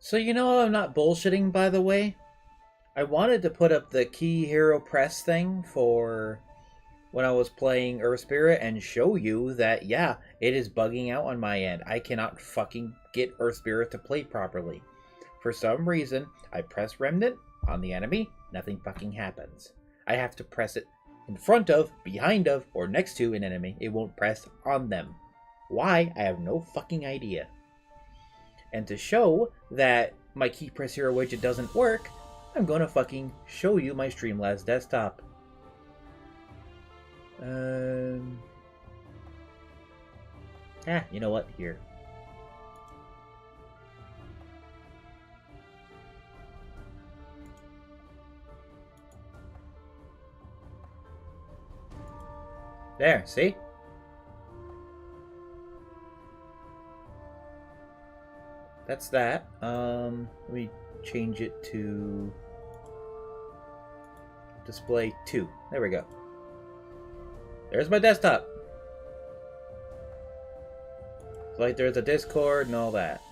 So you know I'm not bullshitting, by the way. I wanted to put up the key hero press thing for when I was playing Earth Spirit and show you that yeah, it is bugging out on my end. I cannot fucking get Earth Spirit to play properly. For some reason, I press Remnant on the enemy, nothing fucking happens. I have to press it in front of, behind of, or next to an enemy. It won't press on them. Why? I have no fucking idea. And to show that my Key Press Hero widget doesn't work, I'm gonna fucking show you my Streamlabs desktop. You know what? Here. There, see? That's that. Let me change it to display 2. There we go. There's my desktop. It's like there's a Discord and all that.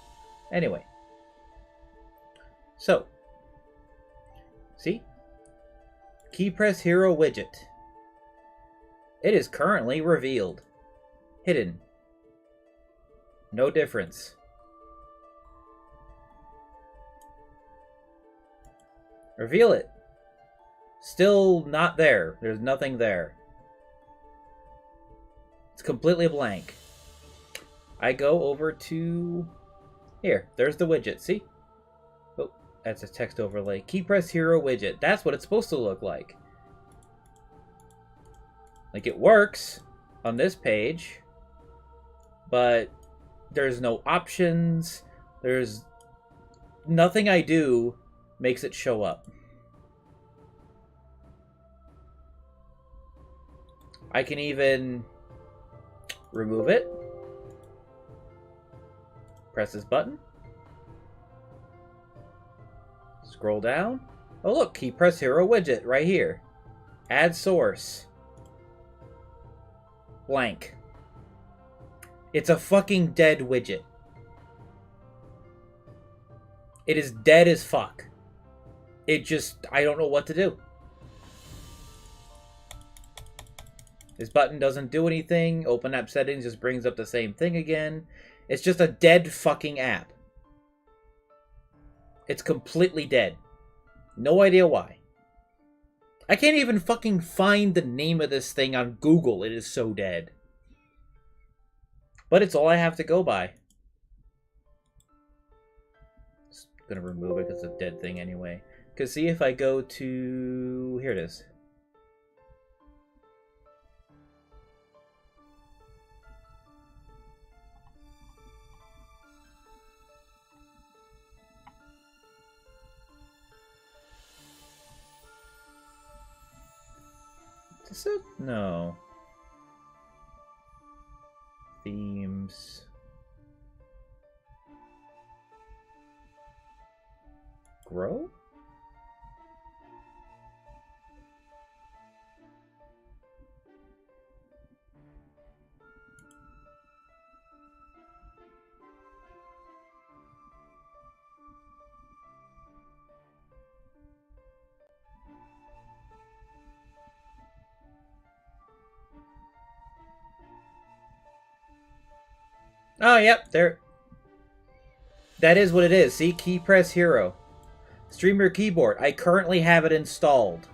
Anyway. So. See? Key Press Hero widget. It is currently revealed. Hidden. No difference. Reveal it. Still not there. There's nothing there. It's completely blank. I go over to... Here, there's the widget, see? Oh, that's a text overlay. Key Press Hero widget. That's what it's supposed to look like. Like, it works on this page, but there's no options. There's... Nothing I do makes it show up. I can even remove it. Press this button. Scroll down. Oh look, Key Press Hero widget right here. Add source. Blank. It's a fucking dead widget. It is dead as fuck. It just, I don't know what to do. This button doesn't do anything. Open app settings just brings up the same thing again. It's just a dead fucking app. It's completely dead. No idea why. I can't even fucking find the name of this thing on Google. It is so dead. But it's all I have to go by. Just gonna remove it because it's a dead thing anyway. Because see if I go to... Here it is. Is it? No. Themes. Grow? Oh, yep, there. That is what it is. See, Key Press Hero. Streamer keyboard. I currently have it installed.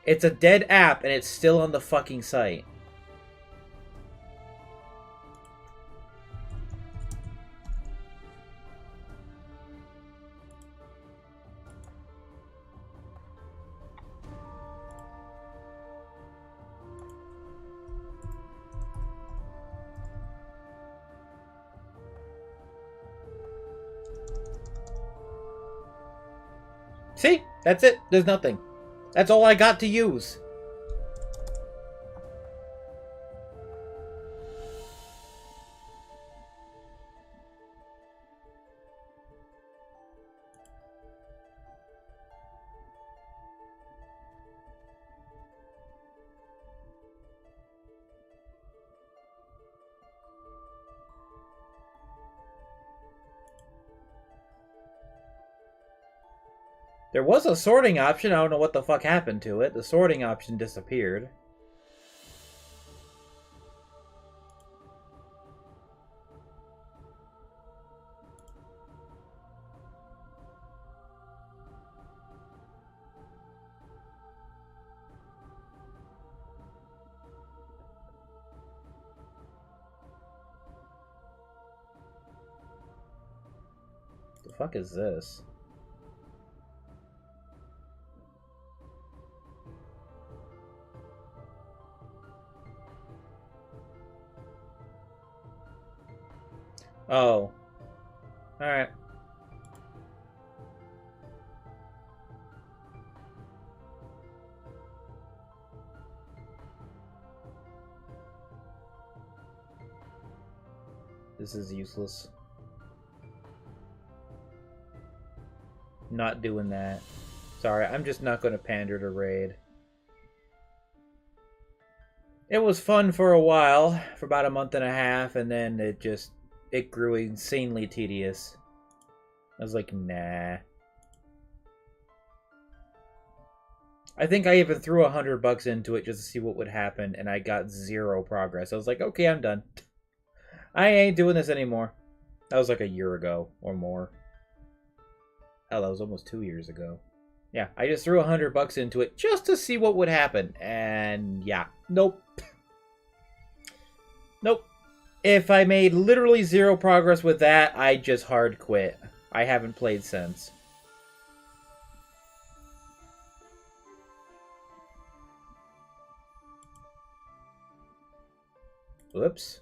It's a dead app and it's still on the fucking site. See? That's it. There's nothing. That's all I got to use. There was a sorting option. I don't know what the fuck happened to it. The sorting option disappeared. The fuck is this? Oh. Alright. This is useless. Not doing that. Sorry, I'm just not going to pander to raid. It was fun for a while, for about a month and a half, and then it grew insanely tedious. I was like, nah. I think I even threw $100 into it just to see what would happen, and I got 0 progress. I was like, okay, I'm done. I ain't doing this anymore. That was like a year ago, or more. Hell, that was almost 2 years ago. Yeah, I just threw $100 into it just to see what would happen, and yeah, nope. Nope. If I made literally 0 progress with that, I just hard quit. I haven't played since. Whoops.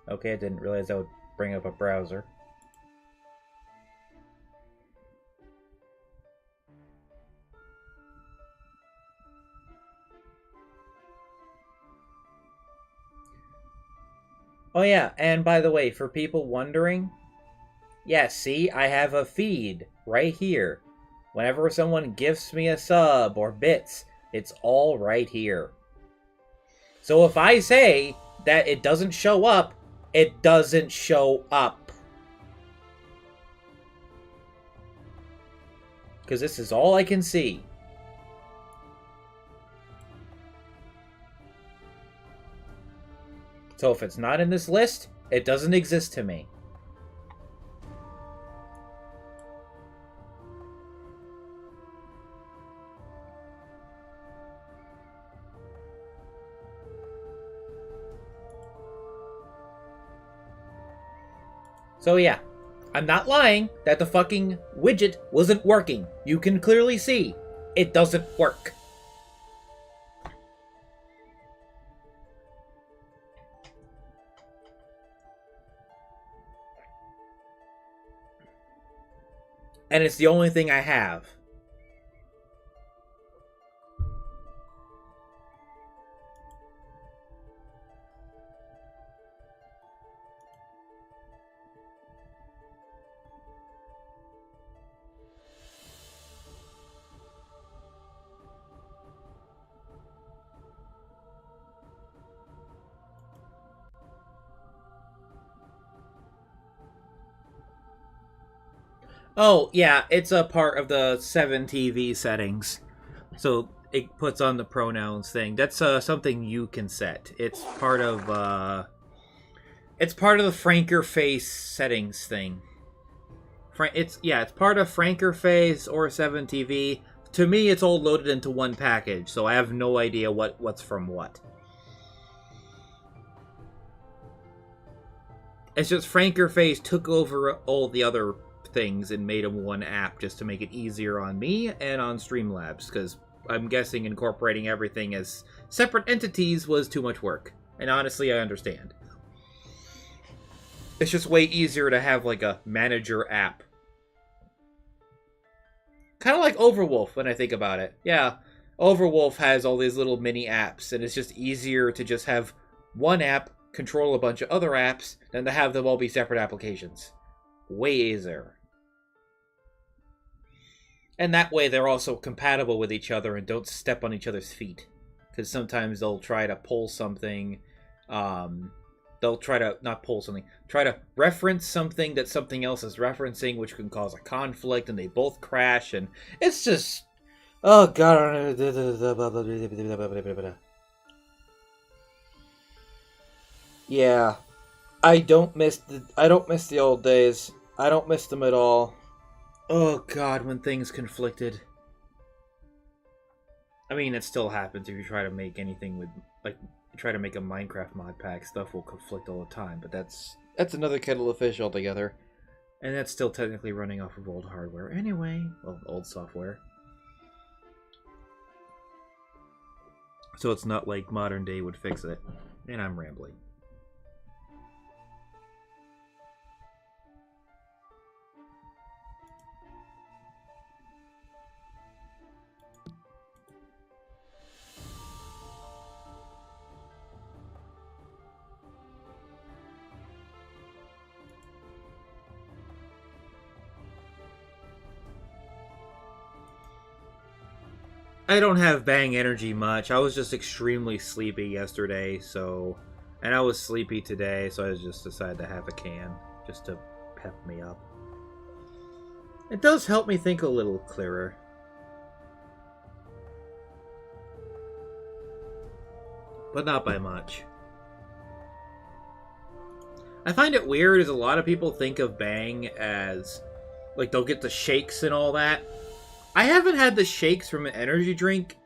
Okay, I didn't realize that would bring up a browser. Oh yeah, and by the way, for people wondering, yeah, see, I have a feed right here. Whenever someone gifts me a sub or bits, it's all right here. So if I say that it doesn't show up, it doesn't show up. Because this is all I can see. So if it's not in this list, it doesn't exist to me. So yeah, I'm not lying that the fucking widget wasn't working. You can clearly see it doesn't work. And it's the only thing I have. Oh, yeah, it's a part of the 7TV settings. So it puts on the pronouns thing. That's something you can set. It's part of the Frankerface settings thing. It's part of Frankerface or 7TV. To me, it's all loaded into one package, so I have no idea what's from what. It's just Frankerface took over all the other things and made them one app just to make it easier on me and on Streamlabs, because I'm guessing incorporating everything as separate entities was too much work. And honestly, I understand. It's just way easier to have like a manager app. Kind of like Overwolf when I think about it. Yeah, Overwolf has all these little mini apps, and it's just easier to just have one app control a bunch of other apps than to have them all be separate applications. Way easier. And that way they're also compatible with each other and don't step on each other's feet. Because sometimes they'll try to pull something. They'll they'll try to not pull something, try to reference something that something else is referencing, which can cause a conflict, and they both crash, and it's just, oh god. Yeah, I don't miss the old days. I don't miss them at all. Oh god, when things conflicted. I mean, it still happens if you try to make anything with, like, try to make a Minecraft mod pack, stuff will conflict all the time, but that's another kettle of fish altogether. And that's still technically running off of old hardware anyway. Well, old software. So it's not like modern day would fix it. And I'm rambling. I don't have bang energy much. I was just extremely sleepy yesterday, so... And I was sleepy today, so I just decided to have a can, just to pep me up. It does help me think a little clearer. But not by much. I find it weird as a lot of people think of bang as... Like, they'll get the shakes and all that. I haven't had the shakes from an energy drink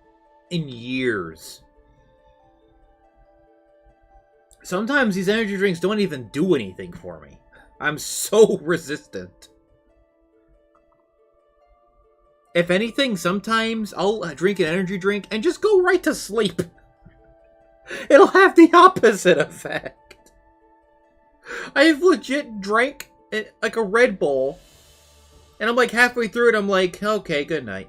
in years. Sometimes these energy drinks don't even do anything for me. I'm so resistant. If anything, sometimes I'll drink an energy drink and just go right to sleep. It'll have the opposite effect. I've legit drank like a Red Bull. And I'm like halfway through it, I'm like, okay, good night.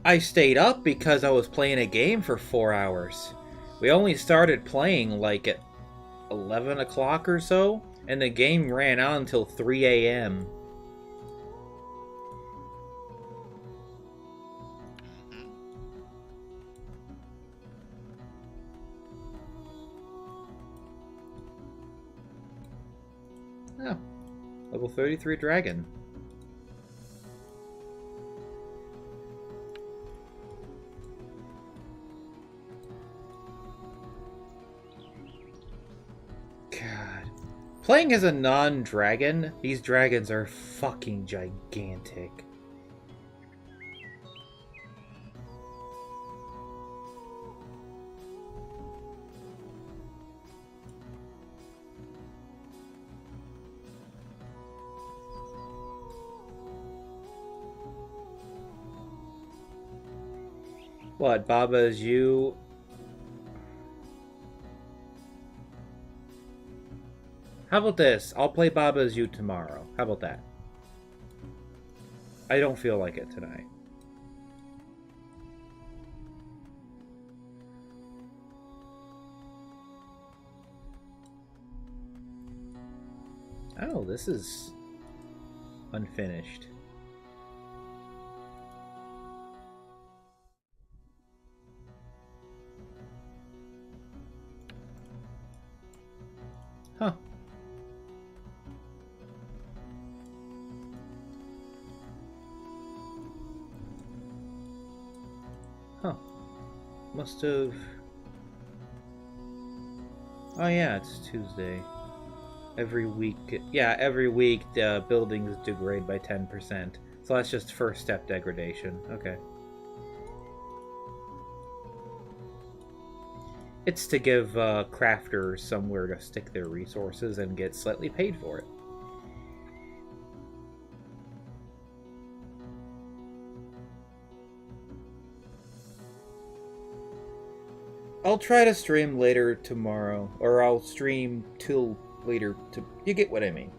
I stayed up because I was playing a game for 4 hours. We only started playing like at 11 o'clock or so, and the game ran on until 3 a.m. Oh, level 33 dragon. Playing as a non-dragon, these dragons are fucking gigantic. What, Baba, is you... How about this? I'll play Baba Is You tomorrow. How about that? I don't feel like it tonight. Oh, this is unfinished. Huh. Huh. Must have... Oh yeah, it's Tuesday. Every week... Yeah, every week the buildings degrade by 10%. So that's just first step degradation. Okay. It's to give crafters somewhere to stick their resources and get slightly paid for it. I'll try to stream later tomorrow, or I'll stream till later. You get what I mean.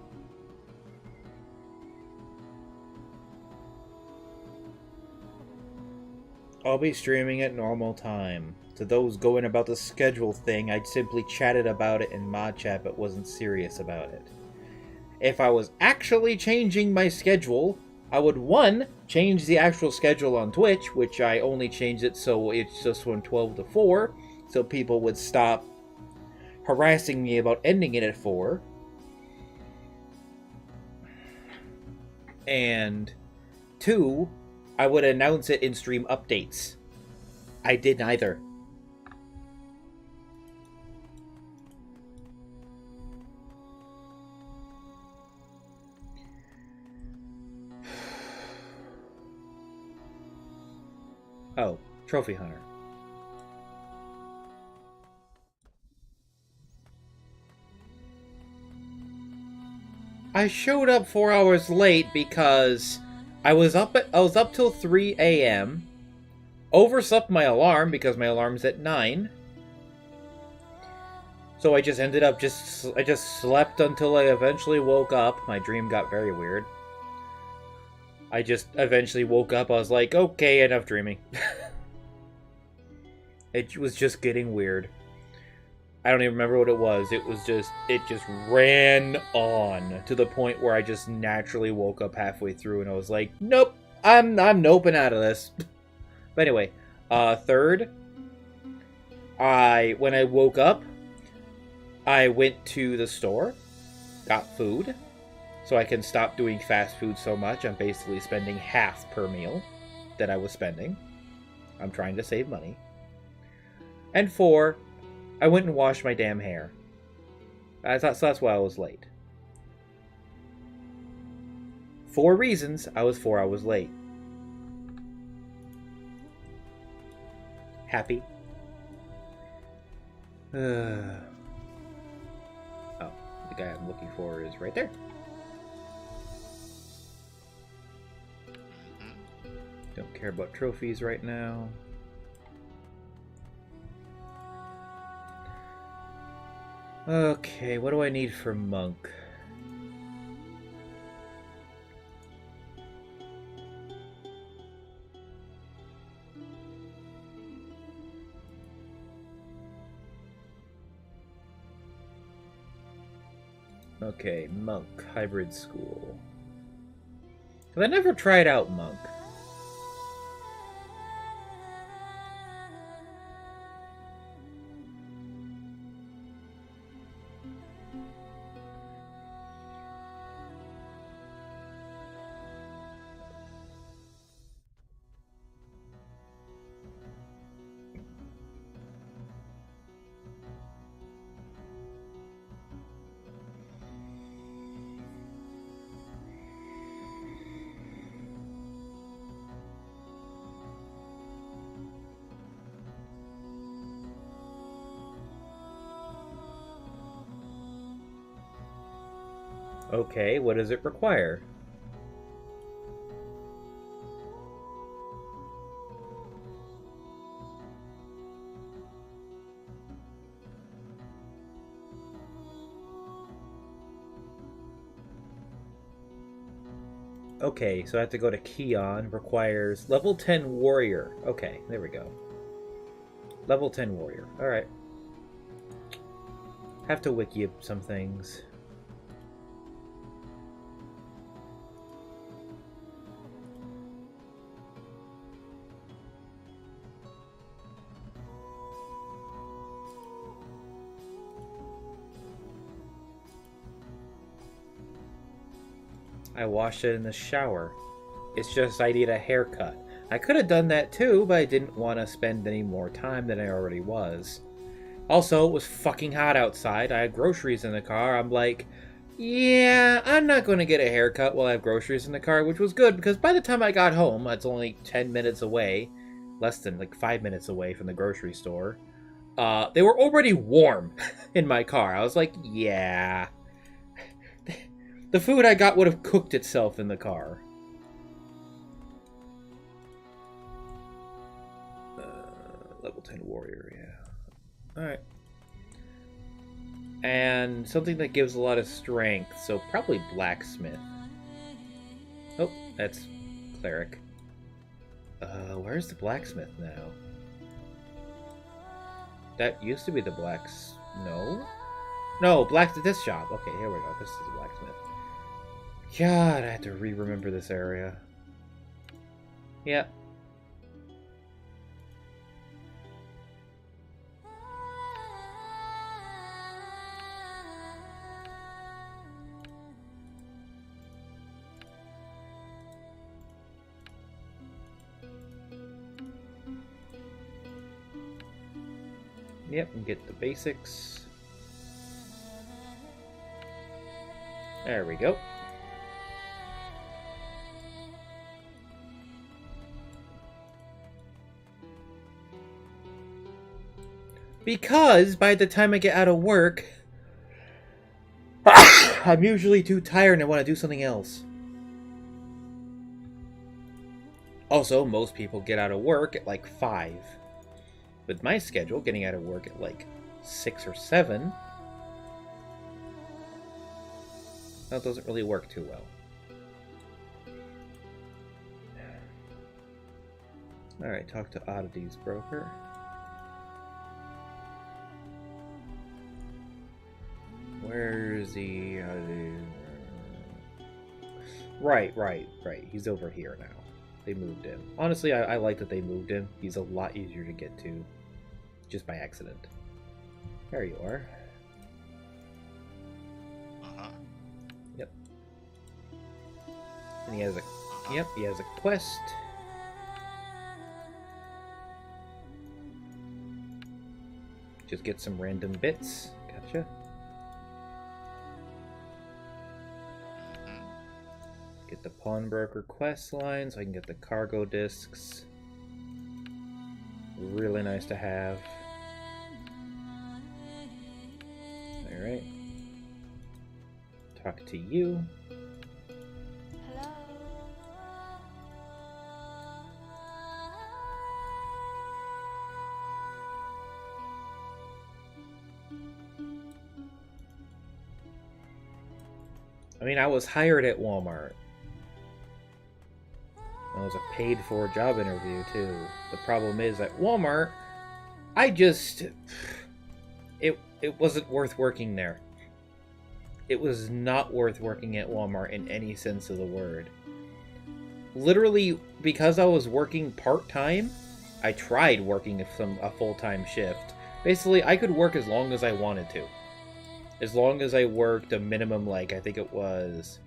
I'll be streaming at normal time. To those going about the schedule thing, I'd simply chatted about it in mod chat but wasn't serious about it. If I was actually changing my schedule, I would, one, change the actual schedule on Twitch, which I only changed it so it's just from 12 to 4, so people would stop harassing me about ending it at 4. And two, I would announce it in stream updates. I did neither. Oh, Trophy Hunter. I showed up 4 hours late because I was up till 3 a.m. Overslept my alarm because my alarm's at 9. So I just ended up I just slept until I eventually woke up. My dream got very weird. I just eventually woke up. I was like, okay, enough dreaming. It was just getting weird. I don't even remember what it was. It just ran on to the point where I just naturally woke up halfway through and I was like, nope, I'm noping out of this. But anyway, third, when I woke up, I went to the store, got food, so I can stop doing fast food so much. I'm basically spending half per meal that I was spending. I'm trying to save money. And 4, I went and washed my damn hair. So that's why I was late. 4 reasons I was 4 hours late. Happy? Oh, the guy I'm looking for is right there. Don't care about trophies right now. Okay, what do I need for Monk? Okay, Monk, Hybrid School. Because I never tried out Monk. Okay, what does it require? Okay, so I have to go to Keon. Requires level 10 warrior. Okay, there we go. Level 10 warrior. Alright. Have to wiki up some things. I washed it in the shower. It's just I need a haircut. I could have done that too, but I didn't want to spend any more time than I already was. Also, it was fucking hot outside. I had groceries in the car. I'm like, yeah, I'm not going to get a haircut while I have groceries in the car, which was good because by the time I got home, it's only 10 minutes away, less than like 5 minutes away from the grocery store. They were already warm in my car. I was like, yeah. The food I got would have cooked itself in the car. Level 10 warrior, yeah. Alright. And something that gives a lot of strength, so probably blacksmith. Oh, that's cleric. Where's the blacksmith now? That used to be the blacks... No? No, this shop. Okay, here we go. This is the blacksmith. God, I have to re-remember this area. Yep. Yep, and get the basics. There we go. Because by the time I get out of work, I'm usually too tired and I want to do something else. Also, most people get out of work at like 5. With my schedule, getting out of work at like 6 or 7, that doesn't really work too well. Alright, talk to Oddities Broker. Where's the... Right. He's over here now. They moved him. Honestly, I like that they moved him. He's a lot easier to get to. Just by accident. There you are. Yep. And he has a... Yep, he has a quest. Just get some random bits. Gotcha. Get the pawnbroker quest line so I can get the cargo discs. Really nice to have. Alright. Talk to you. Hello. I mean, I was hired at Walmart. It was a paid-for job interview, too. The problem is, at Walmart, It wasn't worth working there. It was not worth working at Walmart in any sense of the word. Literally, because I was working part-time, I tried working a full-time shift. Basically, I could work as long as I wanted to. As long as I worked a minimum, like, I think it was,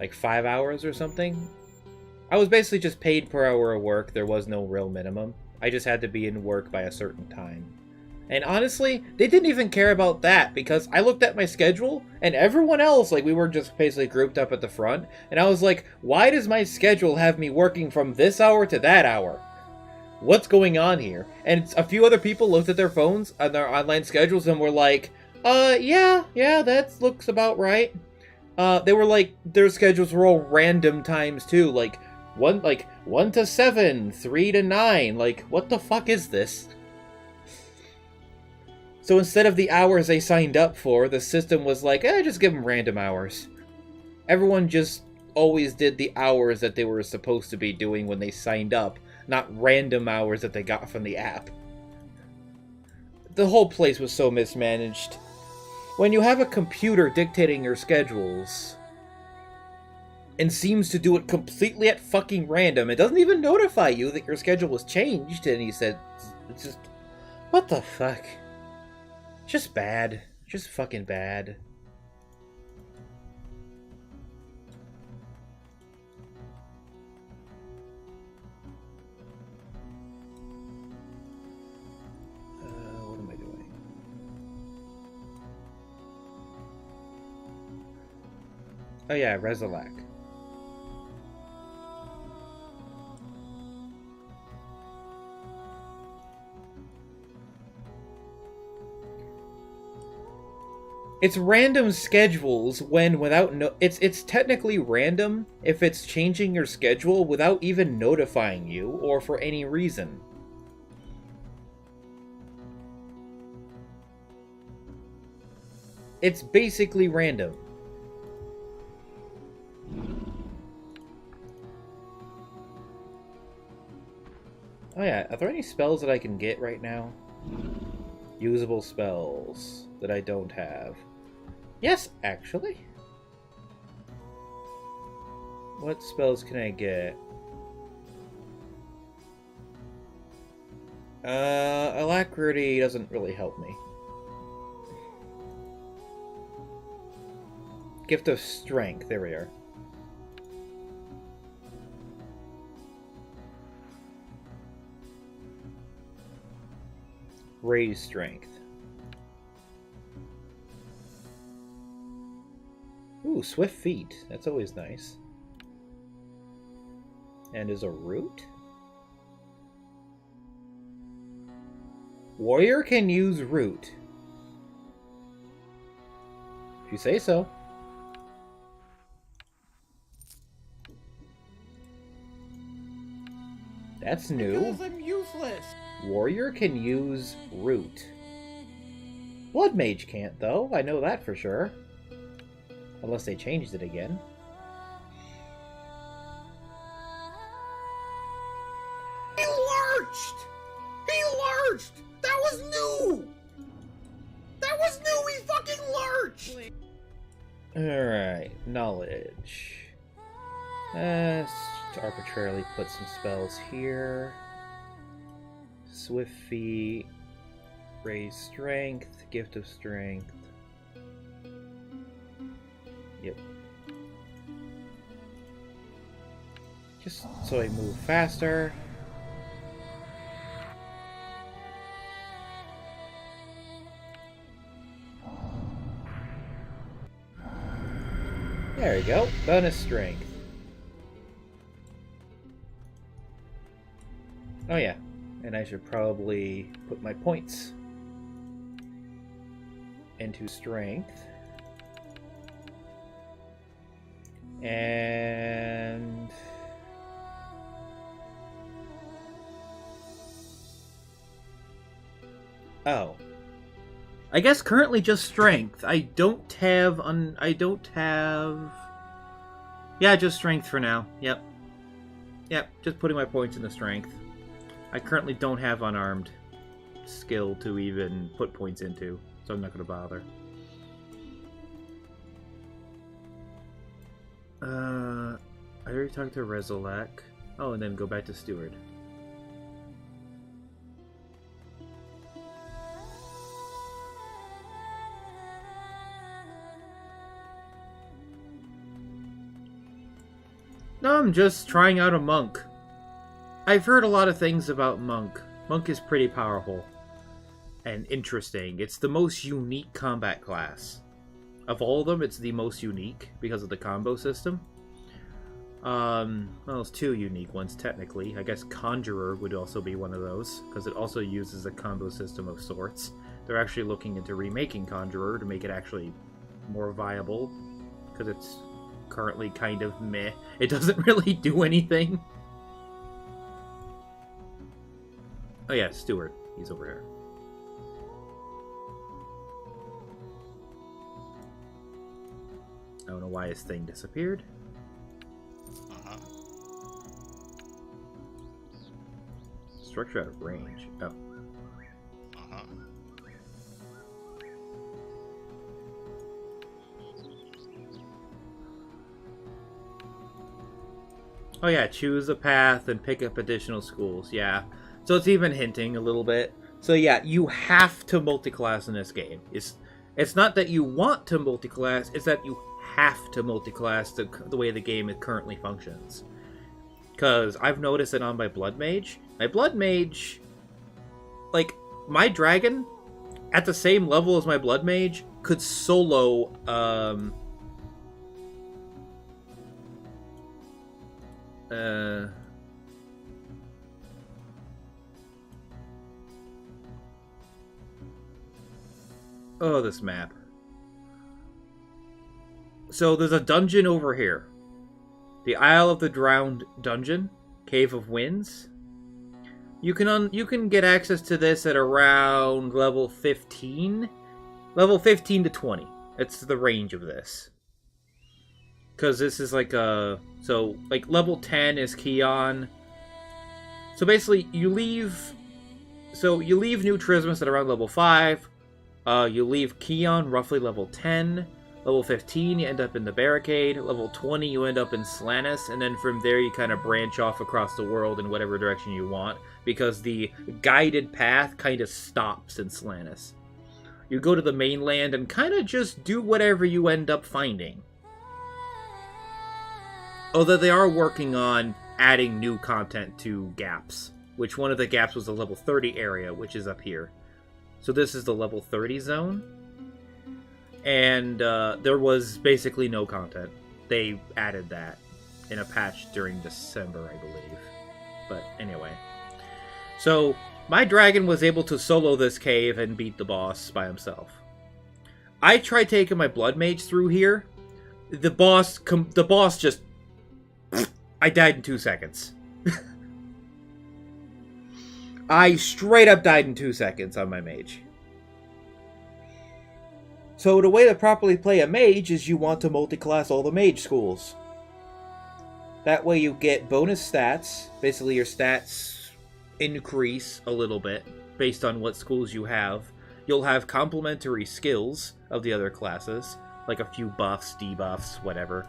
like, 5 hours or something. I was basically just paid per hour of work. There was no real minimum. I just had to be in work by a certain time. And honestly, they didn't even care about that, because I looked at my schedule, and everyone else, like, we were just basically grouped up at the front, and I was like, why does my schedule have me working from this hour to that hour? What's going on here? And a few other people looked at their phones, on their online schedules, and were like, yeah, that looks about right. They were like, their schedules were all random times, too, like 1 to 7, 3 to 9, like, what the fuck is this? So instead of the hours they signed up for, the system was like, just give them random hours. Everyone just always did the hours that they were supposed to be doing when they signed up, not random hours that they got from the app. The whole place was so mismanaged. When you have a computer dictating your schedules, and seems to do it completely at fucking random, it doesn't even notify you that your schedule was changed, and he said, it's just, what the fuck? Just bad. Just fucking bad. What am I doing? Oh yeah, Rezelak. It's random schedules when it's technically random if it's changing your schedule without even notifying you or for any reason. It's basically random. Oh yeah, are there any spells that I can get right now? Usable spells that I don't have. Yes, actually. What spells can I get? Alacrity doesn't really help me. Gift of Strength, there we are. Raise Strength. Ooh, Swift Feet. That's always nice. And is a root? Warrior can use root. If you say so. That's new. Because I'm useless. Warrior can use root. Blood Mage can't, though. I know that for sure. Unless they changed it again. He lurched! He lurched! That was new! That was new! He fucking lurched! Alright, knowledge. Let's arbitrarily put some spells here. Swift Feet, Raise Strength, Gift of Strength. Yep. Just so I move faster. There we go. Bonus Strength. Oh yeah. And I should probably put my points into Strength. And... oh. I guess currently just Strength. I don't have... yeah, just Strength for now. Yep. Yep, just putting my points into Strength. I currently don't have Unarmed skill to even put points into, so I'm not going to bother. I already talked to Rezelak. Oh, and then go back to Steward. No, I'm just trying out a monk. I've heard a lot of things about monk. Monk is pretty powerful and interesting. It's the most unique combat class. Of all of them, it's the most unique because of the combo system. Well, it's two unique ones, technically. I guess Conjurer would also be one of those, because it also uses a combo system of sorts. They're actually looking into remaking Conjurer to make it actually more viable, because it's currently kind of meh. It doesn't really do anything. Oh yeah, Stewart. He's over here. I don't know why his thing disappeared. Structure out of range. Oh. Oh yeah, choose a path and pick up additional schools. Yeah. So it's even hinting a little bit. So yeah, you have to multiclass in this game. It's not that you want to multiclass, it's that you have to multiclass the way the game currently functions. Because I've noticed that on my Blood Mage, like, my dragon, at the same level as my Blood Mage, could solo, oh, this map. So there's a dungeon over here. The Isle of the Drowned dungeon, Cave of Winds. You can get access to this at around level 15. Level 15 to 20. That's the range of this. Because this is like a... so, like, level 10 is Keon. So basically, you leave New Trismus at around level 5. You leave Keon roughly level 10. Level 15, you end up in the Barricade. Level 20, you end up in Slanus. And then from there, you kind of branch off across the world in whatever direction you want. Because the guided path kind of stops in Slanus. You go to the mainland and kind of just do whatever you end up finding. Although they are working on adding new content to gaps. Which one of the gaps was the level 30 area, which is up here. So this is the level 30 zone. And there was basically no content. They added that in a patch during December, I believe. But anyway. So, my dragon was able to solo this cave and beat the boss by himself. I tried taking my blood mage through here. The boss just... I died in 2 seconds. I straight up died in 2 seconds on my mage. So the way to properly play a mage is you want to multi-class all the mage schools. That way you get bonus stats. Basically your stats increase a little bit based on what schools you have. You'll have complementary skills of the other classes, like a few buffs, debuffs, whatever.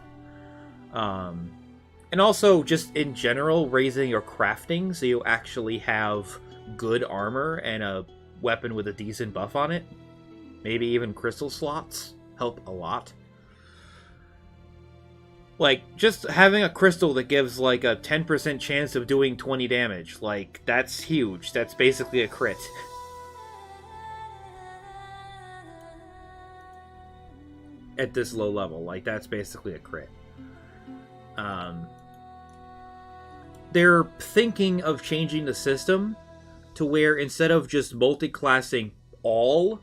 And also just in general raising your crafting so you actually have good armor and a weapon with a decent buff on it. Maybe even crystal slots help a lot. Like, just having a crystal that gives, like, a 10% chance of doing 20 damage. Like, that's huge. That's basically a crit. At this low level. Like, that's basically a crit. They're thinking of changing the system to where instead of just multi-classing all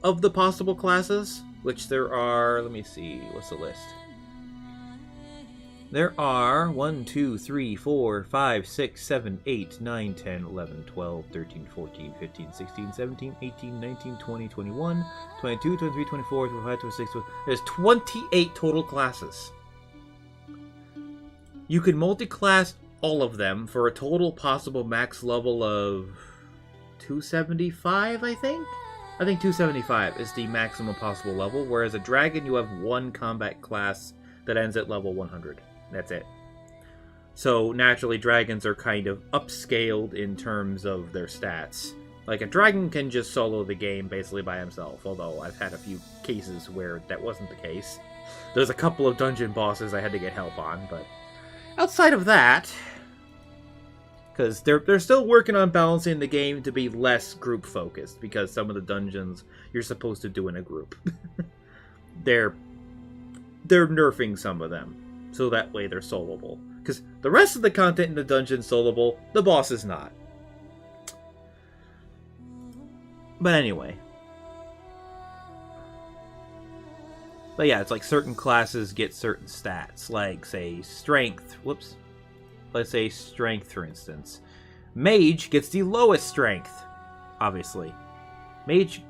of the possible classes, which there are, let me see, what's the list? There are 1, 2, 3, 4, 5, 6, 7, 8, 9, 10, 11, 12, 13, 14, 15, 16, 17, 18, 19, 20, 21, 22, 23, 24, 25, 26, 27. There's 28 total classes. You can multi-class all of them for a total possible max level of 275, I think? I think 275 is the maximum possible level, whereas a dragon you have one combat class that ends at level 100. That's it. So naturally dragons are kind of upscaled in terms of their stats. Like a dragon can just solo the game basically by himself, although I've had a few cases where that wasn't the case. There's a couple of dungeon bosses I had to get help on, but outside of that, because they're still working on balancing the game to be less group focused, because some of the dungeons you're supposed to do in a group. They're nerfing some of them, so that way they're soloable. Because the rest of the content in the dungeon's soloable, the boss is not. But anyway. But yeah, it's like certain classes get certain stats, like, say, strength. Whoops. Let's say strength, for instance. Mage gets the lowest strength, obviously. Mage,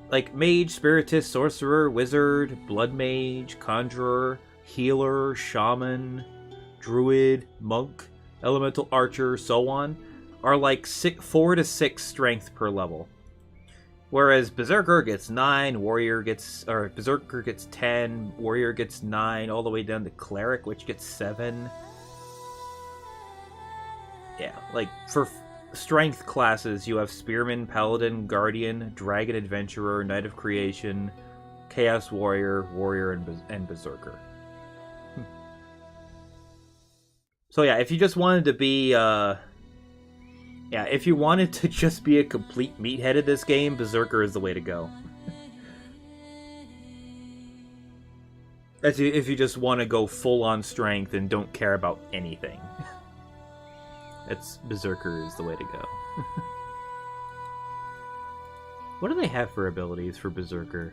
spiritist, sorcerer, wizard, blood mage, conjurer, healer, shaman, druid, monk, elemental archer, so on, are like 4 to 6 strength per level. Whereas Berserker gets 9, Berserker gets 10, Warrior gets 9, all the way down to Cleric, which gets 7. Yeah, like, for strength classes, you have Spearman, Paladin, Guardian, Dragon Adventurer, Knight of Creation, Chaos Warrior, Warrior, and Berserker. So yeah, if you just wanted to be, if you wanted to just be a complete meathead of this game, Berserker is the way to go. If you just want to go full-on strength and don't care about anything. Berserker is the way to go. What do they have for abilities for Berserker?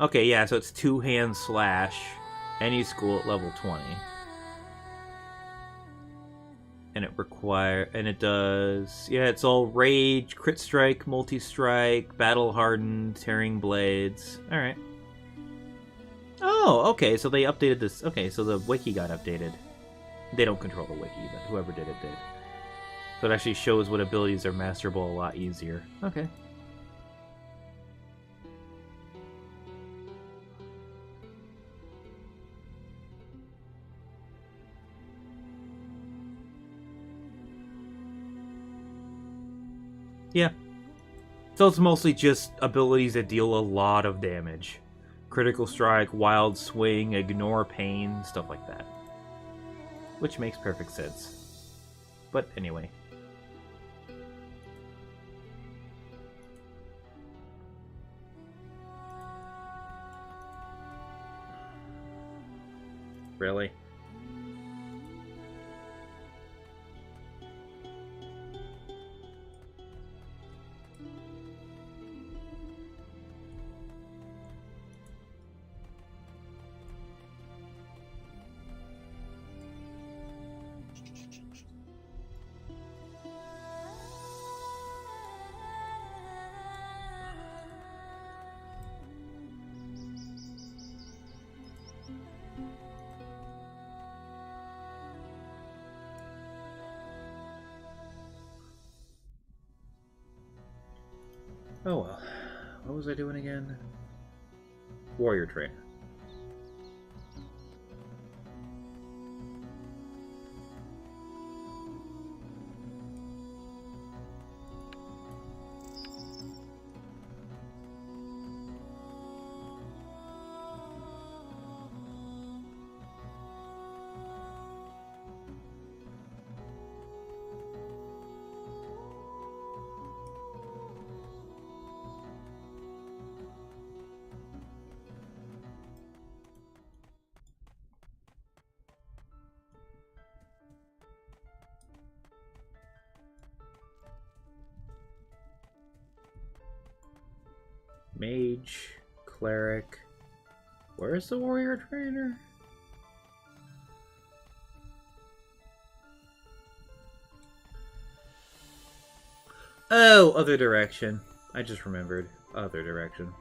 Okay, yeah, so it's 2-hand slash, any school at level 20. And it does, yeah, it's all rage, crit strike, multi-strike, battle hardened, tearing blades. Alright. Oh, okay, so they updated this. Okay, so the wiki got updated. They don't control the wiki, but whoever did it did. So it actually shows what abilities are masterable a lot easier. Okay. Yeah. So it's mostly just abilities that deal a lot of damage. Critical strike, wild swing, ignore pain, stuff like that. Which makes perfect sense. But anyway. Really? Oh well. What was I doing again? Warrior train. Mage, cleric. Where's the warrior trainer? Oh, other direction. I just remembered. Other direction.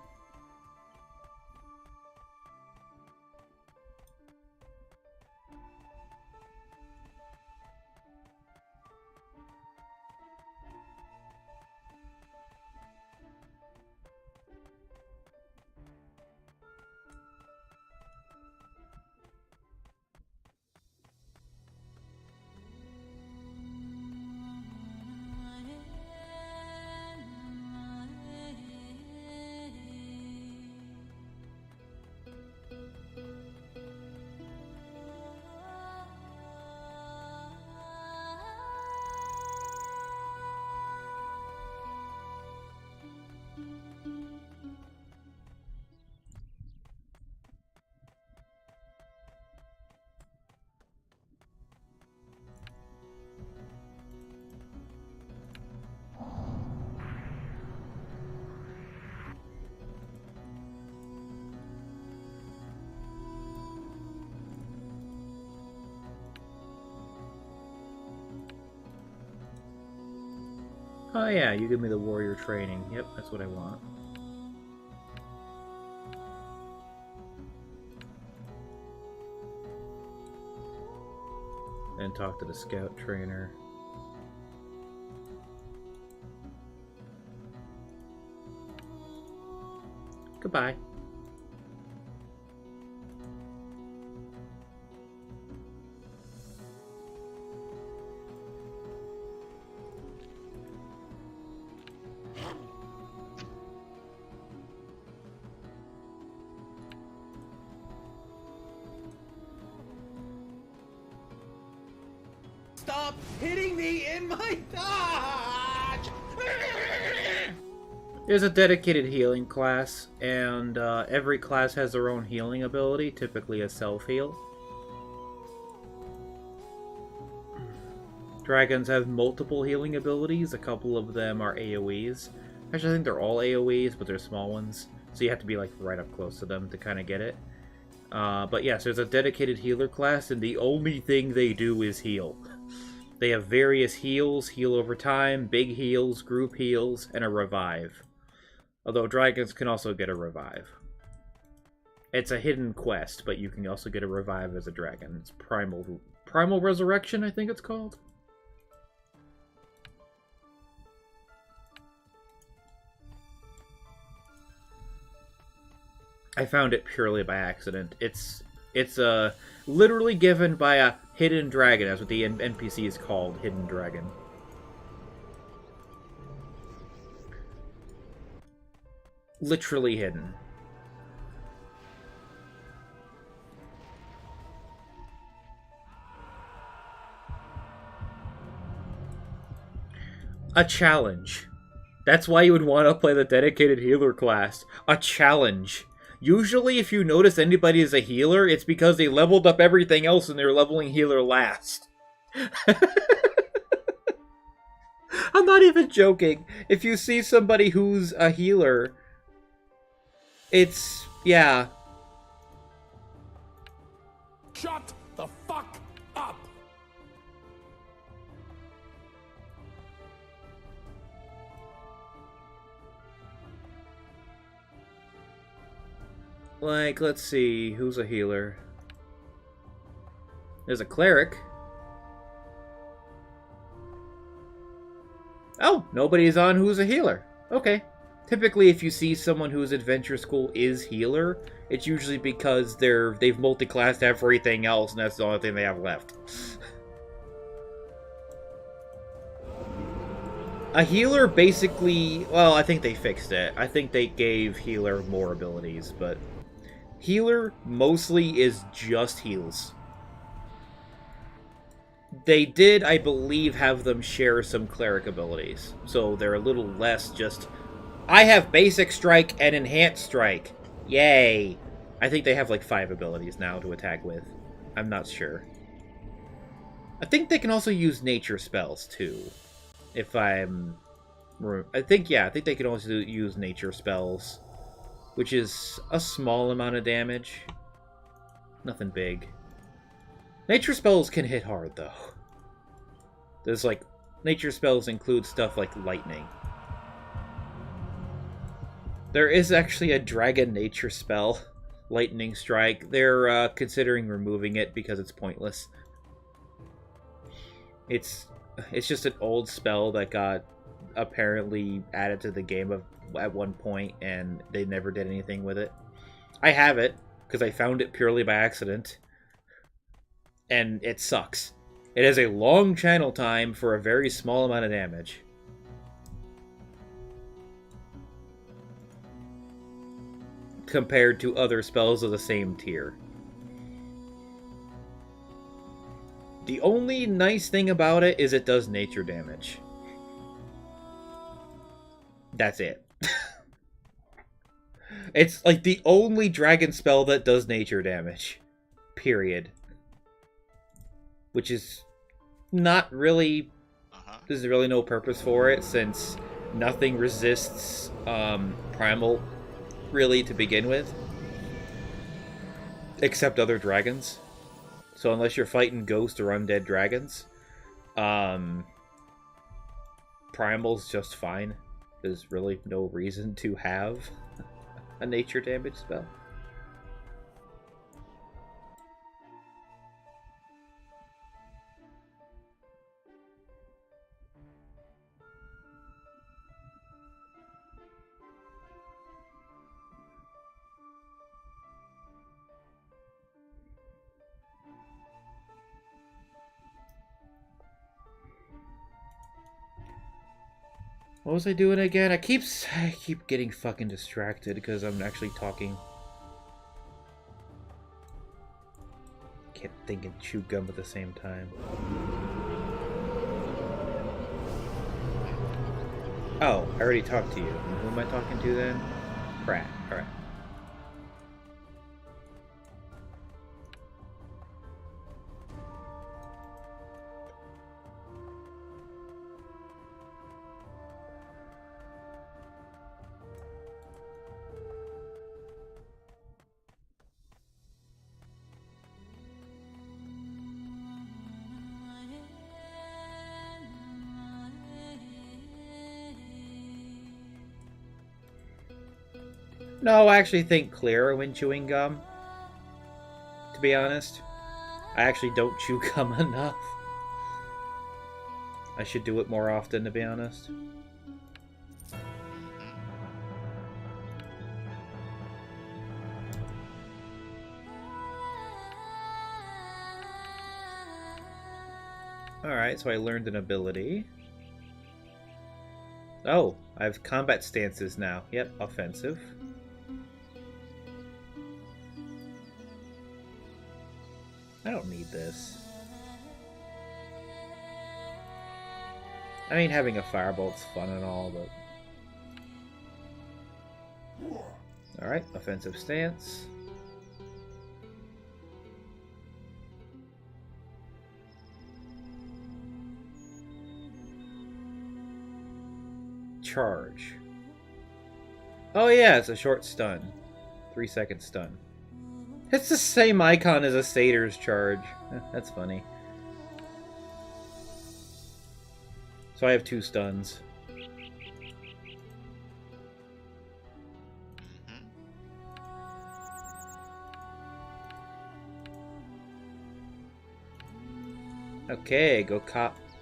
Oh yeah, you give me the warrior training. Yep, that's what I want. And talk to the scout trainer. Goodbye. Stop hitting me in my dodge! There's a dedicated healing class, and every class has their own healing ability, typically a self-heal. Dragons have multiple healing abilities. A couple of them are AoEs. Actually, I think they're all AoEs, but they're small ones. So you have to be like right up close to them to kind of get it. But yes, there's a dedicated healer class, and the only thing they do is heal. They have various heals, heal over time, big heals, group heals, and a revive. Although dragons can also get a revive. It's a hidden quest, but you can also get a revive as a dragon. It's Primal Resurrection, I think it's called. I found it purely by accident. It's literally given by a hidden dragon. That's what the NPC is called, hidden dragon. Literally hidden. A challenge. That's why you would want to play the dedicated healer class. A challenge. Usually, if you notice anybody is a healer, it's because they leveled up everything else and they're leveling healer last. I'm not even joking. If you see somebody who's a healer, it's... yeah. Shut the fuck up! Like, let's see, who's a healer? There's a cleric. Oh, nobody's on who's a healer. Okay. Typically, if you see someone whose adventure school is healer, it's usually because they've multi-classed everything else, and that's the only thing they have left. A healer basically... well, I think they fixed it. I think they gave healer more abilities, but... healer mostly is just heals. They did, I believe, have them share some cleric abilities. So they're a little less just... I have basic strike and enhanced strike. Yay! I think they have like 5 abilities now to attack with. I'm not sure. I think they can also use nature spells too. If I'm... I think they can also use nature spells. Which is a small amount of damage. Nothing big. Nature spells can hit hard though. There's like... nature spells include stuff like lightning. There is actually a dragon nature spell, Lightning Strike. They're considering removing it because it's pointless. It's just an old spell that got apparently added to the game at one point, and they never did anything with it. I have it, because I found it purely by accident, and it sucks. It has a long channel time for a very small amount of damage. Compared to other spells of the same tier. The only nice thing about it is it does nature damage. That's it. It's like the only dragon spell that does nature damage. Period. Which is not really... there's really no purpose for it, since nothing resists primal really to begin with, except other dragons. So unless you're fighting ghost or undead dragons, primal's just fine. There's really no reason to have a nature damage spell. What was I doing again? I keep getting fucking distracted because I'm actually talking. Can't think and chew gum at the same time. Oh, I already talked to you. Who am I talking to then? Pratt. Alright. No, I actually think clearer when chewing gum. To be honest, I actually don't chew gum enough. I should do it more often, to be honest. Alright, so I learned an ability. Oh, I have combat stances now. Yep, offensive. I don't need this. I mean, having a firebolt's fun and all, but... Alright, offensive stance. Charge. Oh yeah, it's a short stun. 3-second stun. It's the same icon as a satyr's charge. That's funny. So I have 2 stuns. Okay, go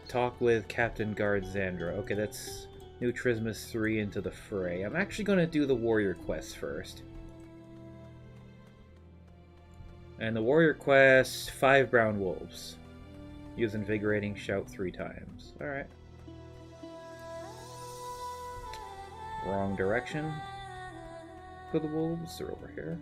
talk with Captain Guard Xandra. Okay, that's New Trismus 3 into the fray. I'm actually going to do the warrior quest first. And the warrior quest, 5 brown wolves. Use invigorating shout 3 times. Alright. Wrong direction for the wolves. They're over here.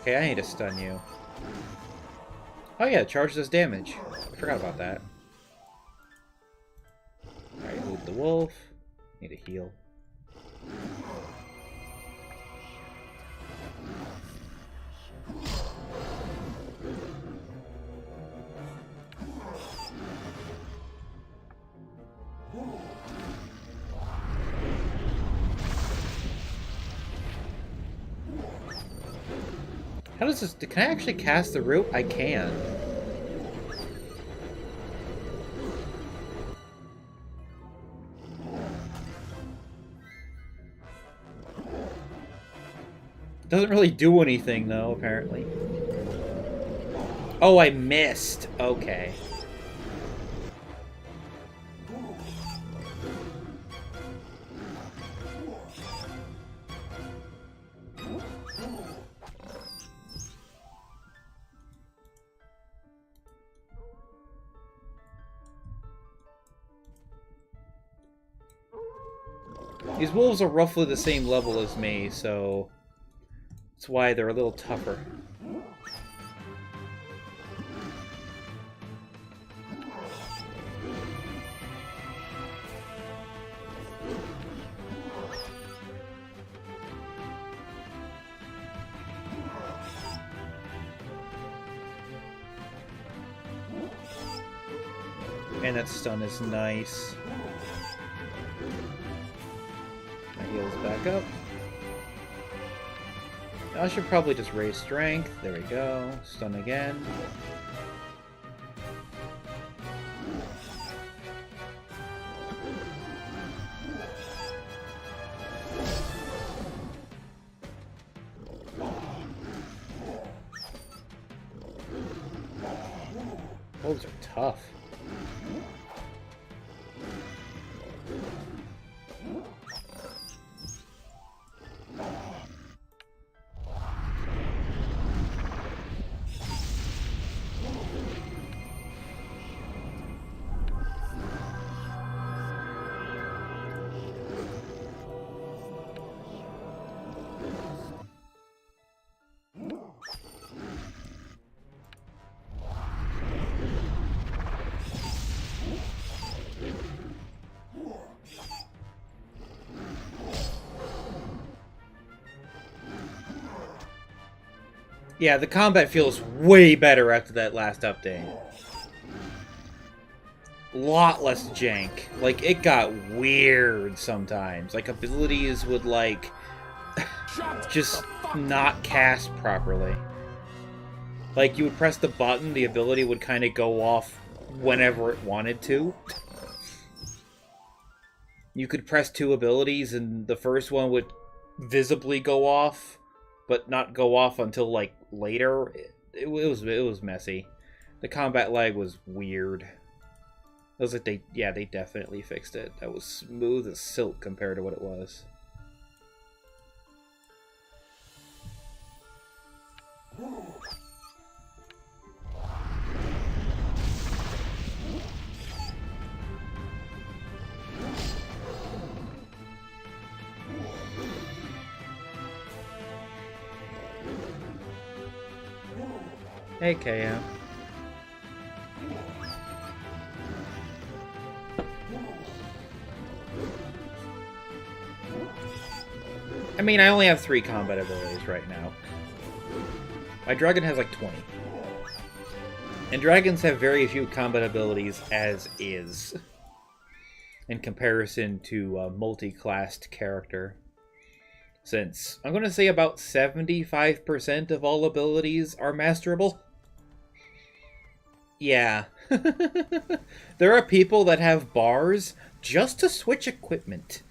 Okay, I need to stun you. Oh yeah, charge does damage. I forgot about that. Alright, move the wolf. Need a heal. How does this... Can I actually cast the root? I can. Doesn't really do anything, though, apparently. Oh, I missed. Okay. These wolves are roughly the same level as me, so that's why they're a little tougher. And that stun is nice. My heals back up. I should probably just raise strength. There we go. Stun again. Those are tough. Yeah, the combat feels way better after that last update. Lot less jank. Like, it got weird sometimes. Like, abilities would, like, just not cast properly. Like, you would press the button, the ability would kind of go off whenever it wanted to. You could press two abilities, and the first one would visibly go off, but not go off until, like, later. It was messy. The combat lag was weird. It was like they definitely fixed it. That was smooth as silk compared to what it was. Hey, KM. I mean, I only have 3 combat abilities right now. My dragon has like 20. And dragons have very few combat abilities as is, in comparison to a multi-classed character. Since I'm going to say about 75% of all abilities are masterable. Yeah. There are people that have bars just to switch equipment.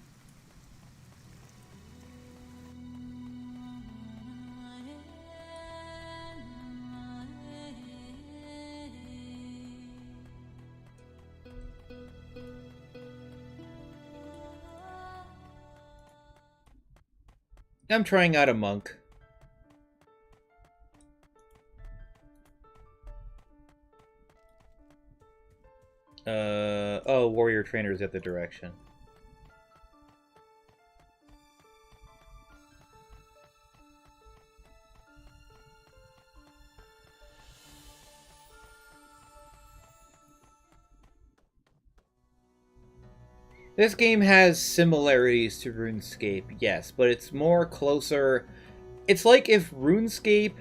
I'm trying out a monk. Oh, warrior trainer is at the direction. This game has similarities to RuneScape, yes, but it's more closer. It's like if RuneScape,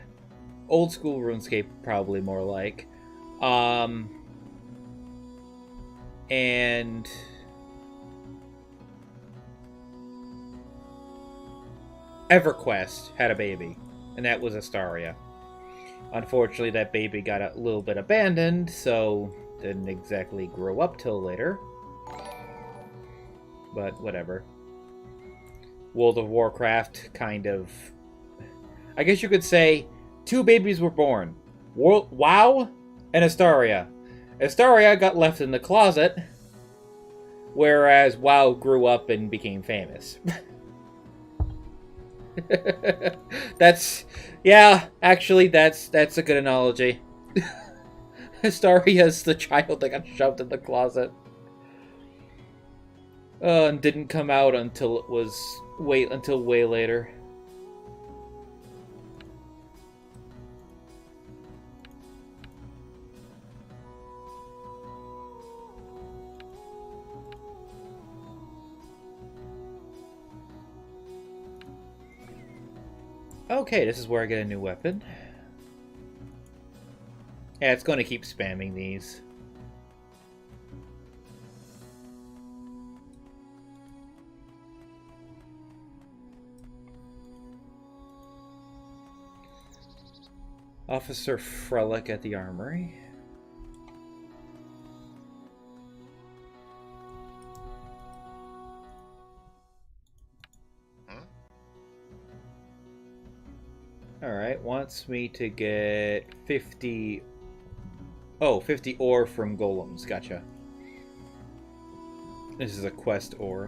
old school RuneScape, probably more like, and EverQuest had a baby, and that was Astaria. Unfortunately, that baby got a little bit abandoned, so didn't exactly grow up till later. But whatever. World of Warcraft kind of... I guess you could say 2 babies were born. WoW and Astaria. Astaria got left in the closet, whereas WoW grew up and became famous. Yeah, actually, that's a good analogy. Astaria's the child that got shoved in the closet. And didn't come out until it was way later. Okay, this is where I get a new weapon. Yeah, it's going to keep spamming these. Officer Frelick at the armory. Alright, wants me to get 50 Oh, 50 ore from golems. Gotcha. This is a quest ore.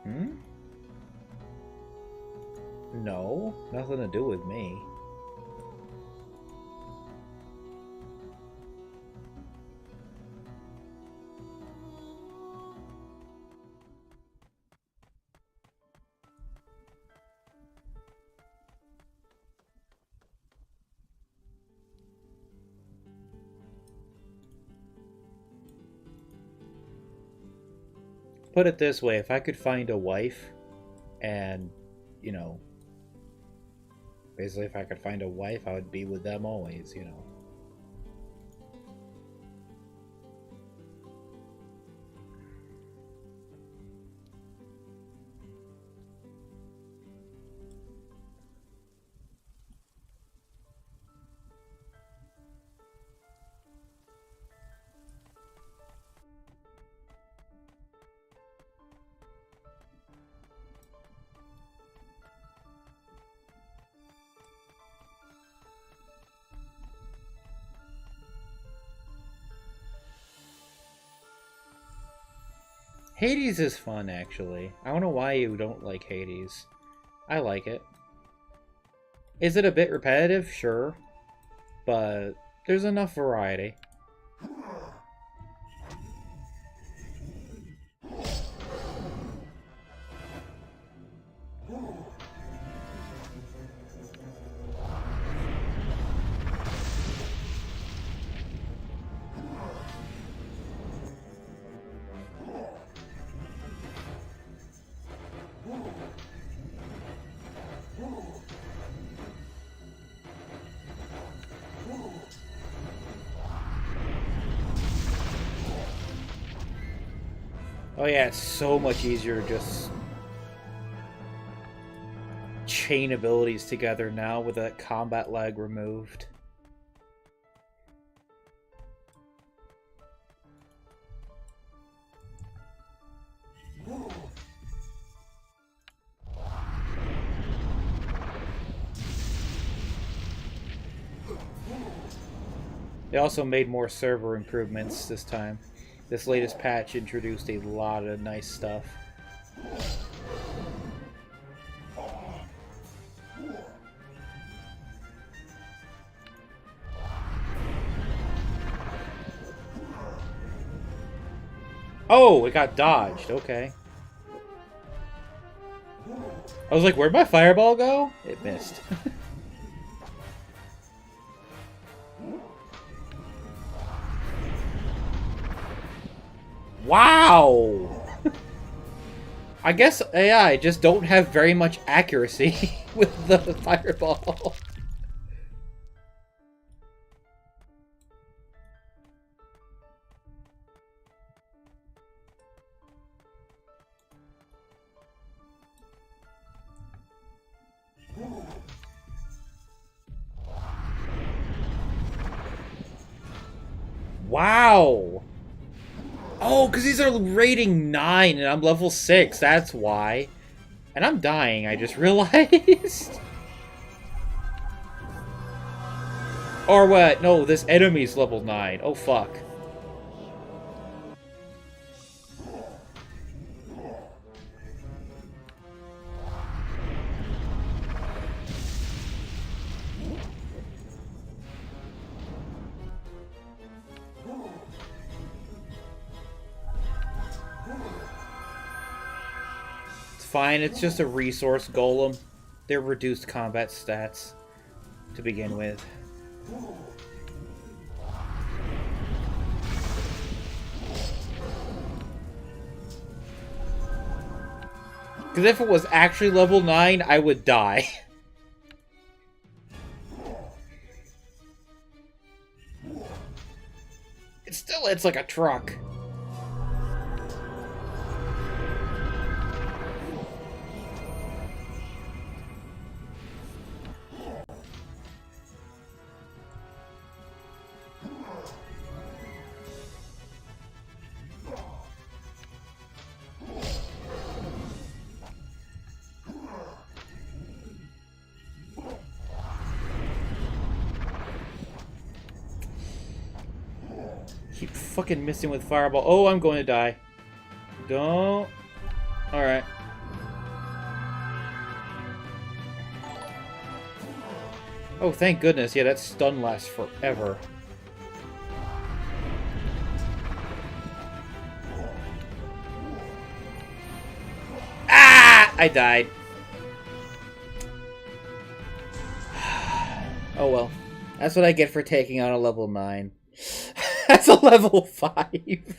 Hmm? No, nothing to do with me. Put it this way, if I could find a wife and, you know, basically if I could find a wife, I would be with them always, you know. Hades is fun, actually. I don't know why you don't like Hades. I like it. Is it a bit repetitive? Sure. But there's enough variety. Oh yeah, it's so much easier to just chain abilities together now with that combat lag removed. They also made more server improvements this time. This latest patch introduced a lot of nice stuff. Oh, it got dodged. Okay. I was like, where'd my fireball go? It missed. Wow! I guess AI just don't have very much accuracy with the fireball. Wow! Oh, because these are rating 9 and I'm level 6, that's why. And I'm dying, I just realized. Or what? No, this enemy's level 9. Oh, fuck. Fine, it's just a resource golem. They're reduced combat stats to begin with. Because if it was actually level 9, I would die. It's like a truck. fucking missing with Fireball. Oh, I'm going to die. Don't. Alright. Oh, thank goodness. Yeah, that stun lasts forever. Ah! I died. Oh well. That's what I get for taking on a level 9. That's a level 5.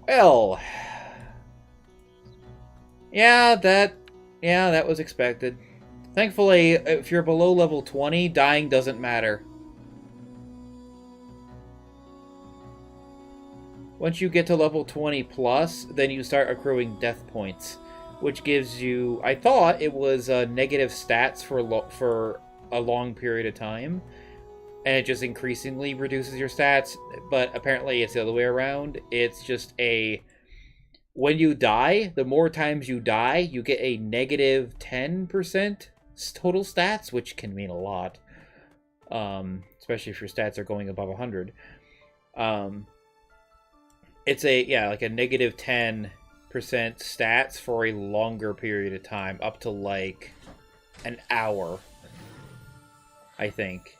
Well, yeah, that was expected. Thankfully, if you're below level 20, dying doesn't matter. Once you get to level 20 plus, then you start accruing death points, which gives you, I thought it was negative stats for a long period of time, and it just increasingly reduces your stats, but apparently it's the other way around. It's just when you die, the more times you die, you get a negative 10% total stats, which can mean a lot, especially if your stats are going above 100. It's like a negative 10% stats for a longer period of time, up to like an hour, I think.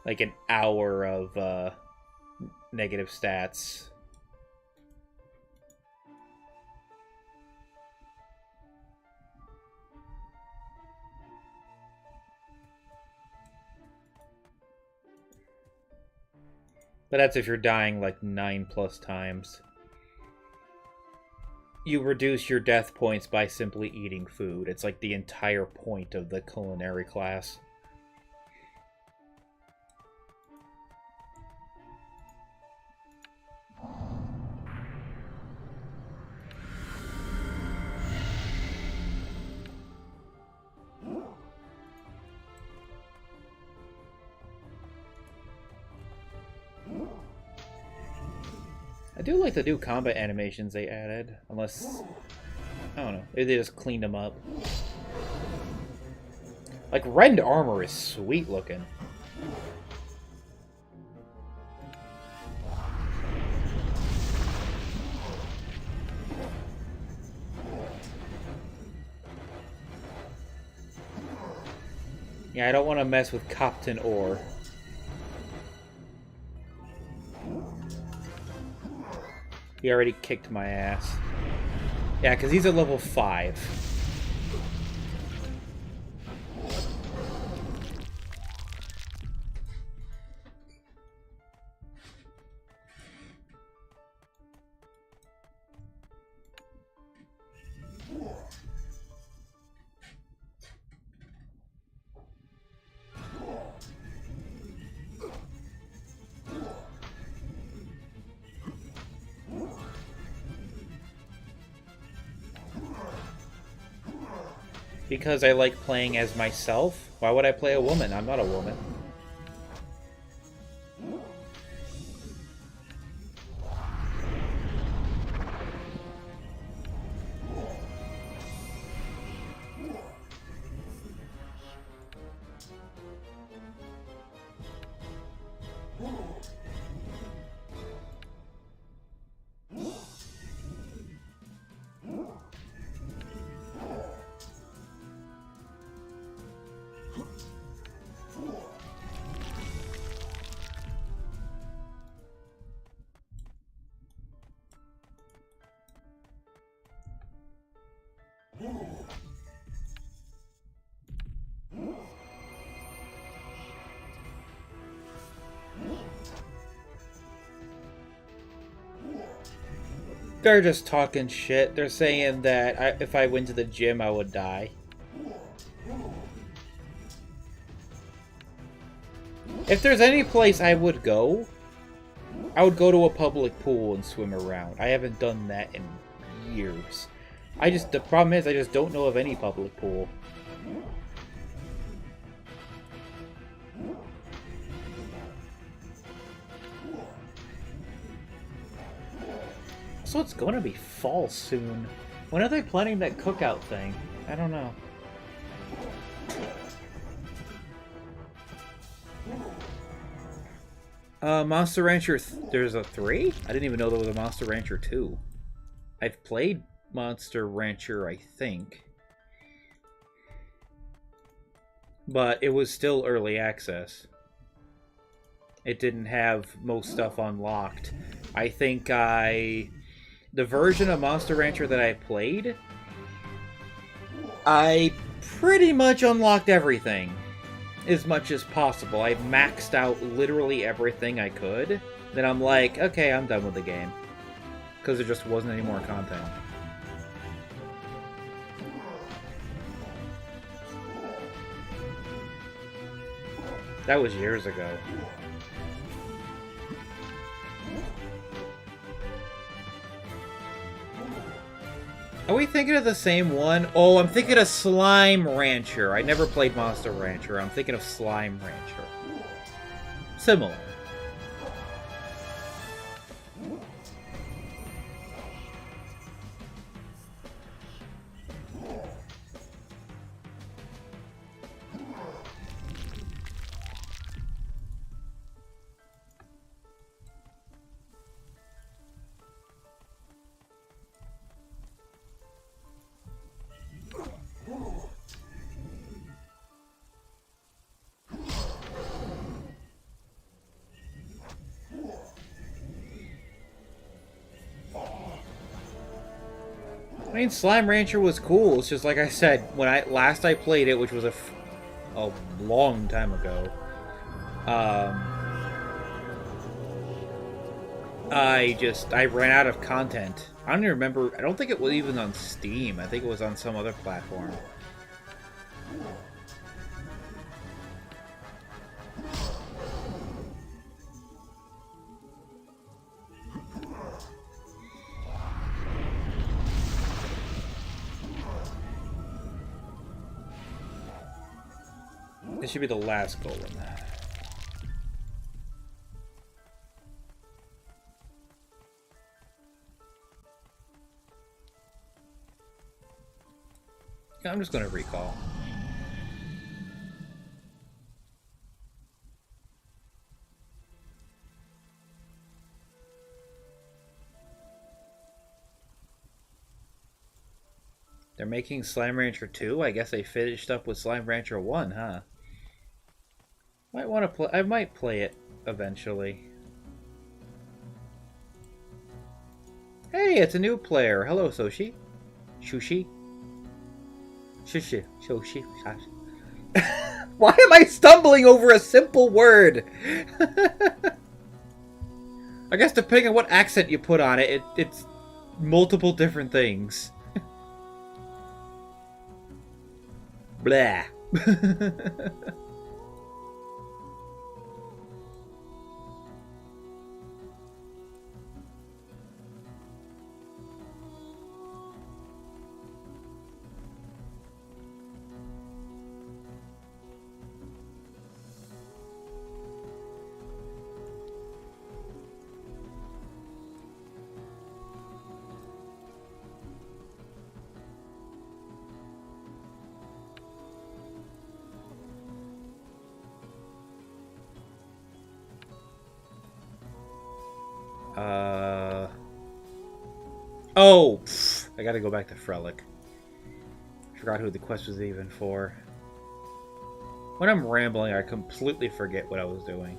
Like an hour of negative stats. But that's if you're dying like 9+ times. You reduce your death points by simply eating food. It's like the entire point of the culinary class. I do like the new combat animations they added, unless, I don't know, maybe they just cleaned them up. Like, Rend armor is sweet looking. Yeah, I don't want to mess with Captain Orr. He already kicked my ass. Yeah, because he's at level 5. Because I like playing as myself? Why would I play a woman? I'm not a woman. They're just talking shit. They're saying that if I went to the gym, I would die. If there's any place I would go to a public pool and swim around. I haven't done that in years. The problem is I just don't know of any public pool. So it's gonna be fall soon. When are they planning that cookout thing? I don't know. Monster Rancher, there's a 3? I didn't even know there was a Monster Rancher 2. I've played Monster Rancher, I think. But it was still early access. It didn't have most stuff unlocked. I think the version of Monster Rancher that I played, I pretty much unlocked everything. As much as possible. I maxed out literally everything I could. Then I'm like, okay, I'm done with the game. Because there just wasn't any more content. That was years ago. Are we thinking of the same one? Oh, I'm thinking of Slime Rancher. I never played Monster Rancher. I'm thinking of Slime Rancher. Similar. I mean, Slime Rancher was cool. It's just like I said, when I played it, which was a long time ago, I ran out of content. I don't even remember. I don't think it was even on Steam. I think it was on some other platform. This should be the last golem. I'm just going to recall. They're making Slime Rancher 2? I guess they finished up with Slime Rancher 1, huh? Might want to play. I might play it eventually. Hey, it's a new player. Hello, Soshi. Shushi. Shushi. Shoshi. Why am I stumbling over a simple word? I guess depending on what accent you put on it, it's multiple different things. Blah. Oh! Pff, I gotta go back to Frelic. Forgot who the quest was even for. When I'm rambling, I completely forget what I was doing.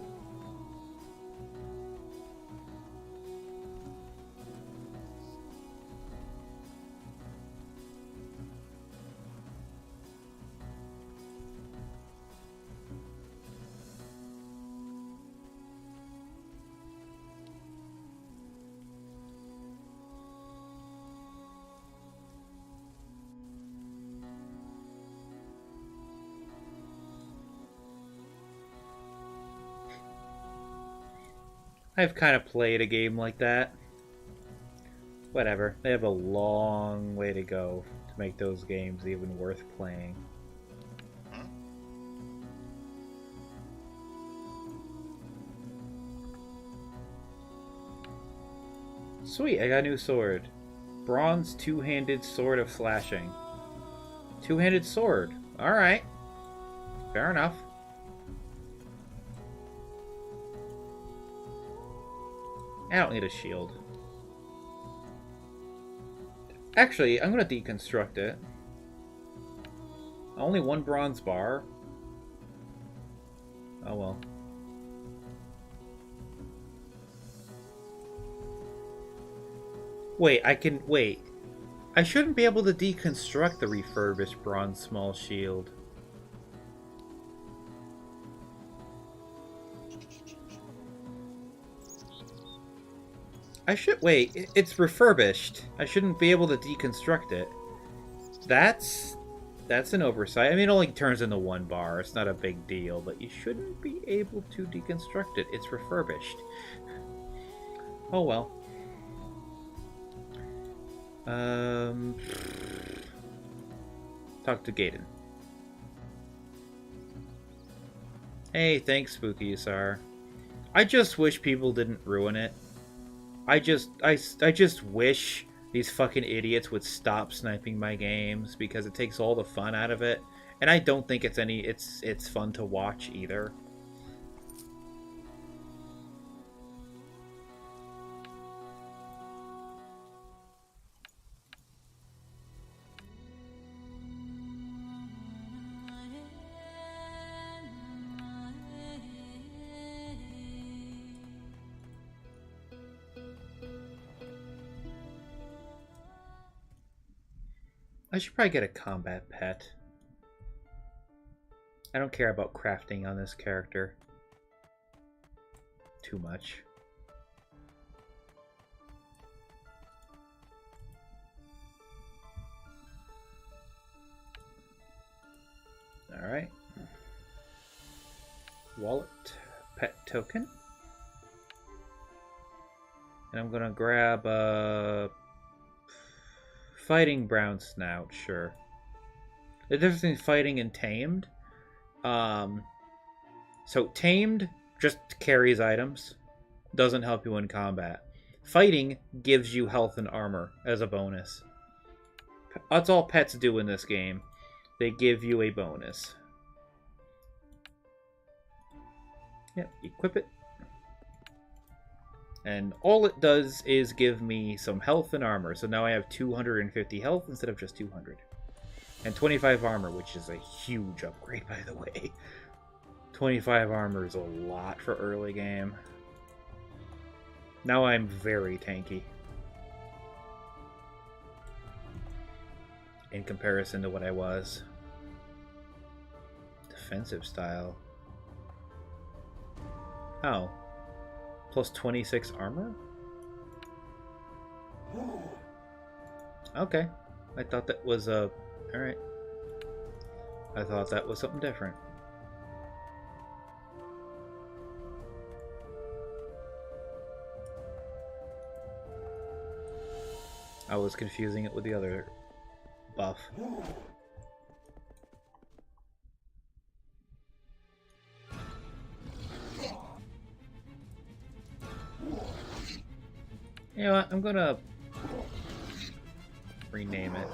I've kind of played a game like that. Whatever. They have a long way to go to make those games even worth playing. Sweet, I got a new sword. Bronze two-handed sword of slashing. Two-handed sword. Alright. Fair enough. I don't need a shield. Actually, I'm going to deconstruct it. Only one bronze bar. Oh well. Wait, wait. I shouldn't be able to deconstruct the refurbished bronze small shield. Wait, it's refurbished. I shouldn't be able to deconstruct it. That's an oversight. I mean, it only turns into one bar. It's not a big deal, but you shouldn't be able to deconstruct it. It's refurbished. Oh well. Talk to Gaiden. Hey, thanks, Spooky Asar. I just wish people didn't ruin it. I just wish these fucking idiots would stop sniping my games because it takes all the fun out of it. And I don't think it's fun to watch either. I should probably get a combat pet. I don't care about crafting on this character too much. Alright. Wallet, pet token. And I'm gonna grab a fighting brown snout, sure. The difference between fighting and tamed. So tamed just carries items, doesn't help you in combat. Fighting gives you health and armor as a bonus. That's all pets do in this game. They give you a bonus. Yep, equip it. And all it does is give me some health and armor. So now I have 250 health instead of just 200. And 25 armor, which is a huge upgrade, by the way. 25 armor is a lot for early game. Now I'm very tanky. In comparison to what I was. Defensive style. Oh. Plus 26 armor? Okay. I thought that was a... Alright. I thought that was something different. I was confusing it with the other buff. You know what? I'm gonna rename it.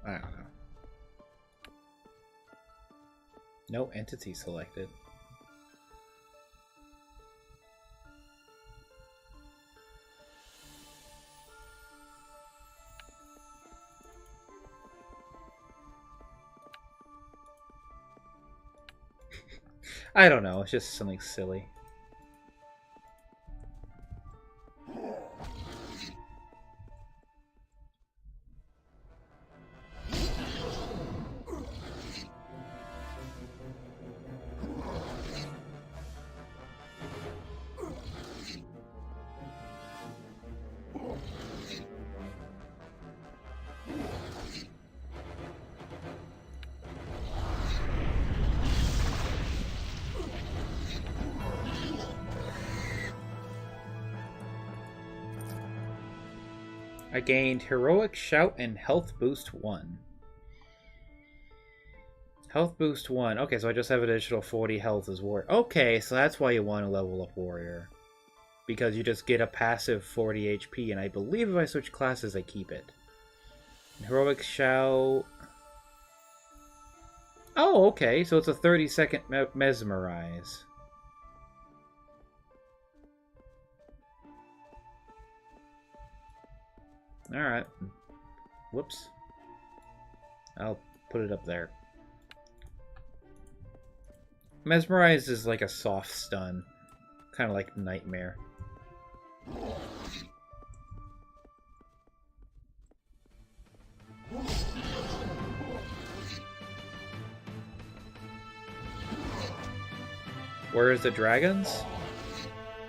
I don't know. No entity selected. I don't know, it's just something silly. I gained Heroic Shout and Health Boost 1. Health Boost 1. Okay, so I just have an additional 40 health as Warrior. Okay, so that's why you want to level up Warrior. Because you just get a passive 40 HP, and I believe if I switch classes, I keep it. Heroic Shout... Oh, okay, so it's a 30-second Mesmerize. Alright. Whoops. I'll put it up there. Mesmerize is like a soft stun. Kind of like Nightmare. Where is the dragons?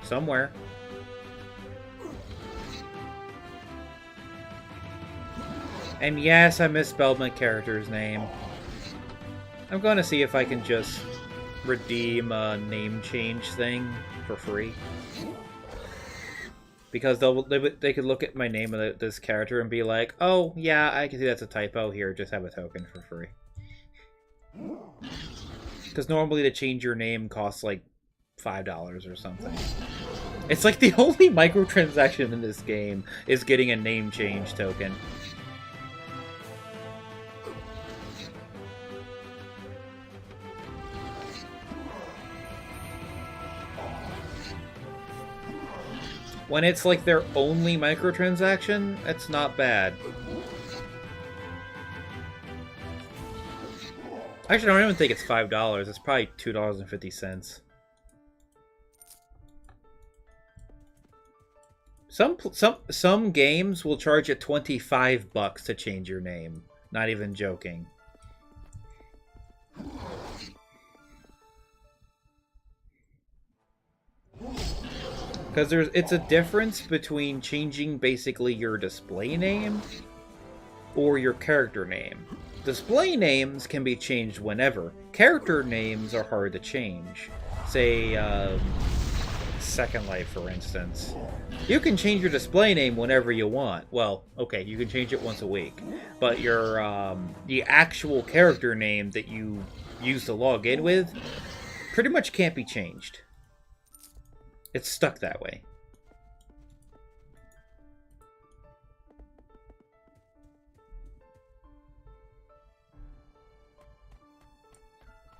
Somewhere. And yes, I misspelled my character's name. I'm going to see if I can just redeem a name change thing for free. Because they could look at my name of this character and be like, oh, yeah, I can see that's a typo here, just have a token for free. Because normally to change your name costs like $5 or something. It's like the only microtransaction in this game is getting a name change token. When it's like their only microtransaction, it's not bad. Actually, I don't even think it's $5. It's probably $2.50. Some games will charge you $25 to change your name. Not even joking. Because it's a difference between changing basically your display name or your character name. Display names can be changed whenever. Character names are hard to change. Say, Second Life, for instance. You can change your display name whenever you want. Well, okay, you can change it once a week. But your, the actual character name that you use to log in with pretty much can't be changed. It's stuck that way.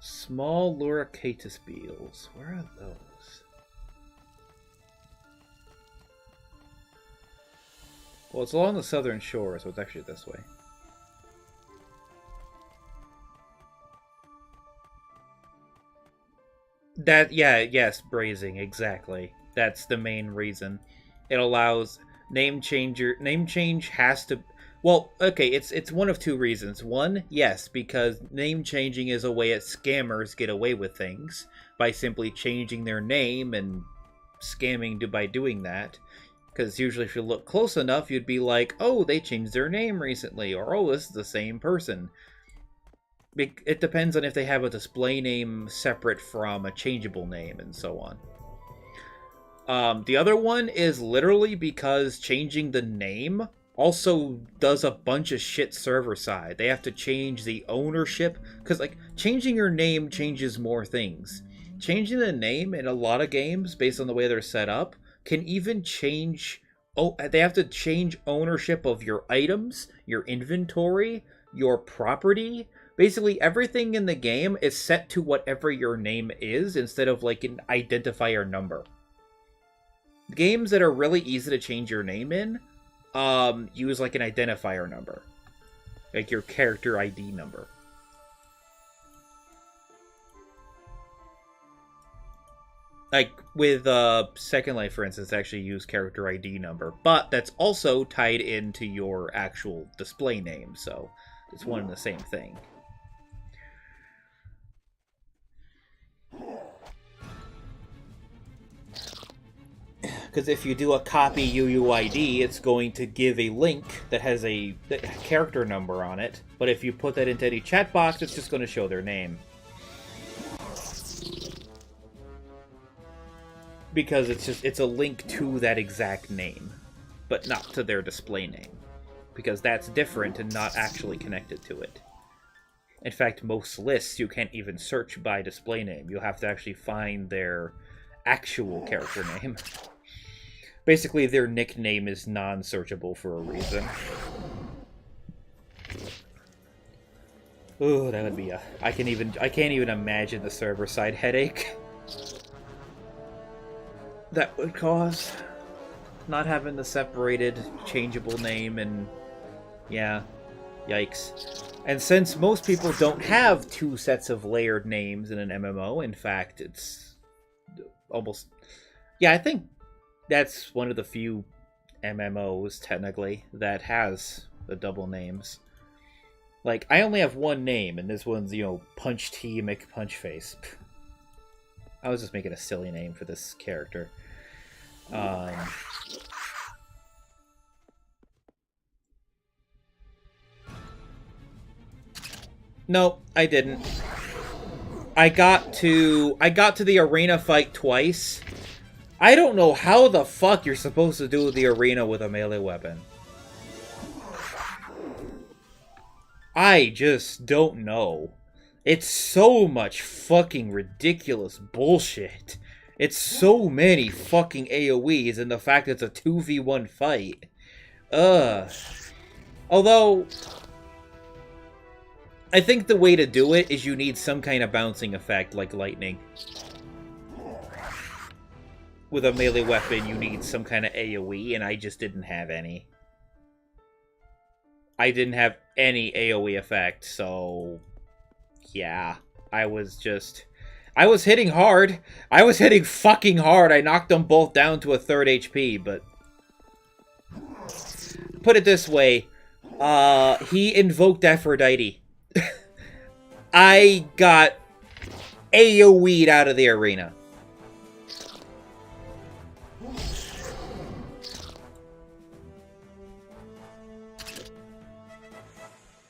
Small Luricatus beetles. Where are those? Well, it's along the southern shore, so it's actually this way. Yes, brazing, exactly. That's the main reason. It allows name change has to... Well, okay, it's one of two reasons. One, yes, because name changing is a way that scammers get away with things by simply changing their name and scamming by doing that. Because usually if you look close enough, you'd be like, oh, they changed their name recently, or oh, this is the same person. It depends on if they have a display name separate from a changeable name and so on. The other one is literally because changing the name also does a bunch of shit server side. They have to change the ownership, because like changing your name changes more things. Changing the name in a lot of games, based on the way they're set up, can even change... Oh, they have to change ownership of your items, your inventory, your property. Basically, everything in the game is set to whatever your name is, instead of like an identifier number. Games that are really easy to change your name in, use like an identifier number. Like your character ID number. Like with Second Life, for instance, actually use character ID number, but that's also tied into your actual display name, so it's one and the same thing. Because if you do a copy UUID, it's going to give a link that has a character number on it, but if you put that into any chat box, it's just going to show their name. Because it's a link to that exact name. but not to their display name, because that's different and not actually connected to it. In fact, most lists you can't even search by display name. You'll have to actually find their actual character name. Basically, their nickname is non-searchable for a reason. Ooh, that would be a... I can't even imagine the server-side headache that would cause. Not having the separated, changeable name, and... yeah. Yikes. And since most people don't have two sets of layered names in an MMO, in fact, it's almost... yeah, I think that's one of the few MMOs, technically, that has the double names. Like, I only have one name, and this one's, you know, Punch T McPunchface. I was just making a silly name for this character. No, I didn't. I got to the arena fight twice. I don't know how the fuck you're supposed to do the arena with a melee weapon. I just don't know. It's so much fucking ridiculous bullshit. It's so many fucking AoEs, and the fact it's a 2v1 fight. Although, I think the way to do it is you need some kind of bouncing effect, like lightning. With a melee weapon, you need some kind of AoE, and I just didn't have any. I didn't have any AoE effect, so... yeah. I was hitting hard. I was hitting fucking hard. I knocked them both down to a 3rd HP, but... put it this way. He invoked Aphrodite. I got AoE'd out of the arena.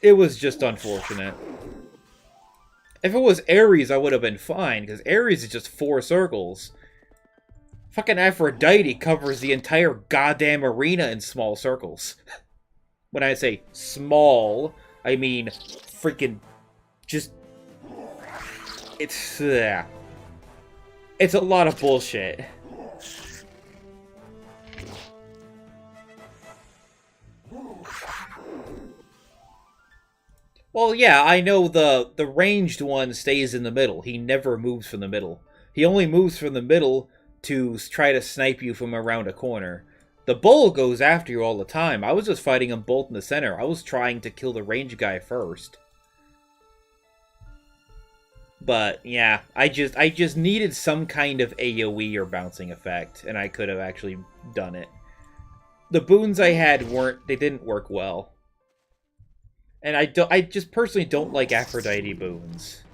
It was just unfortunate. If it was Ares, I would have been fine, because Ares is just 4 circles. Fucking Aphrodite covers the entire goddamn arena in small circles. When I say small, I mean freaking just... it's a lot of bullshit. Well, yeah, I know the ranged one stays in the middle. He never moves from the middle. He only moves from the middle to try to snipe you from around a corner. The bull goes after you all the time. I was just fighting him both in the center. I was trying to kill the ranged guy first. But, yeah, I just needed some kind of AoE or bouncing effect, and I could have actually done it. The boons I had they didn't work well. And I just personally don't like Aphrodite boons.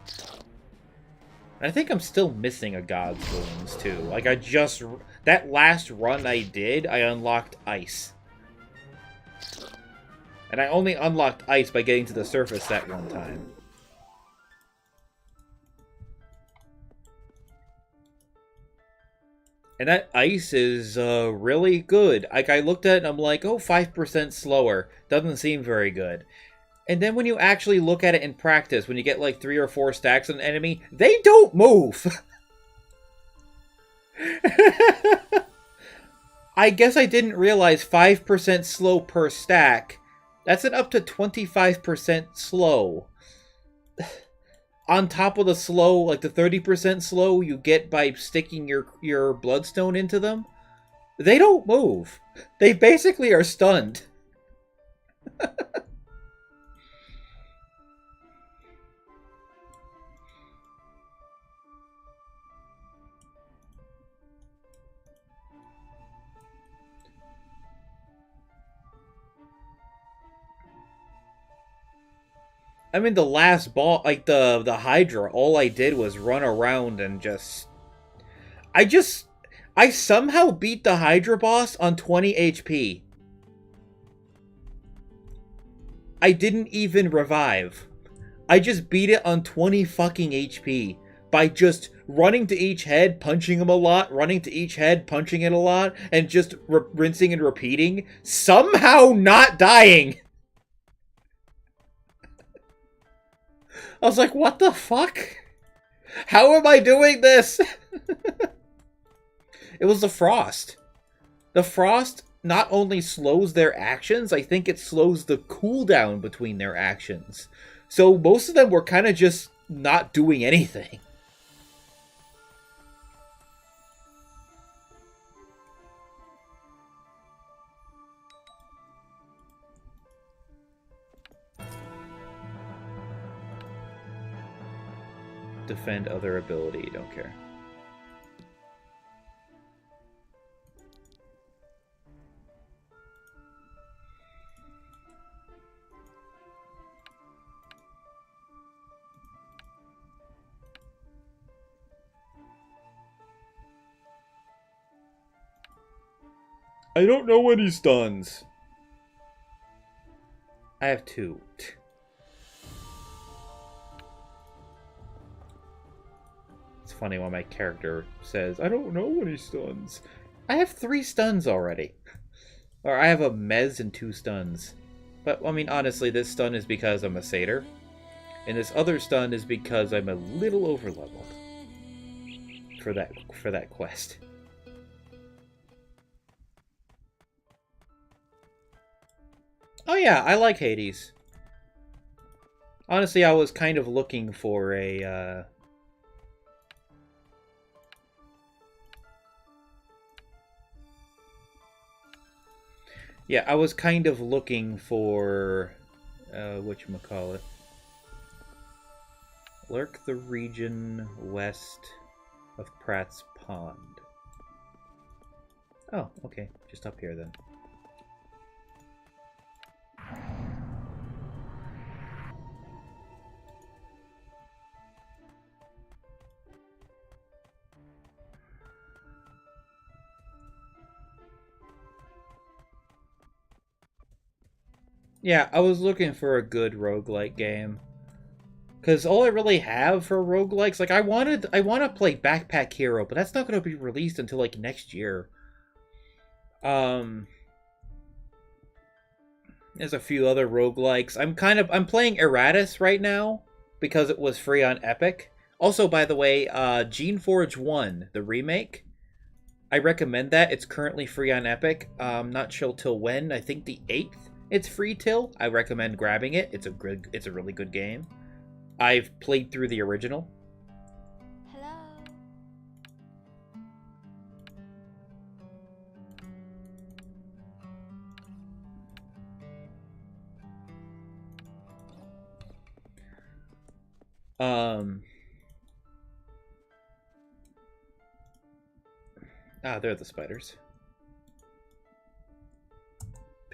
And I think I'm still missing a God's boons, too. Like, that last run I did, I unlocked Ice. And I only unlocked Ice by getting to the surface that one time. And that Ice is really good. Like, I looked at it and I'm like, oh, 5% slower. Doesn't seem very good. And then when you actually look at it in practice, when you get like 3 or 4 stacks on an enemy, they don't move! I guess I didn't realize 5% slow per stack. That's an up to 25% slow. On top of the slow, like the 30% slow you get by sticking your bloodstone into them, they don't move. They basically are stunned. I mean, the last ball, like the Hydra, all I did was run around and I somehow beat the Hydra boss on 20 HP. I didn't even revive. I just beat it on 20 fucking HP by just running to each head, punching them a lot, running to each head, punching it a lot, and just rinsing and repeating, somehow not dying. I was like, what the fuck? How am I doing this? It was the frost. The frost not only slows their actions, I think it slows the cooldown between their actions. So most of them were kind of just not doing anything. Defend other ability, don't care. I don't know when he stuns. I have 2. It's funny when my character says, I don't know when he stuns. I have 3 stuns already. Or I have a Mez and 2 stuns. But, I mean, honestly, this stun is because I'm a satyr. And this other stun is because I'm a little overleveled. For that quest. Oh yeah, I like Hades. Honestly, I was kind of looking for a, Yeah, I was kind of looking for, whatchamacallit. Lurk the region west of Pratt's Pond. Oh, okay. Just up here then. Yeah, I was looking for a good roguelike game. Because all I really have for roguelikes, like I want to play Backpack Hero, but that's not going to be released until like next year. There's a few other roguelikes. I'm playing Eratus right now because it was free on Epic. Also, by the way, Geneforge 1, the remake, I recommend that. It's currently free on Epic. Not sure till when. I think the 8th it's free till. I recommend grabbing it. It's a really good game. I've played through the original. Hello. They're the spiders.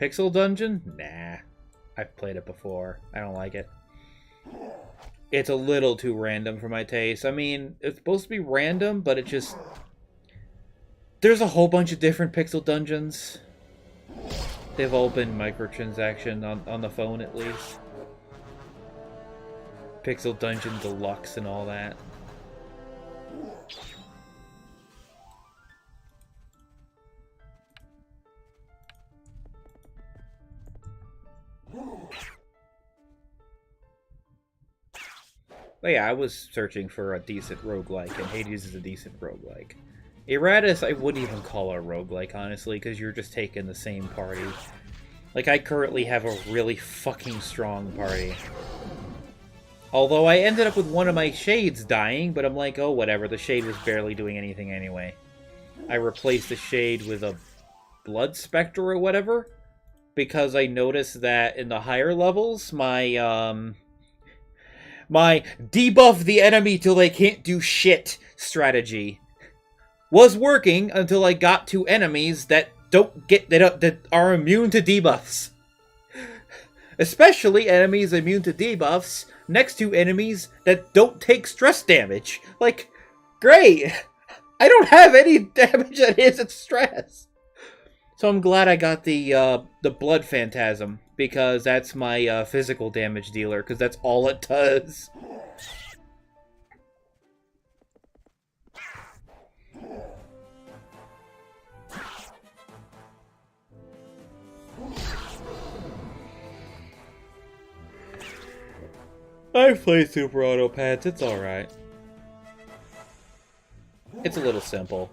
Pixel Dungeon? Nah. I've played it before. I don't like it. It's a little too random for my taste. I mean, it's supposed to be random, but it just... There's a whole bunch of different Pixel Dungeons. They've all been microtransaction on the phone, at least. Pixel Dungeon Deluxe and all that. But yeah, I was searching for a decent roguelike, and Hades is a decent roguelike. Eratus, I wouldn't even call a roguelike, honestly, because you're just taking the same party. Like, I currently have a really fucking strong party. Although I ended up with one of my shades dying, but I'm like, oh, whatever, the shade was barely doing anything anyway. I replaced the shade with a blood spectre or whatever, because I noticed that in the higher levels, my debuff the enemy till they can't do shit strategy was working until I got to enemies that that are immune to debuffs. Especially enemies immune to debuffs next to enemies that don't take stress damage. Like, great! I don't have any damage that isn't stress. So I'm glad I got the Blood Phantasm, because that's my physical damage dealer, because that's all it does. I've played Super Auto Pets, it's alright. It's a little simple.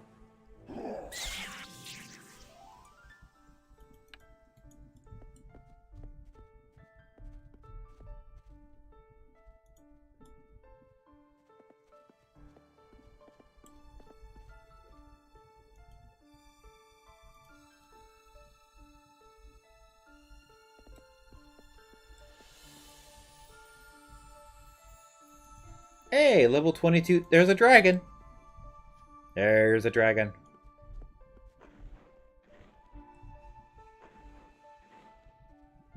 Hey, level 22. There's a dragon. There's a dragon.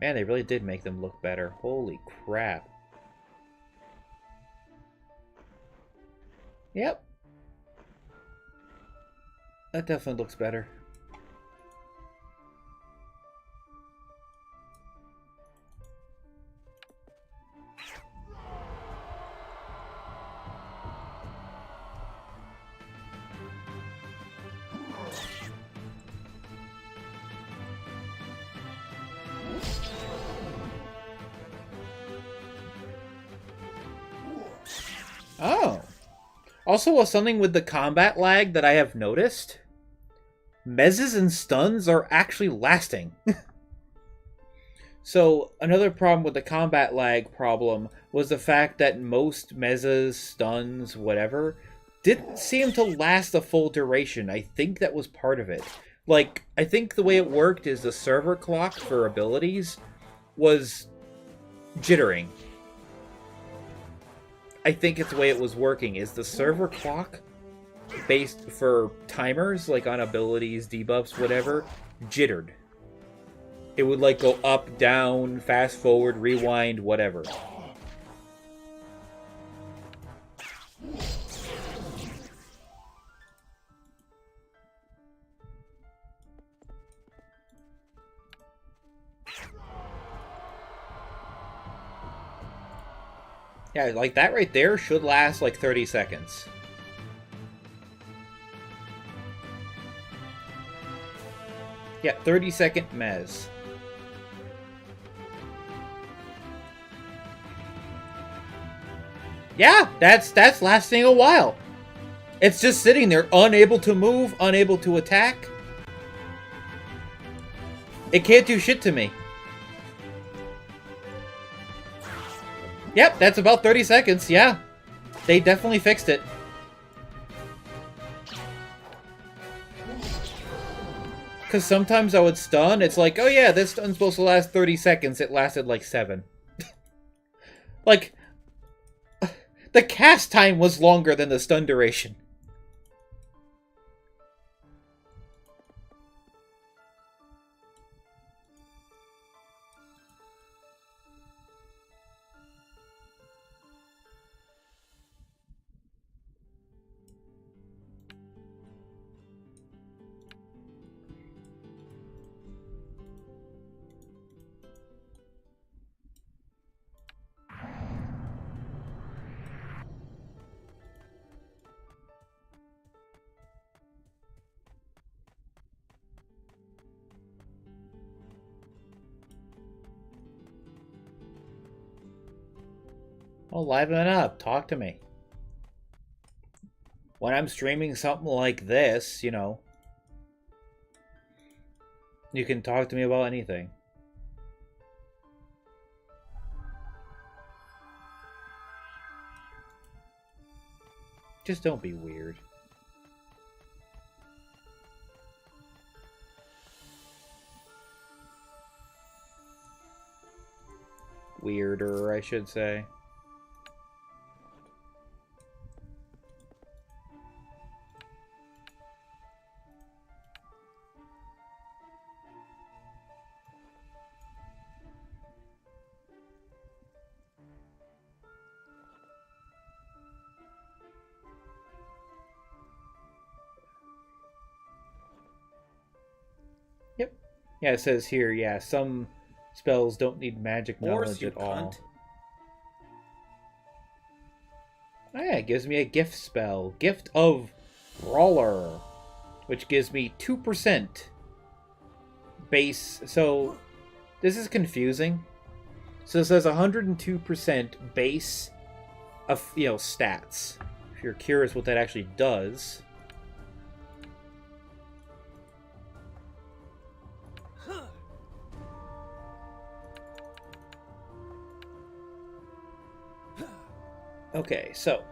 Man, they really did make them look better. Holy crap. Yep. That definitely looks better. Oh. Also, something with the combat lag that I have noticed. Mezzes and stuns are actually lasting. So, another problem with the combat lag problem was the fact that most mezzes, stuns, whatever, didn't seem to last a full duration. I think that was part of it. Like, I think the way it worked is the server clock for abilities was jittering. I think it's the way it was working, is the server clock based for timers, like on abilities, debuffs, whatever, jittered. It would like go up, down, fast forward, rewind, whatever. Yeah, like that right there should last like 30 seconds. Yeah, 30-second mez. Yeah, that's lasting a while. It's just sitting there, unable to move, unable to attack. It can't do shit to me. Yep, that's about 30 seconds, yeah. They definitely fixed it. Because sometimes I would stun, it's like, oh yeah, this stun's supposed to last 30 seconds, it lasted like 7. Like, the cast time was longer than the stun duration. Well, liven it up. Talk to me. When I'm streaming something like this, you know, you can talk to me about anything. Just don't be weird. Weirder, I should say. Yeah, it says here, yeah, some spells don't need magic knowledge at all. Oh yeah, it gives me a gift spell. Gift of Brawler, which gives me 2% base. So, this is confusing. So it says 102% base of, stats. If you're curious what that actually does. Okay, so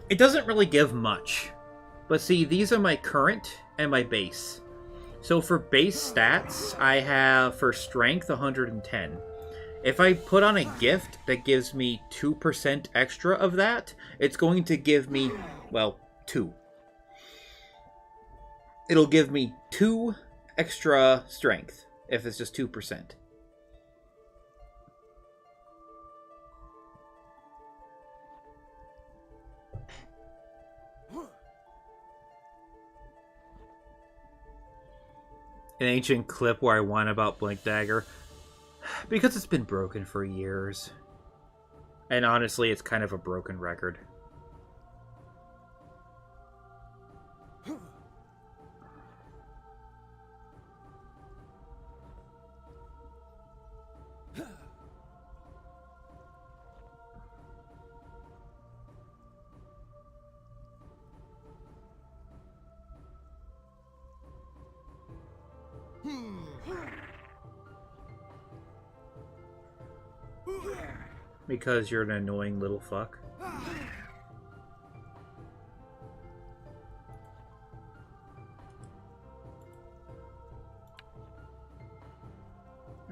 it doesn't really give much. But see, these are my current and my base. So for base stats, I have for strength 110. If I put on a gift that gives me 2% extra of that, it's going to give me, well, 2. It'll give me 2 extra strength if it's just 2%. An ancient clip where I whine about Blink Dagger. Because it's been broken for years. And honestly, it's kind of a broken record. Because you're an annoying little fuck.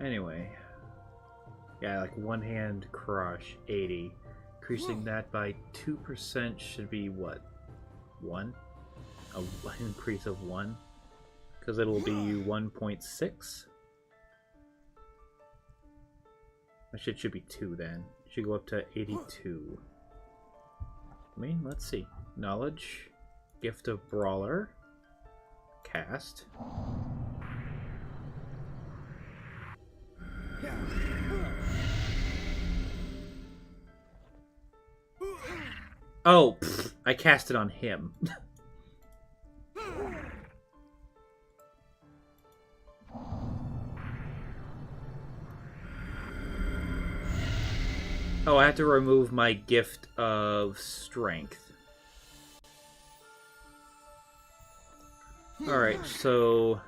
Anyway. Yeah, like one hand crush, 80. Increasing that by 2% should be what? 1? An increase of 1? Because it'll be 1.6? That shit should be 2 then. Should go up to 82. I mean, let's see. Knowledge. Gift of Brawler. Cast. Oh, pfft, I cast it on him. Oh, I have to remove my gift of strength. Alright, so...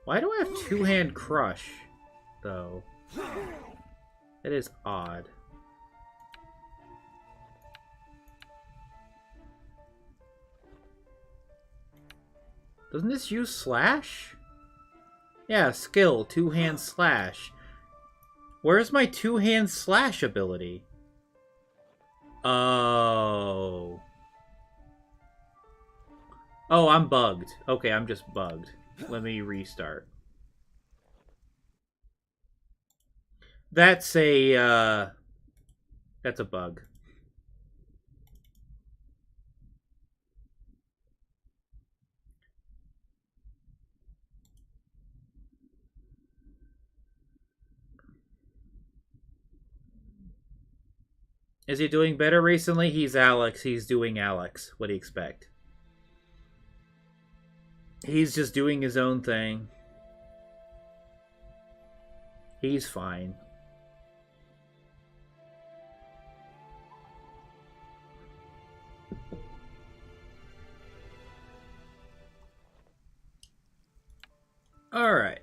Why do I have two-hand crush, though? That is odd. Doesn't this use slash? Yeah, skill, two-hand slash. Where's my two-hand slash ability? Oh. Oh, I'm bugged. Okay, I'm just bugged. Let me restart. That's a bug. Is he doing better recently? He's Alex. He's doing Alex. What do you expect? He's just doing his own thing. He's fine. Alright.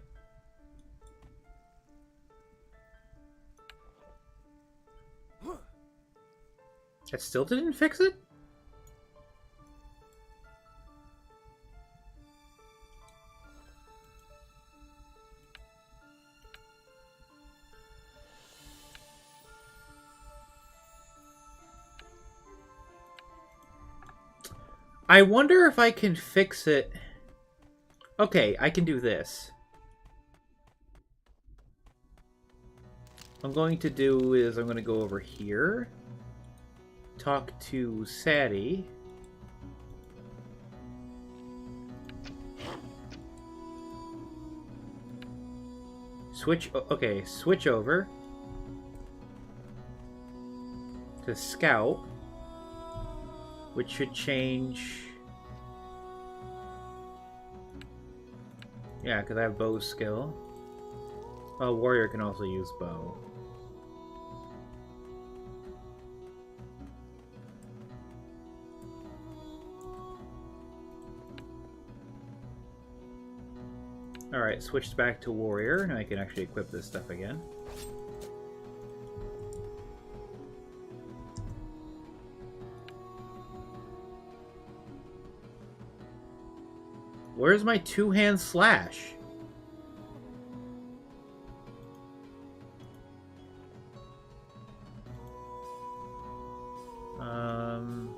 That still didn't fix it? I wonder if I can fix it. Okay, I can do this. What I'm going to do is I'm going to go over here. Talk to Sadie. Switch over to Scout, which should change Yeah, because I have bow skill. Oh, warrior can also use bow. Alright, switched back to warrior. Now I can actually equip this stuff again. Where's my two-hand slash? I'm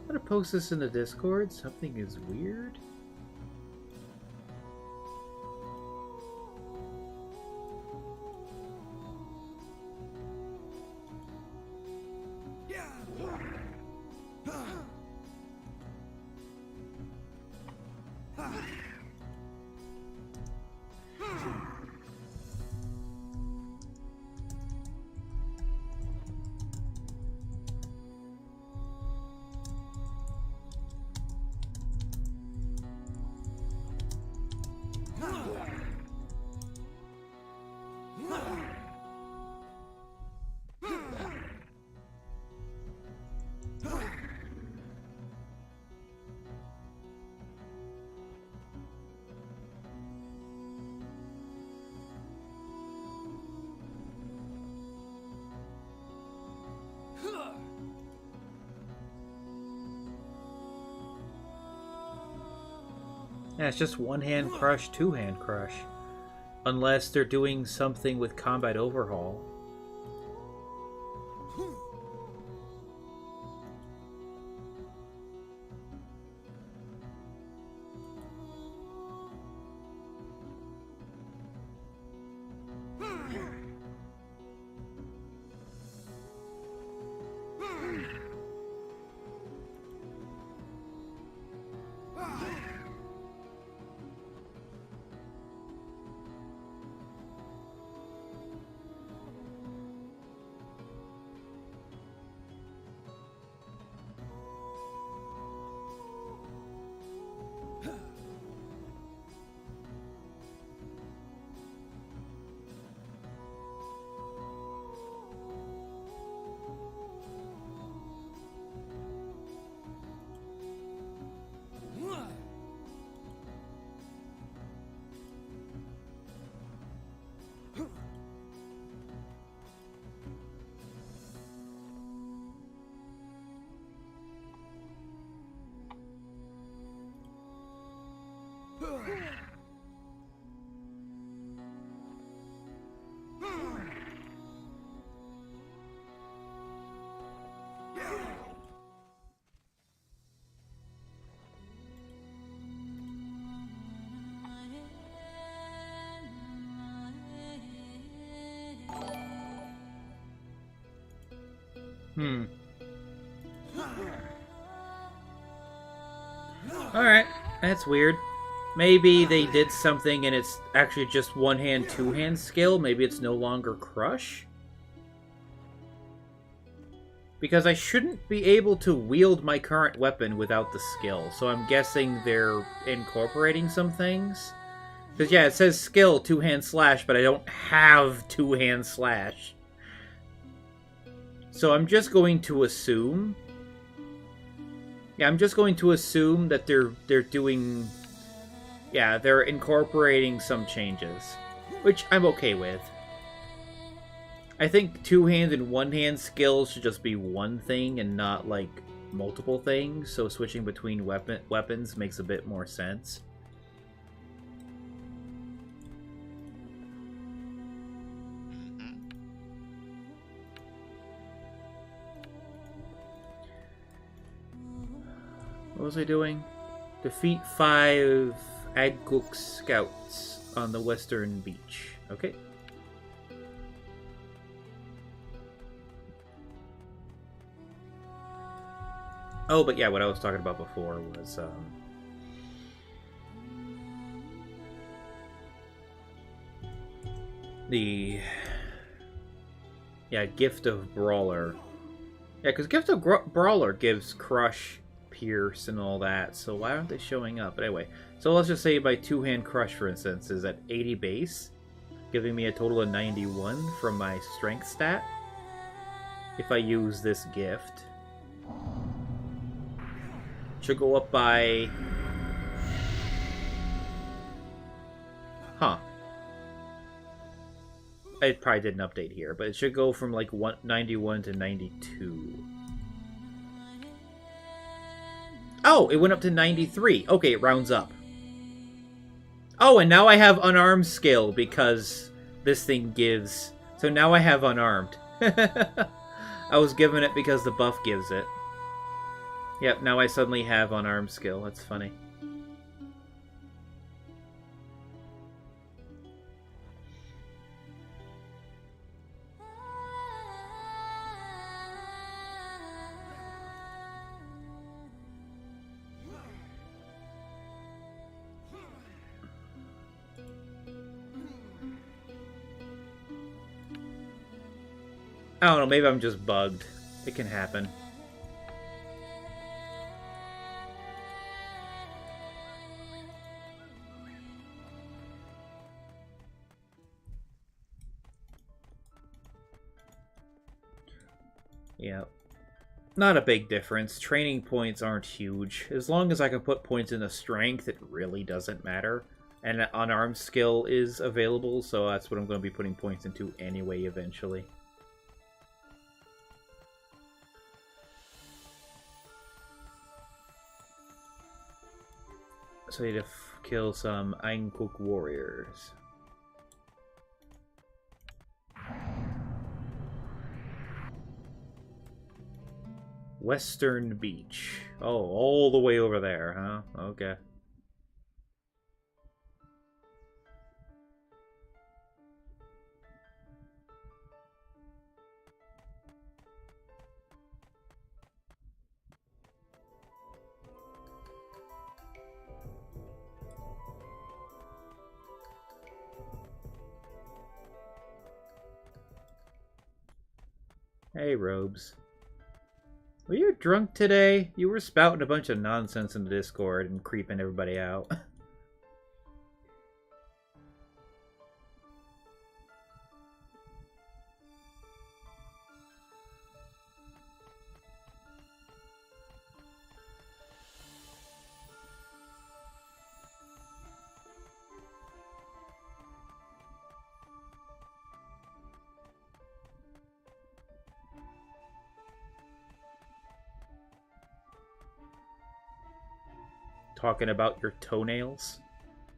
gonna post this in the Discord. Something is weird. Yeah, it's just one-hand crush, two-hand crush. Unless they're doing something with combat overhaul. Alright, that's weird. Maybe they did something and it's actually just one-hand, two-hand skill. Maybe it's no longer crush? Because I shouldn't be able to wield my current weapon without the skill, so I'm guessing they're incorporating some things. Because, yeah, it says skill, two-hand slash, but I don't have two-hand slash. So I'm just going to assume... Yeah, I'm just going to assume that they're doing... Yeah, they're incorporating some changes. Which I'm okay with. I think two-hand and one-hand skills should just be one thing and not, like, multiple things. So switching between weapons makes a bit more sense. What was I doing? Defeat 5 Aguk scouts on the western beach. Okay. Oh, but yeah, what I was talking about before was, the... Yeah, Gift of Brawler. Yeah, because Gift of Brawler gives Crush pierce and all that, so why aren't they showing up? But anyway, so let's just say my two-hand crush, for instance, is at 80 base, giving me a total of 91 from my strength stat. If I use this gift, should go up by... Huh. It probably did an update here, but it should go from like 91 to 92. Oh, it went up to 93. Okay, it rounds up. Oh, and now I have unarmed skill because this thing gives... So now I have unarmed. I was given it because the buff gives it. Yep, now I suddenly have unarmed skill. That's funny. I don't know, maybe I'm just bugged. It can happen. Yeah. Not a big difference. Training points aren't huge. As long as I can put points into strength, it really doesn't matter. And unarmed skill is available, so that's what I'm going to be putting points into anyway eventually. So I need to kill some Ainkuk warriors. Western Beach. Oh, all the way over there, huh? Okay. Hey, Robes. Were you drunk today? You were spouting a bunch of nonsense in the Discord and creeping everybody out. Talking about your toenails?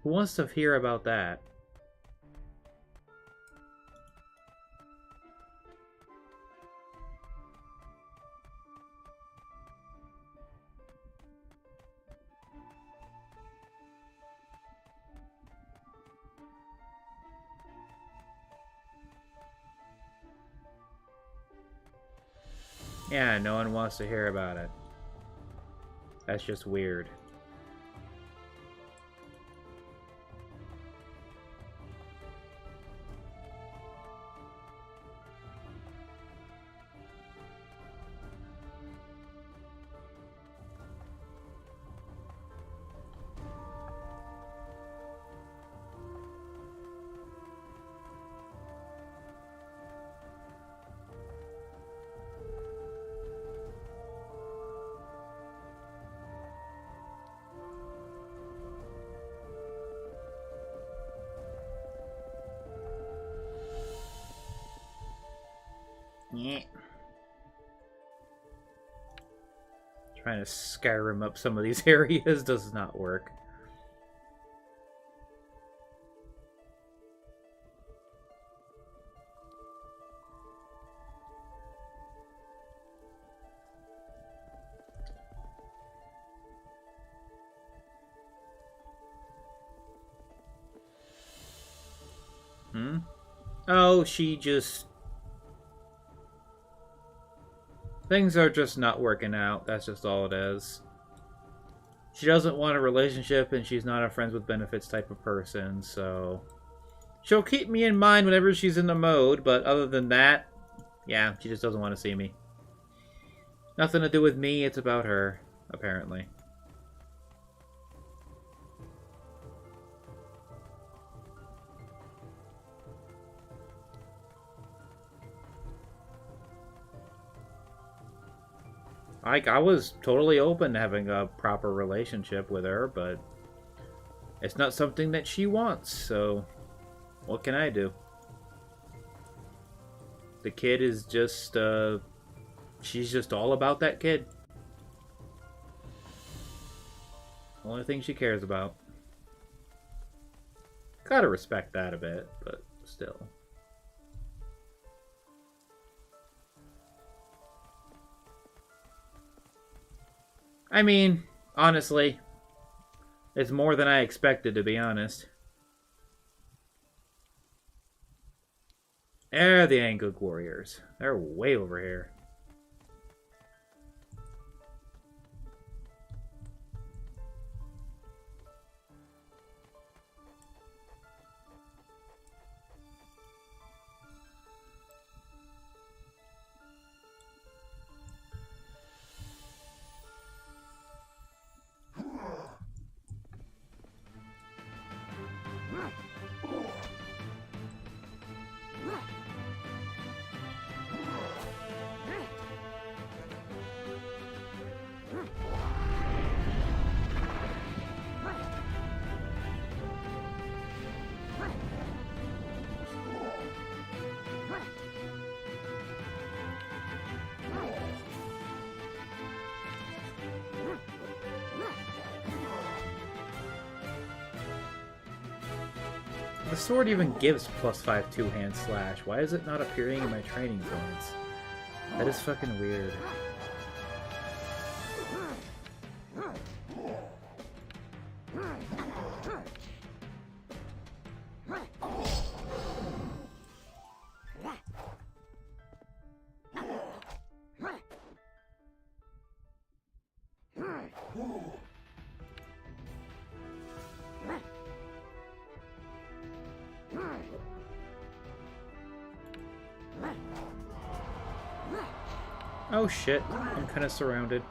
Who wants to hear about that? Yeah, no one wants to hear about it. That's just weird. Yeah. Trying to Skyrim up some of these areas does not work. Oh, she just... Things are just not working out. That's just all it is. She doesn't want a relationship, and she's not a friends with benefits type of person, so... She'll keep me in mind whenever she's in the mode, but other than that, yeah, she just doesn't want to see me. Nothing to do with me, it's about her. apparently. I was totally open to having a proper relationship with her, but it's not something that she wants, so what can I do? The kid is just, she's just all about that kid. Only thing she cares about. Gotta respect that a bit, but still. I mean, honestly, it's more than I expected, to be honest. They're the Anguk Warriors. They're way over here. The sword even gives +5 two-hand slash. Why is it not appearing in my training points? That is fucking weird. Oh shit, I'm kind of surrounded.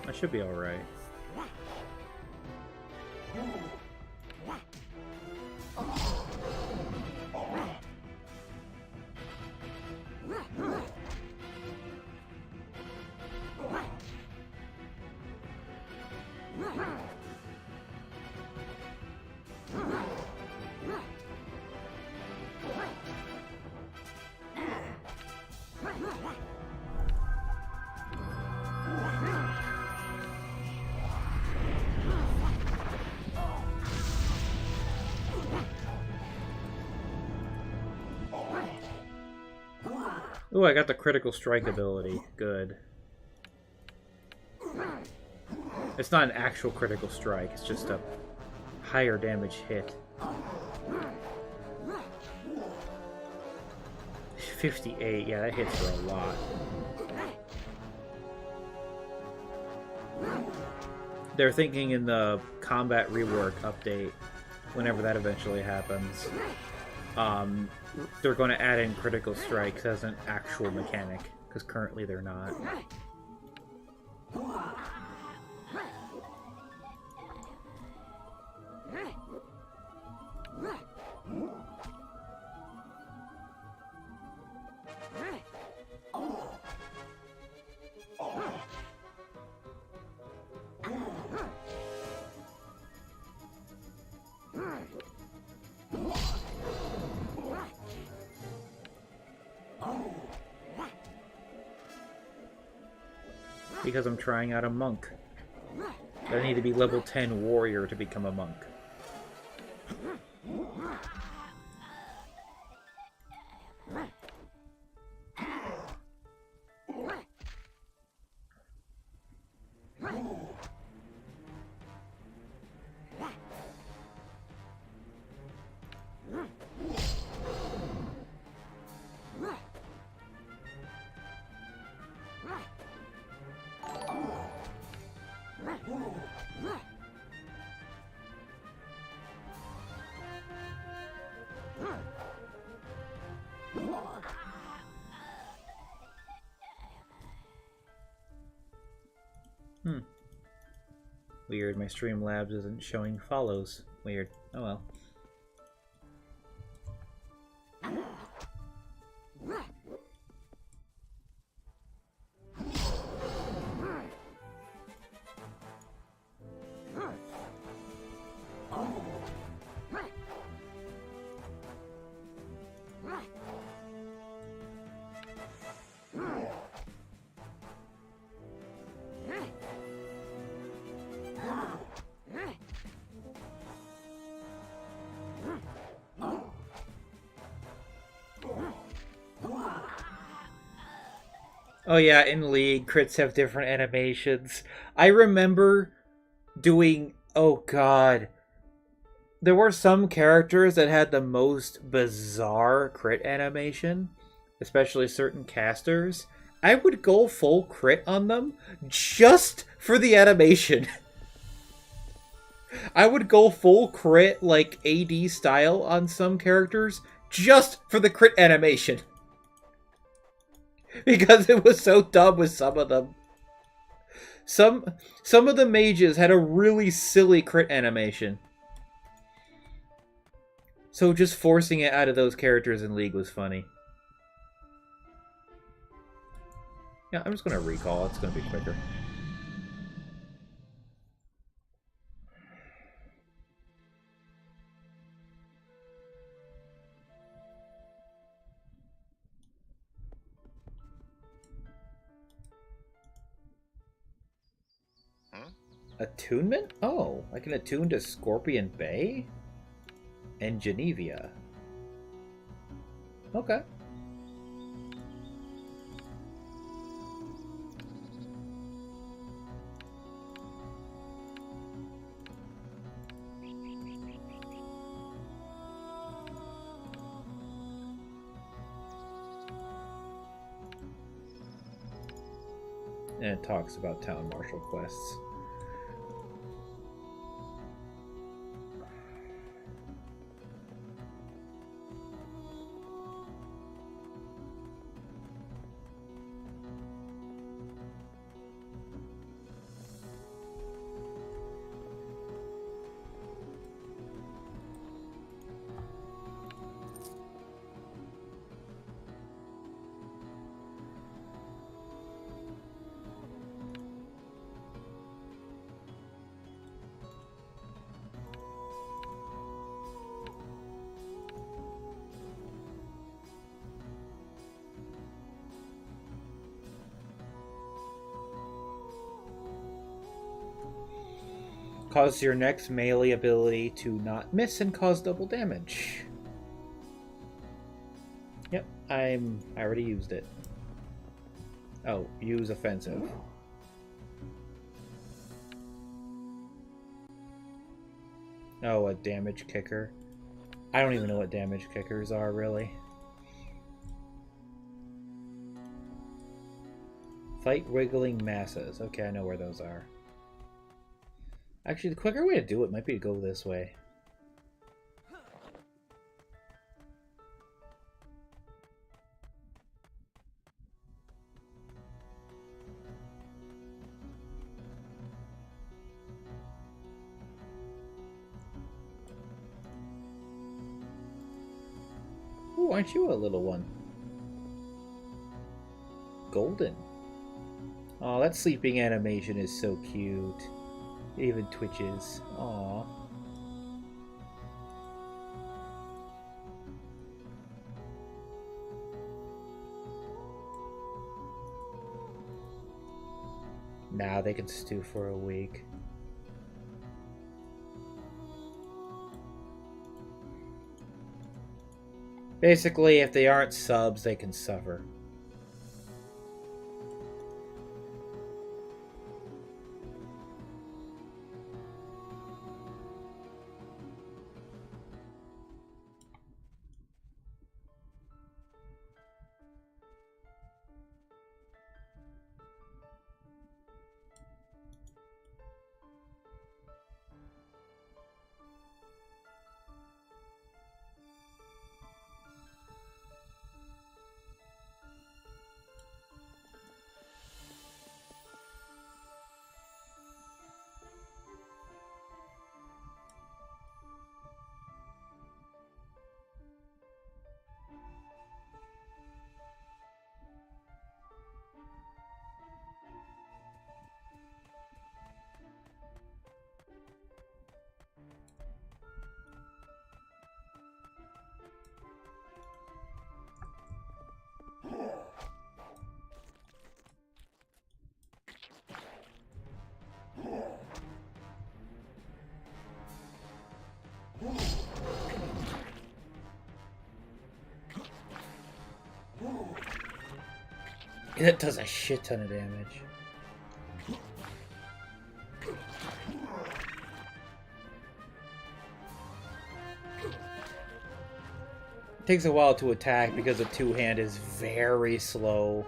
I should be alright. Ooh, I got the critical strike ability. Good. It's not an actual critical strike, it's just a higher damage hit. 58, yeah, that hits for a lot. They're thinking in the combat rework update, whenever that eventually happens, they're going to add in critical strikes as an actual mechanic, because currently they're not. Because I'm trying out a monk. I need to be level 10 warrior to become a monk. Weird, my Streamlabs isn't showing follows. Weird. Oh well. Oh yeah, in League, crits have different animations. I remember doing... Oh god. There were some characters that had the most bizarre crit animation, especially certain casters. I would go full crit on them just for the animation. I would go full crit, like AD style, on some characters just for the crit animation. Because it was so dumb with some of them. Some of the mages had a really silly crit animation. So just forcing it out of those characters in League was funny. Yeah, I'm just going to recall. It's going to be quicker. Attunement? Oh, I can attune to Scorpion Bay? And Genevia. Okay. And it talks about town marshal quests. Cause your next melee ability to not miss and cause double damage. Yep, I already used it. Oh, use offensive. Oh, a damage kicker. I don't even know what damage kickers are, really. Fight wiggling masses. Okay, I know where those are. Actually, the quicker way to do it might be to go this way. Ooh, aren't you a little one? Golden. Oh, that sleeping animation is so cute. It even twitches. Aww. Nah, they can stew for a week. Basically, if they aren't subs, they can suffer. It does a shit ton of damage. It takes a while to attack because the two-hand is very slow.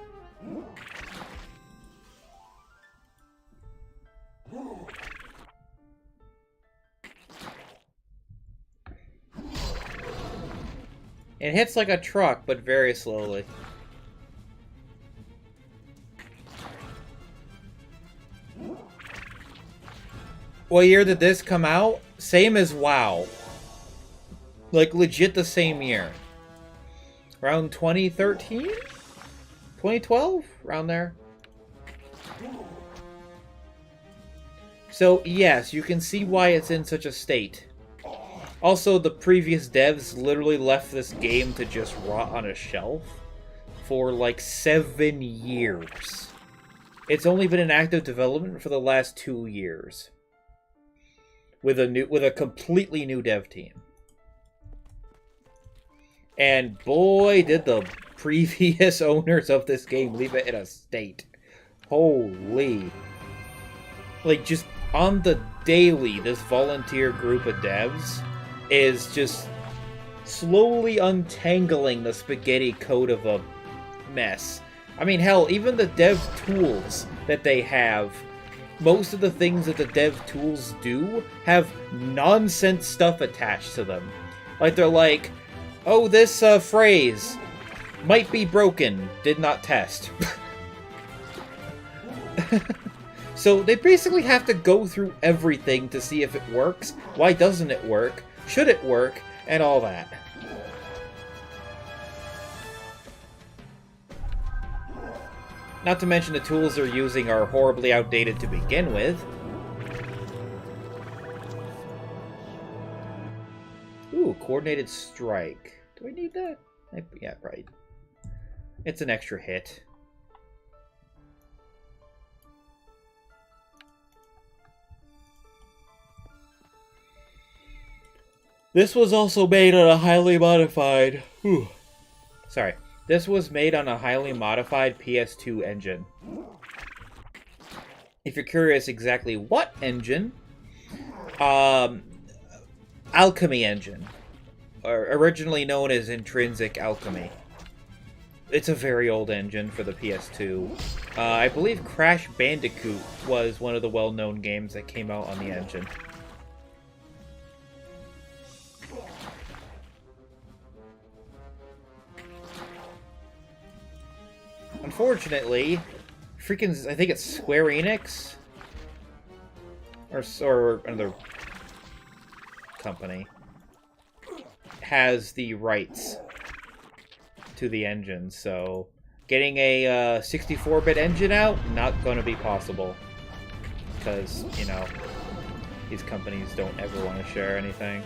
It hits like a truck, but very slowly. What year did this come out? Same as WoW. Like, legit the same year. Around 2013? 2012? Around there. So, yes, you can see why it's in such a state. Also, the previous devs literally left this game to just rot on a shelf for like 7 years. It's only been in active development for the last 2 years. With a completely new dev team. And boy, did the previous owners of this game leave it in a state. Holy. Like, just on the daily, this volunteer group of devs is just slowly untangling the spaghetti code of a mess. I mean, hell, even the dev tools that they have, most of the things that the dev tools do have nonsense stuff attached to them. Like, they're like, oh, this phrase might be broken, did not test. So they basically have to go through everything to see if it works, why doesn't it work, should it work, and all that. Not to mention the tools they're using are horribly outdated to begin with. Ooh, coordinated strike. Do I need that? Yeah, right. It's an extra hit. This was also made on a highly modified... Sorry. This was made on a highly modified PS2 engine. If you're curious exactly what engine, Alchemy engine. Or originally known as Intrinsic Alchemy. It's a very old engine for the PS2. I believe Crash Bandicoot was one of the well-known games that came out on the engine. Unfortunately, freaking, I think it's Square Enix? Or another company has the rights to the engine, so getting a 64-bit engine out, not going to be possible. Because, you know, these companies don't ever want to share anything.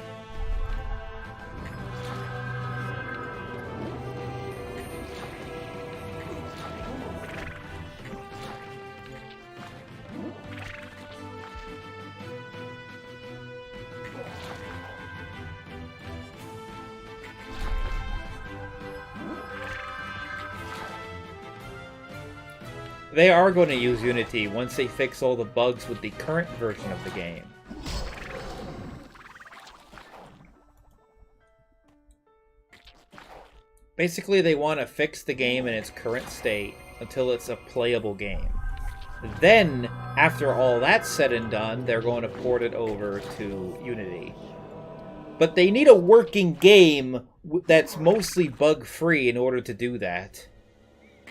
They are going to use Unity once they fix all the bugs with the current version of the game. Basically, they want to fix the game in its current state until it's a playable game. Then, after all that's said and done, they're going to port it over to Unity. But they need a working game that's mostly bug-free in order to do that.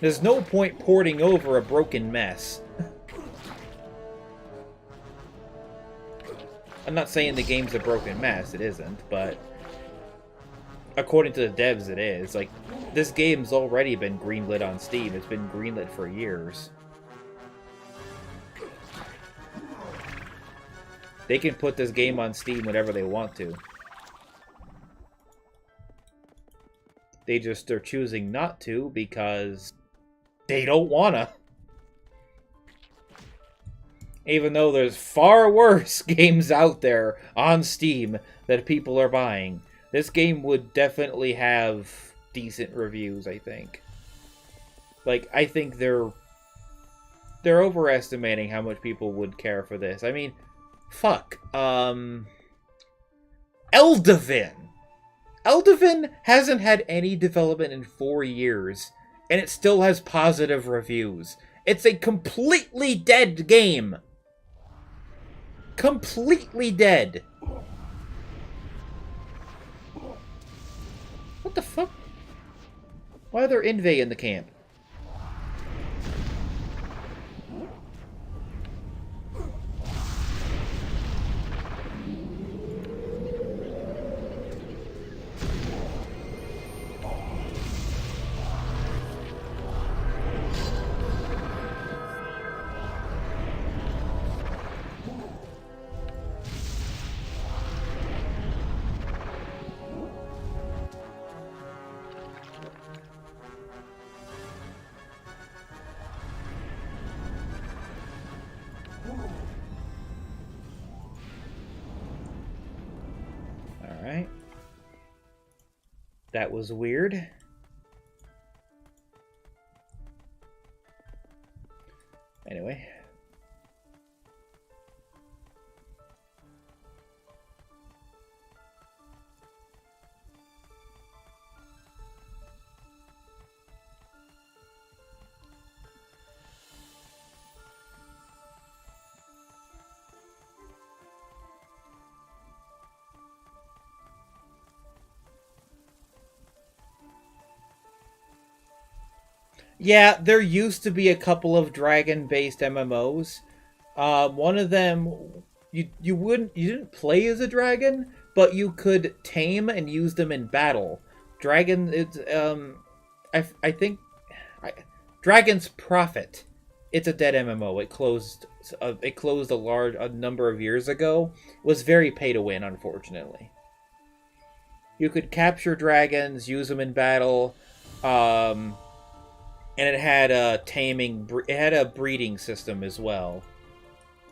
There's no point porting over a broken mess. I'm not saying the game's a broken mess, it isn't, but according to the devs it is. Like, this game's already been greenlit on Steam. It's been greenlit for years. They can put this game on Steam whenever they want to. They're choosing not to because they don't wanna. Even though there's far worse games out there on Steam that people are buying. This game would definitely have decent reviews, I think. Like, I think they're overestimating how much people would care for this. I mean, fuck. Eldiven! Eldiven hasn't had any development in 4 years, and it still has positive reviews. It's a completely dead game. Completely dead. What the fuck? Why are there Inve in the camp? Alright. That was weird. Anyway. Yeah, there used to be a couple of dragon-based MMOs. One of them, you didn't play as a dragon, but you could tame and use them in battle. Dragon, it's I think, Dragon's Prophet. It's a dead MMO. It closed. It closed a number of years ago. It was very pay to win, unfortunately. You could capture dragons, use them in battle. And it had a breeding system as well.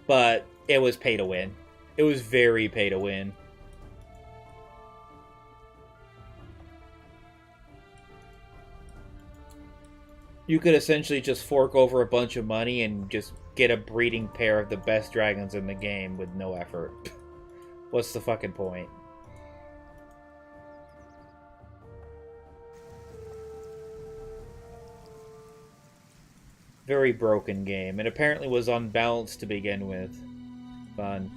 But it was pay to win. It was very pay to win. You could essentially just fork over a bunch of money and just get a breeding pair of the best dragons in the game with no effort. What's the fucking point? Very broken game, and apparently was unbalanced to begin with. Fun.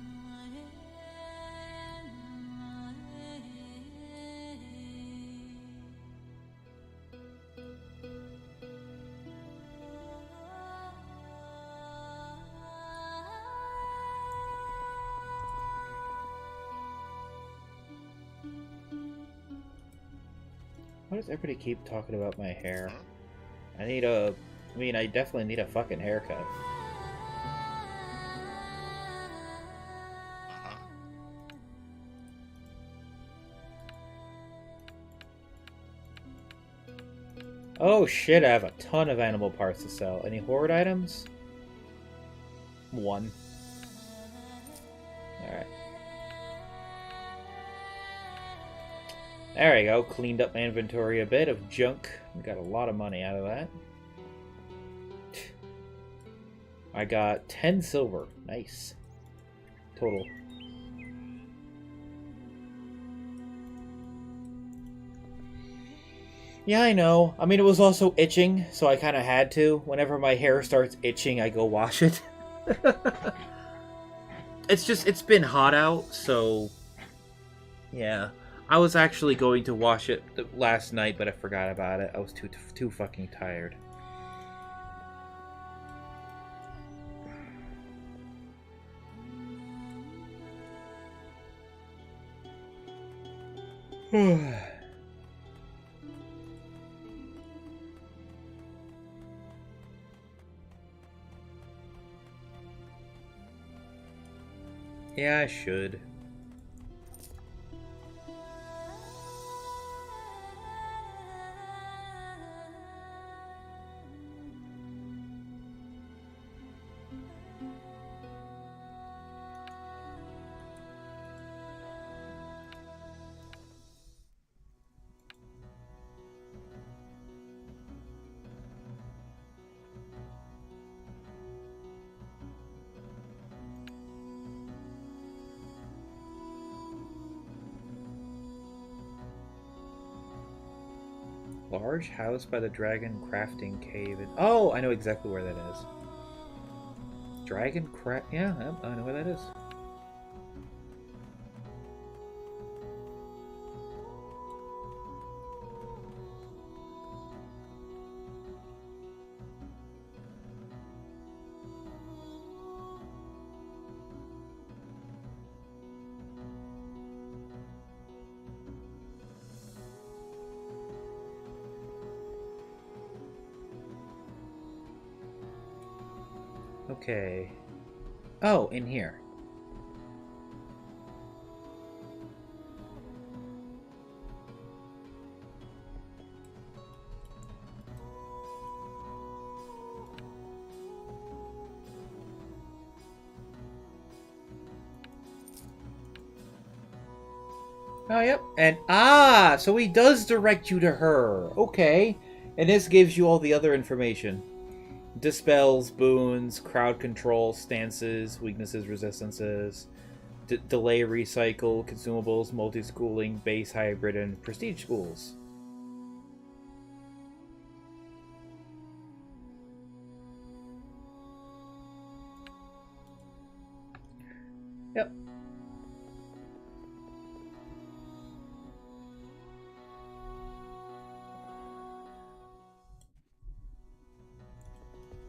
Why does everybody keep talking about my hair? I definitely need a fucking haircut. Oh shit, I have a ton of animal parts to sell. Any horde items? 1. Alright. There we go. Cleaned up my inventory a bit of junk. We got a lot of money out of that. I got 10 silver. Nice. Total. Yeah, I know. I mean, it was also itching, so I kind of had to. Whenever my hair starts itching, I go wash it. It's been hot out, so... Yeah. I was actually going to wash it last night, but I forgot about it. I was too fucking tired. Yeah, I should. large house by the dragon crafting cave. Oh, I know exactly where that is. Dragon craft. Yeah, I know where that is. Okay. Oh, in here. Oh, yep. And, so he does direct you to her. Okay. And this gives you all the other information. Dispels, boons, crowd control, stances, weaknesses, resistances, delay, recycle, consumables, multi-schooling, base, hybrid, and prestige schools. Yep.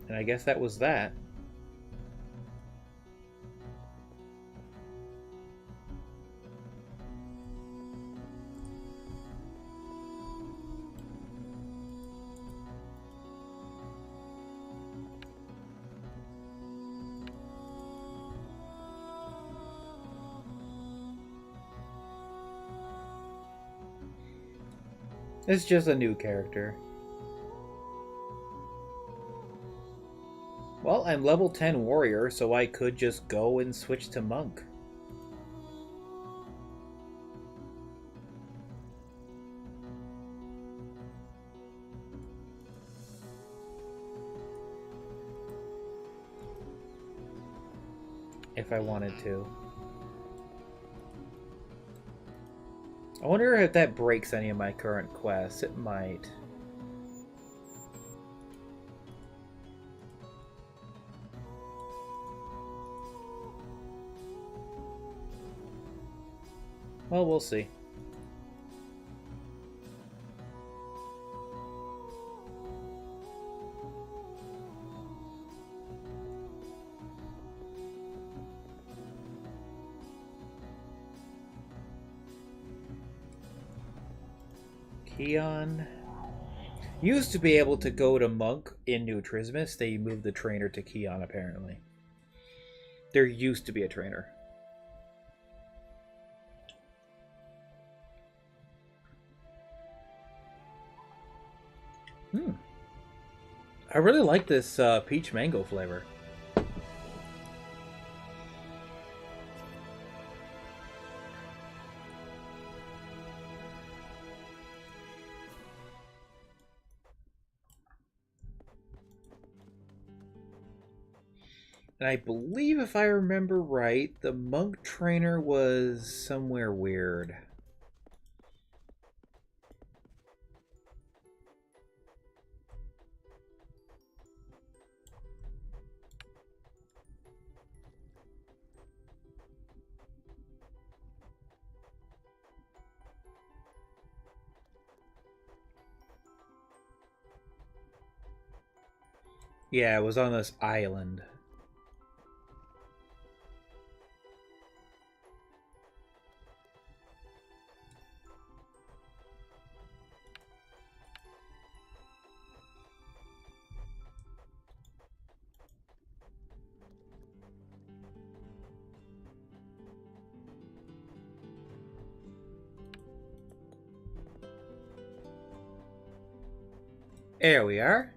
And I guess that was that. It's just a new character. Well, I'm level 10 warrior, so I could just go and switch to monk. If I wanted to. I wonder if that breaks any of my current quests. It might. Well, we'll see. Keon. Used to be able to go to Monk in New Trismus. They moved the trainer to Keon, apparently. There used to be a trainer. I really like this peach mango flavor. And I believe, if I remember right, the monk trainer was somewhere weird. Yeah, it was on this island. There we are.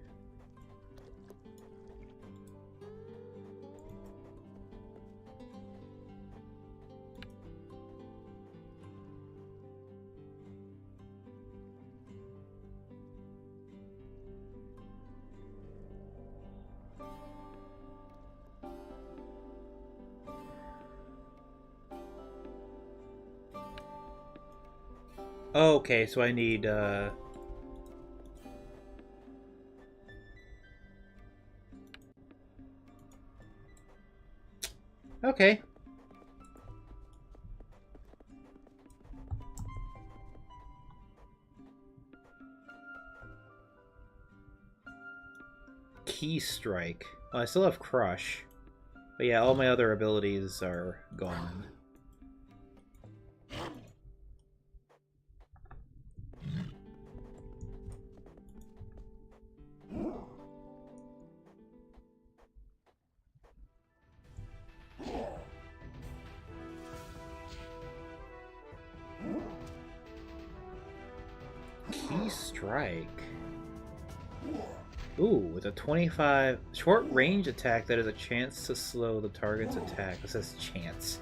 Okay, so I need, Okay. Key Strike. Oh, I still have Crush. But yeah, all my other abilities are gone. Key Strike. Ooh, with a 25 short range attack that has a chance to slow the target's attack. It says chance.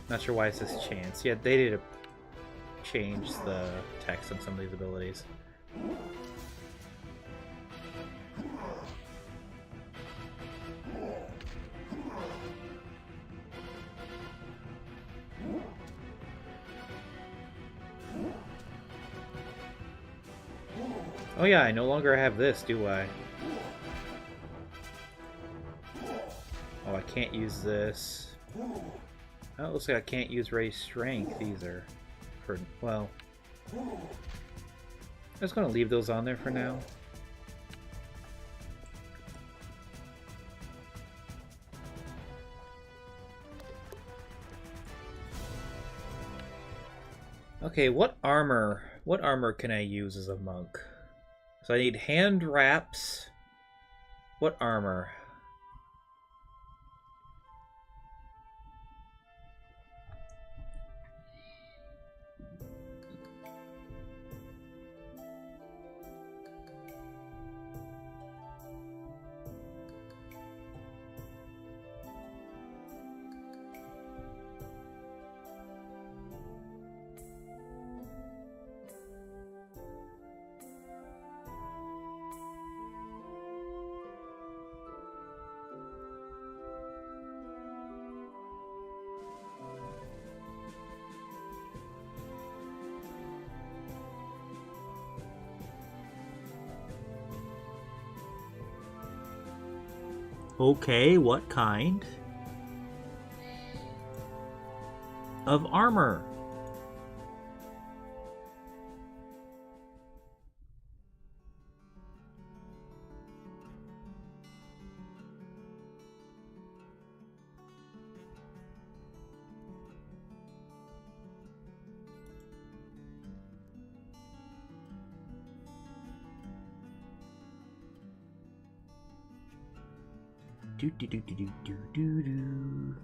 Not sure why it says chance. Yeah, they need to change the text on some of these abilities. Oh yeah, I no longer have this, do I? Oh, I can't use this. Oh, it looks like I can't use Raise Strength either. For, well... I'm just gonna leave those on there for now. Okay, what armor can I use as a monk? So I need hand wraps. What armor? Okay, what kind of armor? Do do do do do do do do.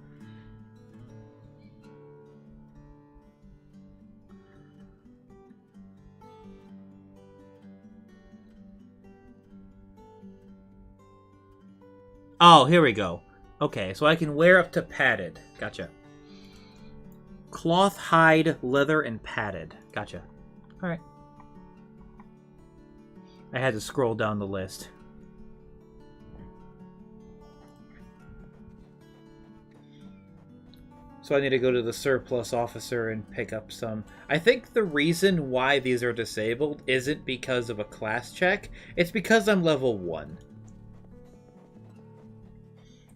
Oh, here we go. Okay, so I can wear up to padded. Gotcha. Cloth, hide, leather, and padded. Gotcha. Alright. I had to scroll down the list. So I need to go to the surplus officer and pick up some. I think the reason why these are disabled isn't because of a class check. It's because I'm level 1.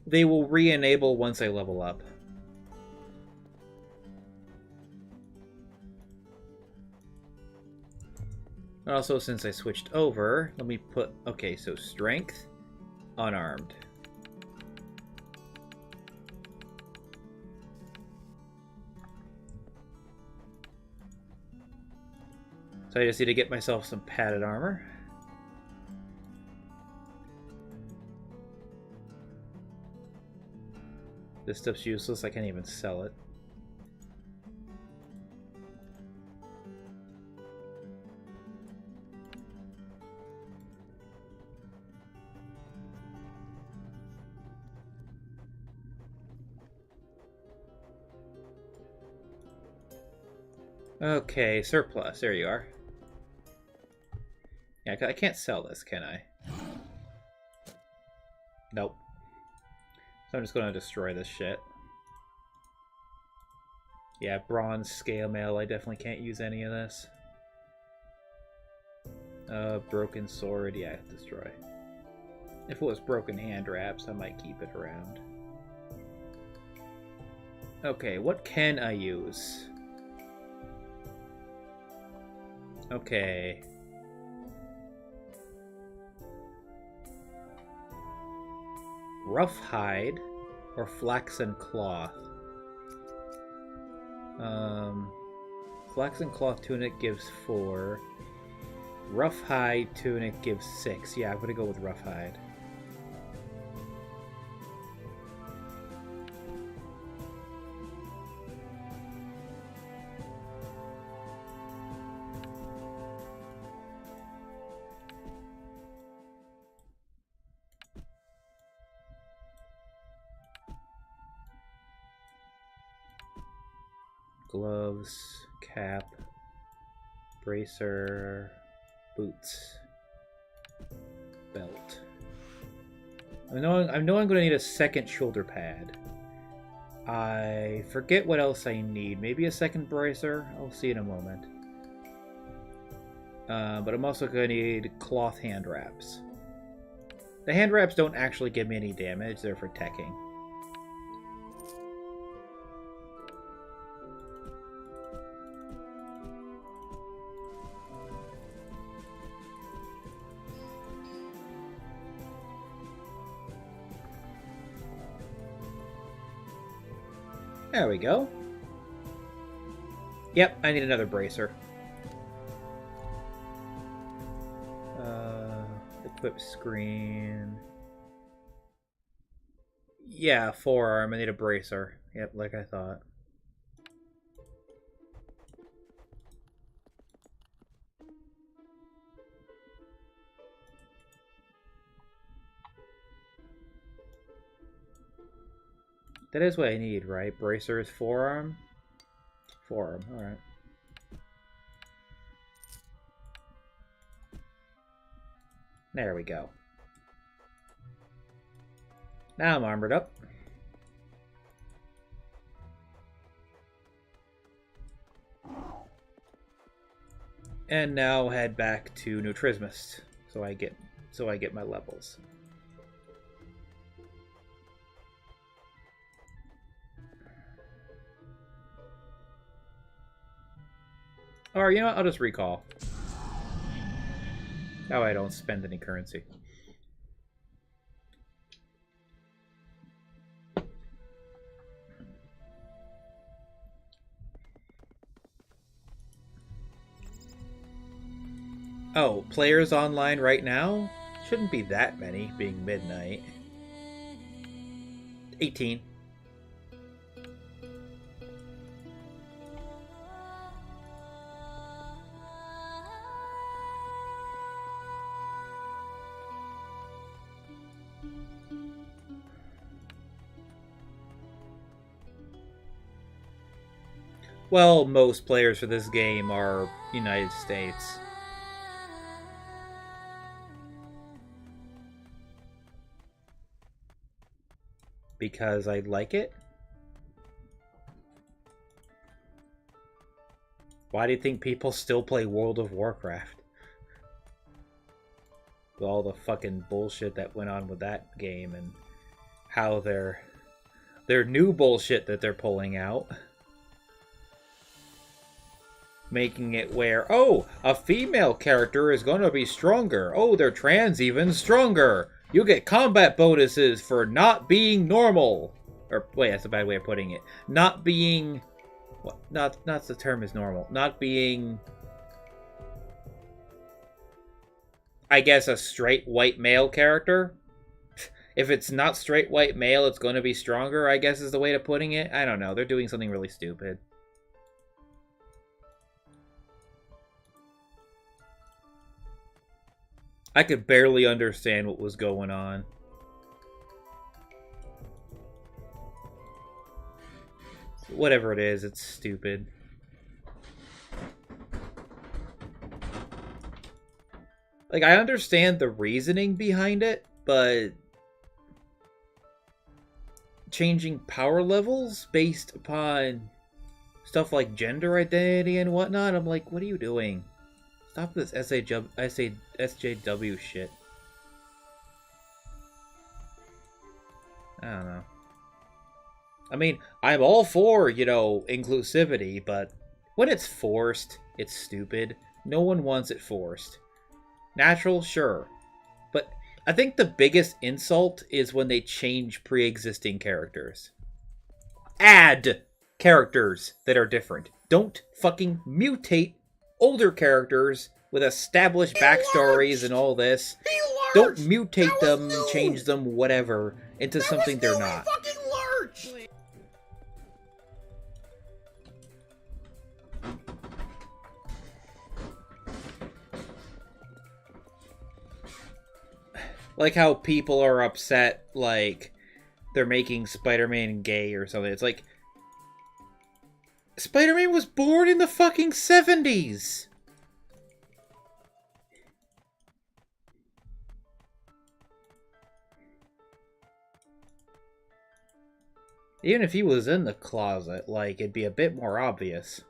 They will re-enable once I level up. Also, since I switched over, let me put... Okay, so strength, unarmed. So I just need to get myself some padded armor. This stuff's useless, I can't even sell it. Okay, surplus, there you are. Yeah, I can't sell this, can I? Nope. So I'm just going to destroy this shit. Yeah, bronze scale mail, I definitely can't use any of this. Broken sword, yeah, destroy. If it was broken hand wraps, I might keep it around. Okay, what can I use? Okay. Rough hide or flaxen cloth? Flaxen cloth tunic gives 4. Rough hide tunic gives 6. Yeah, I'm gonna go with rough hide. Gloves, cap, bracer, boots, belt. I know I'm going to need a second shoulder pad. I forget what else I need. Maybe a second bracer? I'll see in a moment. But I'm also going to need cloth hand wraps. The hand wraps don't actually give me any damage. They're for teching. There we go. Yep, I need another bracer. Equip screen. Yeah, forearm. I need a bracer. Yep, like I thought. That is what I need, right? Bracer is forearm? Forearm, alright. There we go. Now I'm armored up. And now head back to Nutrismus, so I get my levels. Or, you know what? I'll just recall. That way I don't spend any currency. Oh, players online right now? Shouldn't be that many, being midnight. 18. Well, most players for this game are United States. Because I like it? Why do you think people still play World of Warcraft? With all the fucking bullshit that went on with that game and how their new bullshit that they're pulling out. Making it where, oh, a female character is going to be stronger. Oh, they're trans even stronger. You get combat bonuses for not being normal. Or, wait, that's a bad way of putting it. Not being... What? Not the term is normal. Not being... I guess a straight white male character? If it's not straight white male, it's going to be stronger, I guess is the way of putting it. I don't know. They're doing something really stupid. I could barely understand what was going on. Whatever it is, it's stupid. Like, I understand the reasoning behind it, but changing power levels based upon stuff like gender identity and whatnot, I'm like, what are you doing? Stop this SJW shit. I don't know. I mean, I'm all for, inclusivity, but when it's forced, it's stupid. No one wants it forced. Natural, sure. But I think the biggest insult is when they change pre-existing characters. Add characters that are different. Don't fucking mutate older characters with established backstories and all this. Don't mutate them, change them, whatever, into something they're not. Fucking lurched. Like how people are upset, like, they're making Spider-Man gay or something. It's like, Spider-Man was born in the fucking 70s! Even if he was in the closet, like, it'd be a bit more obvious.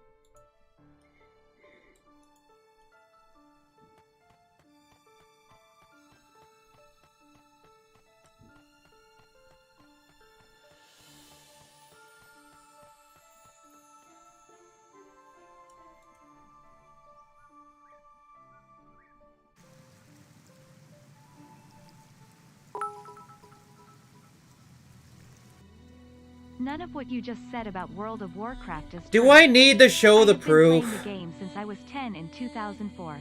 None of what you just said about World of Warcraft is Do true. I need to show the I've been playing proof? the game since I was 10 in 2004.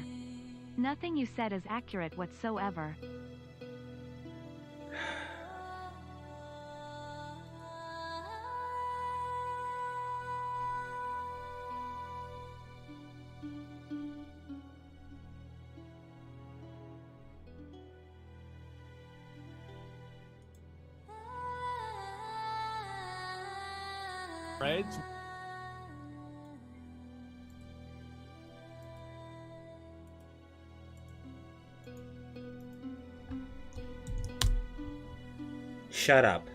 Nothing you said is accurate whatsoever. Reds. Shut up.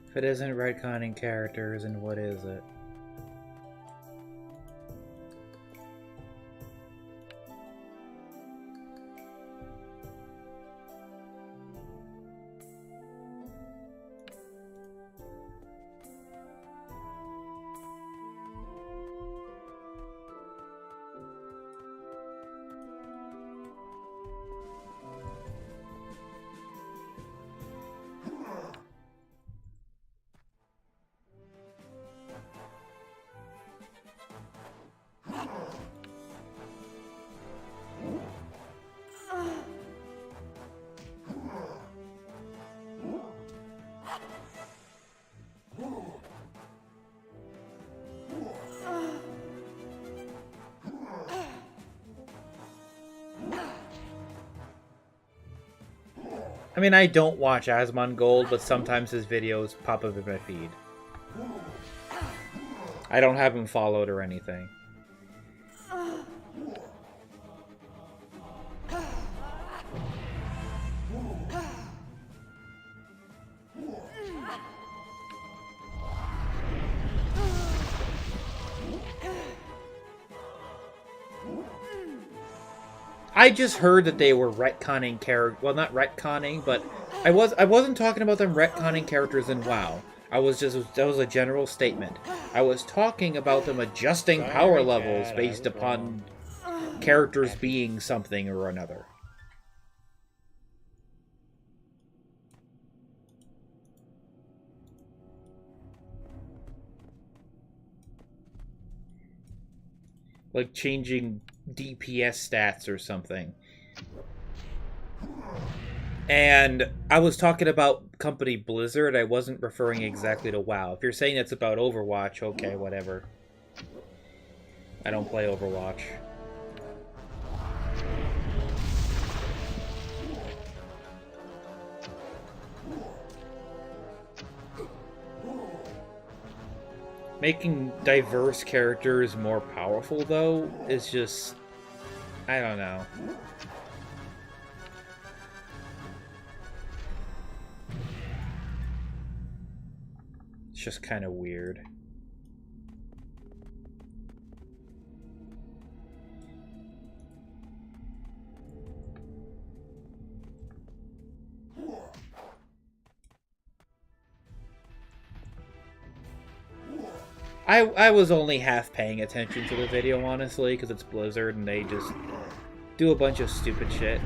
If it isn't retconning characters, then what is it? I mean, I don't watch Asmongold, but sometimes his videos pop up in my feed. I don't have him followed or anything. I just heard that they were retconning well, not retconning, but I wasn't talking about them retconning characters in WoW. That was a general statement. I was talking about them adjusting power levels based upon characters being something or another. Like changing DPS stats or something. And I was talking about company Blizzard. I wasn't referring exactly to WoW. If you're saying it's about Overwatch, okay, whatever. I don't play Overwatch. Making diverse characters more powerful, though, is just... I don't know. It's just kind of weird. I was only half paying attention to the video, honestly, because it's Blizzard and they just do a bunch of stupid shit.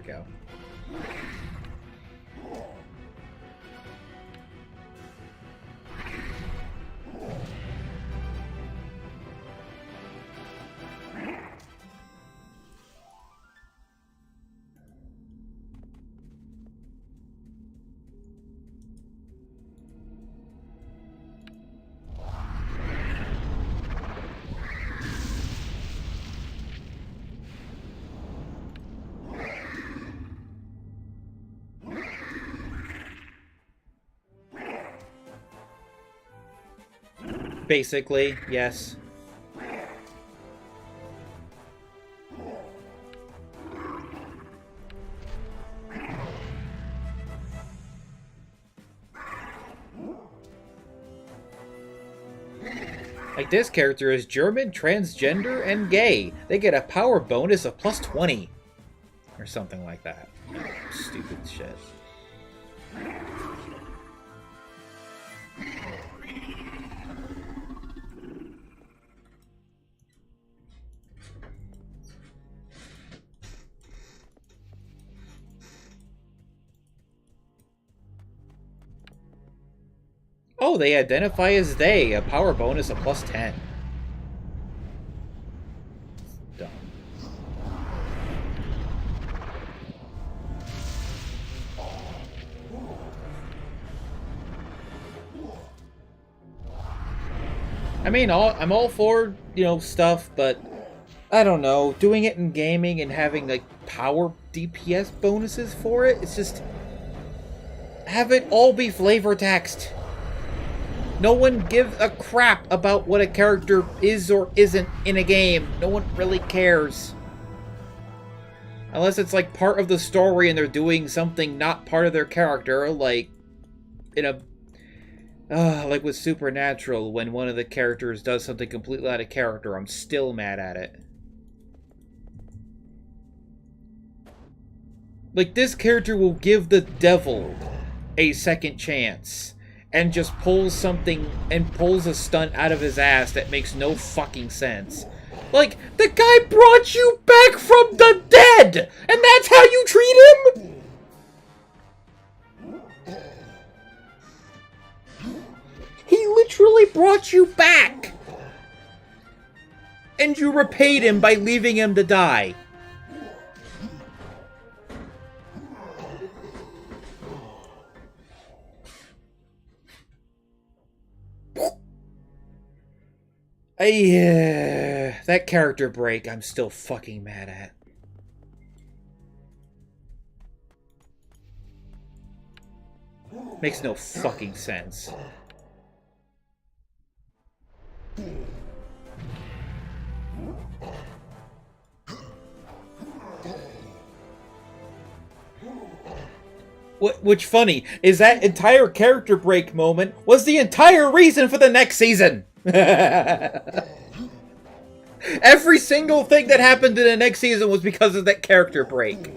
Go. Basically, yes. Like, this character is German, transgender, and gay. They get a power bonus of plus 20. Or something like that. Stupid shit. Oh, they identify as they, a power bonus of plus 10. Dumb. I mean, I'm all for, you know, stuff, but I don't know, doing it in gaming and having, like, power DPS bonuses for it, it's just... have it all be flavor text. No one gives a crap about what a character is or isn't in a game. No one really cares. Unless it's like part of the story and they're doing something not part of their character, like in a... like with Supernatural, when one of the characters does something completely out of character, I'm still mad at it. Like, this character will give the devil a second chance. And just pulls something, and pulls a stunt out of his ass that makes no fucking sense. Like, the guy brought you back from the dead! And that's how you treat him?! He literally brought you back! And you repaid him by leaving him to die. That character break, I'm still fucking mad at. Makes no fucking sense. Which funny is that entire character break moment was the entire reason for the next season. Every single thing that happened in the next season was because of that character break.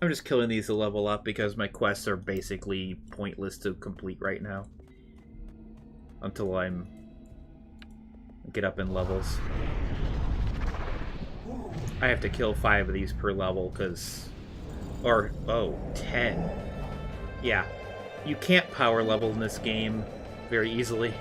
I'm just killing these to level up because my quests are basically pointless to complete right now. Until I'm... get up in levels. I have to kill 5 of these per level, because... Or, oh, 10. Yeah. You can't power level in this game very easily.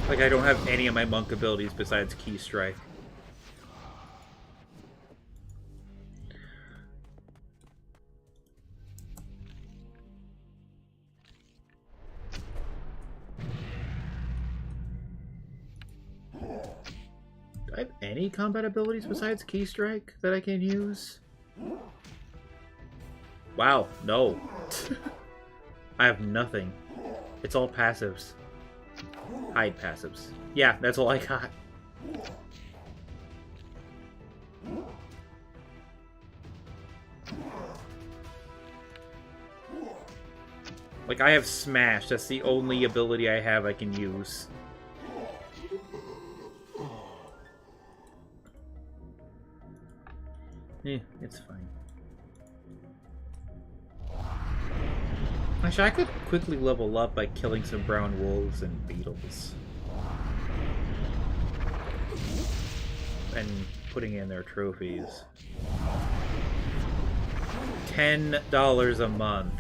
Like, I don't have any of my monk abilities besides Key Strike. Do I have any combat abilities besides Key Strike that I can use? Wow, no. I have nothing. It's all passives. Hide passives. Yeah, that's all I got. Like, I have Smash. That's the only ability I have I can use. It's fine. Actually, I could quickly level up by killing some brown wolves and beetles. And putting in their trophies. $10 a month.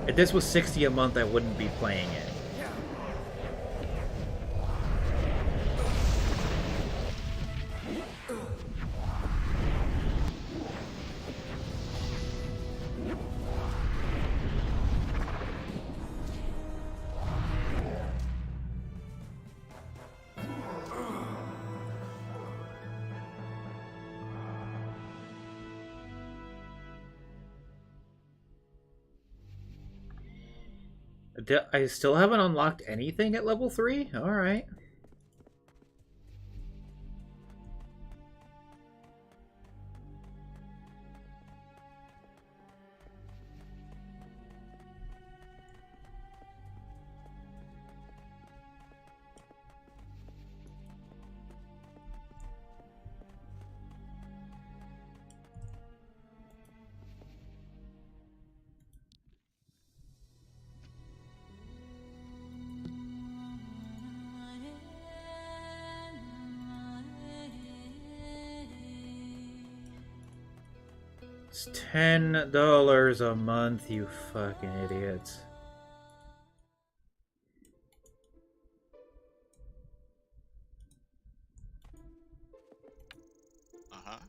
If this was $60 a month, I wouldn't be playing it. I still haven't unlocked anything at level 3? Alright. It's $10 a month, you fucking idiots. Uh-huh.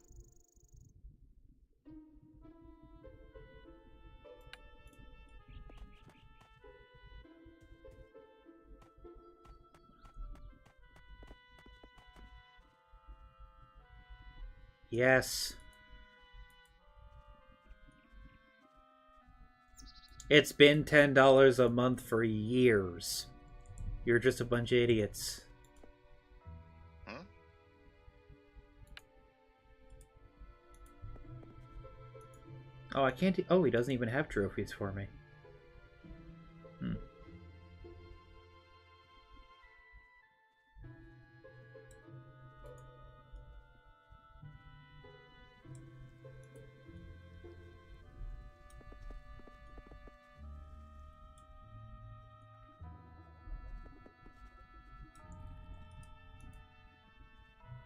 Yes. It's been $10 a month for years. You're just a bunch of idiots. Huh? Oh, I can't... Oh, he doesn't even have trophies for me.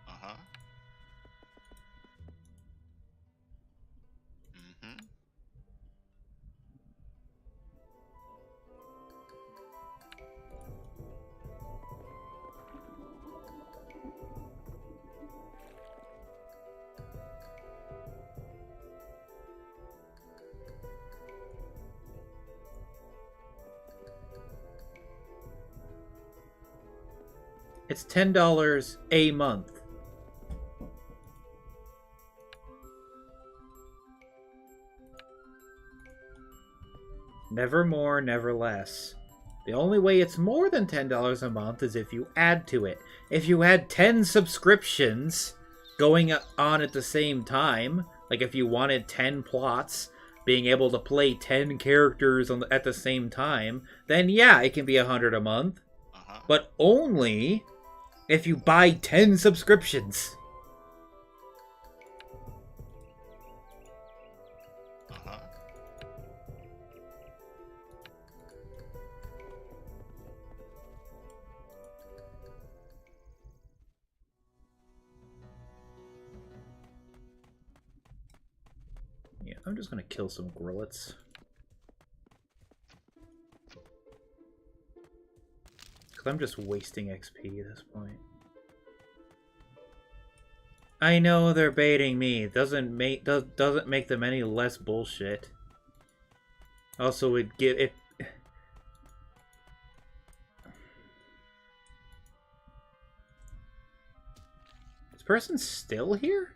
Uh-huh. Mm-hmm. It's $10 a month. Never more, never less. The only way it's more than $10 a month is if you add to it. If you had 10 subscriptions going on at the same time, like if you wanted 10 plots, being able to play 10 characters at the same time, then yeah, it can be $100 a month. But only if you buy 10 subscriptions. Yeah, I'm just gonna kill some grillets. I'm just wasting XP at this point. I know they're baiting me. Doesn't make them any less bullshit. Also, it give it. This person's still here?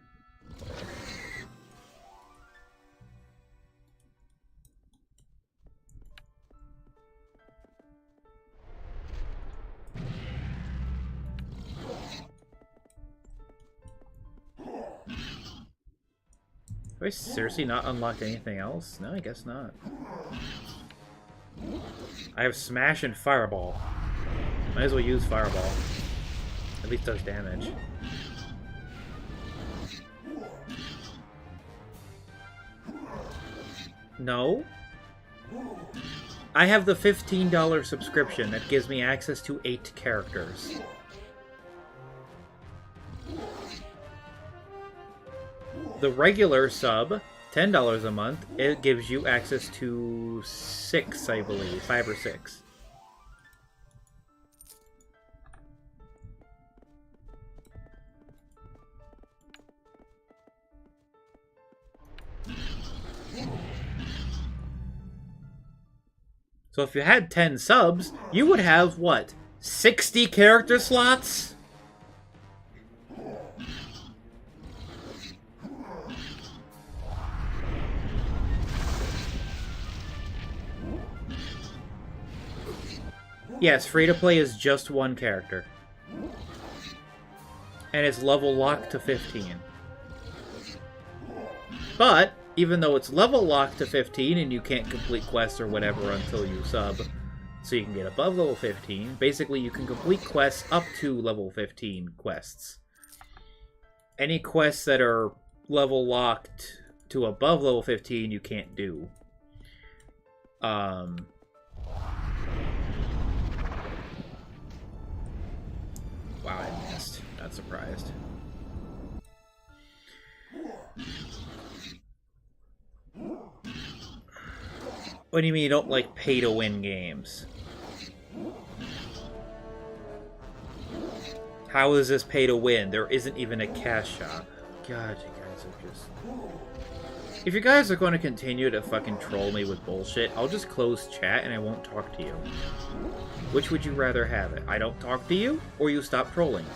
Have I seriously not unlocked anything else? No, I guess not. I have Smash and Fireball. Might as well use Fireball. At least does damage. No. I have the $15 subscription that gives me access to 8 characters. The regular sub, $10 a month, it gives you access to 6, I believe. 5 or 6. So if you had 10 subs, you would have, what, 60 character slots? Yes, free-to-play is just one character. And it's level locked to 15. But, even though it's level locked to 15 and you can't complete quests or whatever until you sub, so you can get above level 15, basically you can complete quests up to level 15 quests. Any quests that are level locked to above level 15 you can't do. Wow, I missed. Not surprised. What do you mean you don't like pay-to-win games? How is this pay-to-win? There isn't even a cash shop. God, you guys are just... If you guys are going to continue to fucking troll me with bullshit, I'll just close chat and I won't talk to you. Which would you rather have it? I don't talk to you, or you stop trolling?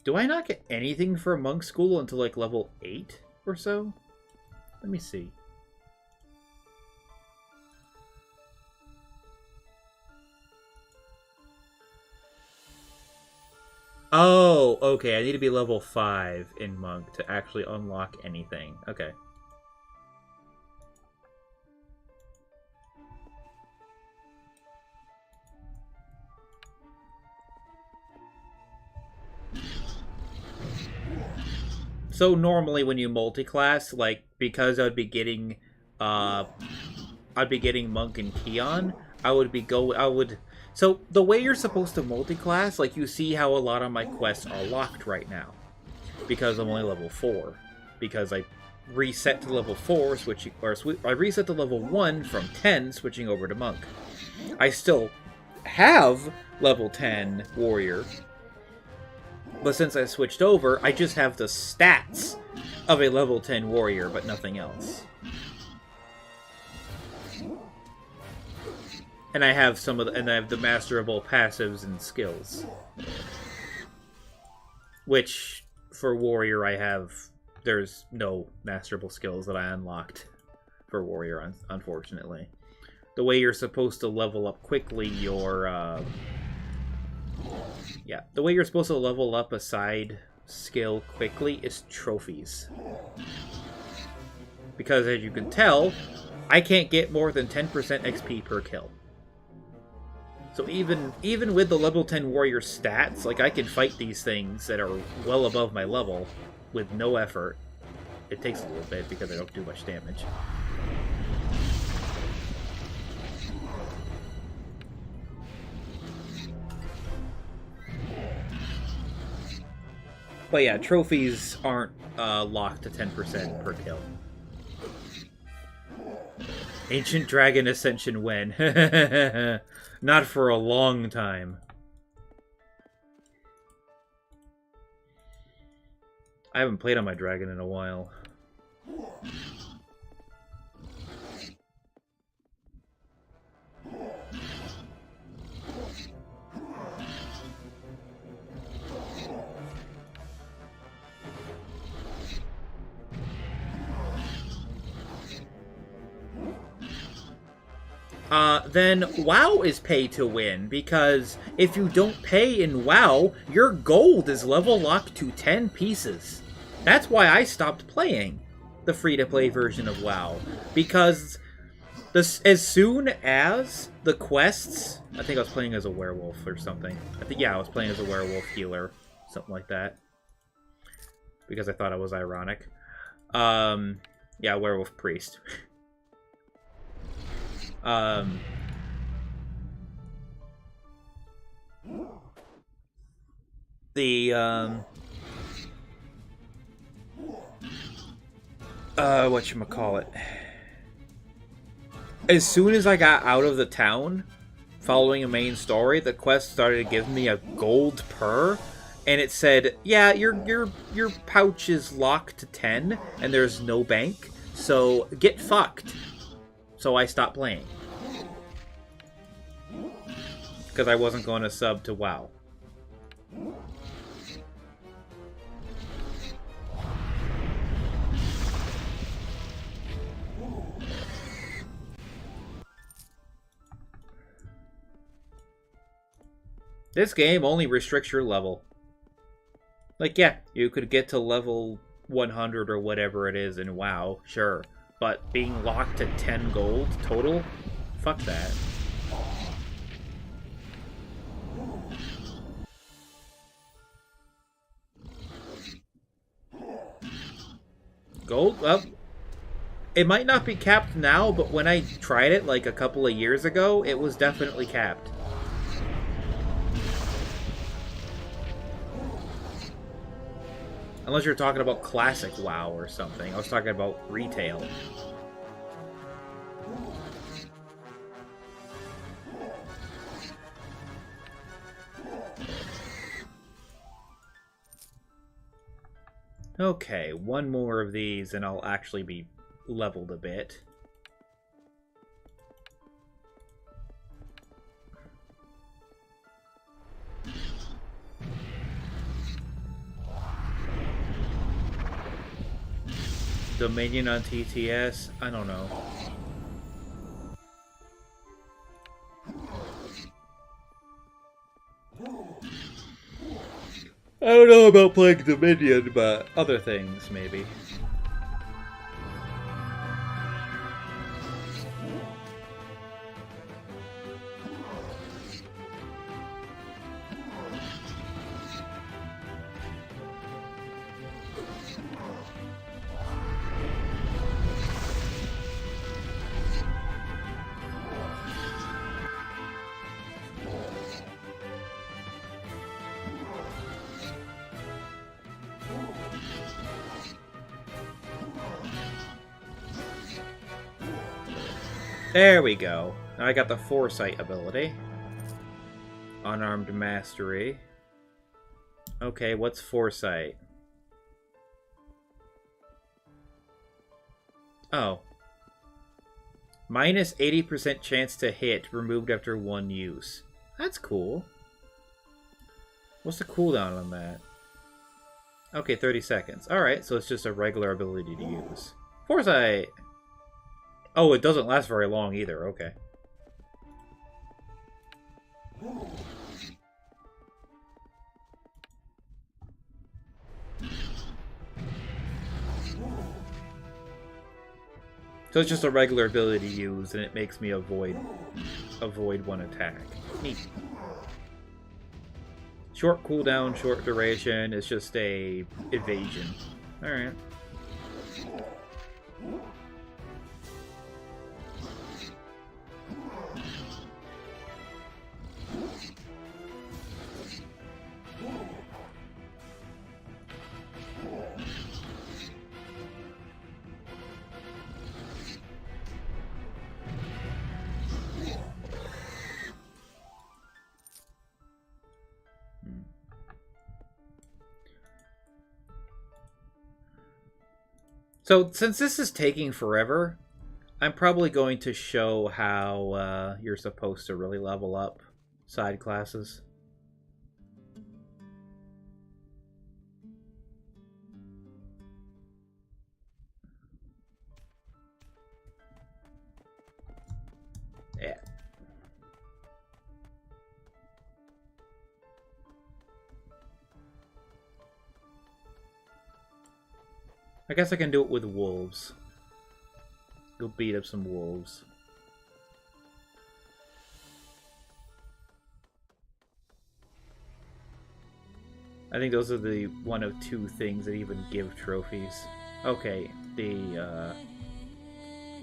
Do I not get anything for monk school until like level 8 or so? Let me see. Oh, okay. I need to be level 5 in monk to actually unlock anything. Okay. So normally when you multi-class, like, because I'd be getting Monk and Keon, I would So, the way you're supposed to multi-class, like, you see how a lot of my quests are locked right now. Because I'm only level 4. Because I reset to level 4, I reset to level 1 from 10, switching over to Monk. I still have level 10 Warrior. But since I switched over, I just have the stats of a level 10 Warrior, but nothing else. And I have I have the Master of all passives and skills. Which, for Warrior, there's no masterable skills that I unlocked for Warrior, unfortunately. The way you're supposed to level up quickly the way you're supposed to level up a side skill quickly is trophies. Because as you can tell, I can't get more than 10% XP per kill. So even with the level 10 warrior stats, like, I can fight these things that are well above my level with no effort. It takes a little bit because I don't do much damage. But yeah, trophies aren't locked to 10% per kill. Ancient Dragon Ascension when? Not for a long time. I haven't played on my dragon in a while. Then WoW is pay to win, because if you don't pay in WoW, your gold is level locked to 10 pieces. That's why I stopped playing the free-to-play version of WoW, because as soon as the quests... I think I was playing as a werewolf or something. I was playing as a werewolf healer, something like that, because I thought it was ironic. Werewolf priest. Whatchamacallit. As soon as I got out of the town, following a main story, the quest started giving me a gold per, and it said, yeah, your pouch is locked to 10, and there's no bank, so get fucked. So I stopped playing. Because I wasn't going to sub to WoW. This game only restricts your level. Like, yeah, you could get to level 100 or whatever it is in WoW, sure. But being locked to 10 gold total? Fuck that. Gold? Well, it might not be capped now, but when I tried it like a couple of years ago, it was definitely capped. Unless you're talking about classic WoW or something. I was talking about retail. Okay, one more of these and I'll actually be leveled a bit. Dominion on TTS? I don't know. I don't know about playing Dominion, but other things, maybe. There we go. Now I got the Foresight ability. Unarmed Mastery. Okay, what's Foresight? Oh. Minus 80% chance to hit, removed after 1 use. That's cool. What's the cooldown on that? Okay, 30 seconds. Alright, so it's just a regular ability to use. Foresight! Oh, it doesn't last very long either. Okay. So it's just a regular ability to use, and it makes me avoid one attack. Neat. Short cooldown, short duration. It's just a evasion. All right. So, since this is taking forever, I'm probably going to show how you're supposed to really level up side classes. Yeah. I guess I can do it with wolves. Go beat up some wolves. I think those are the one of two things that even give trophies. Okay, the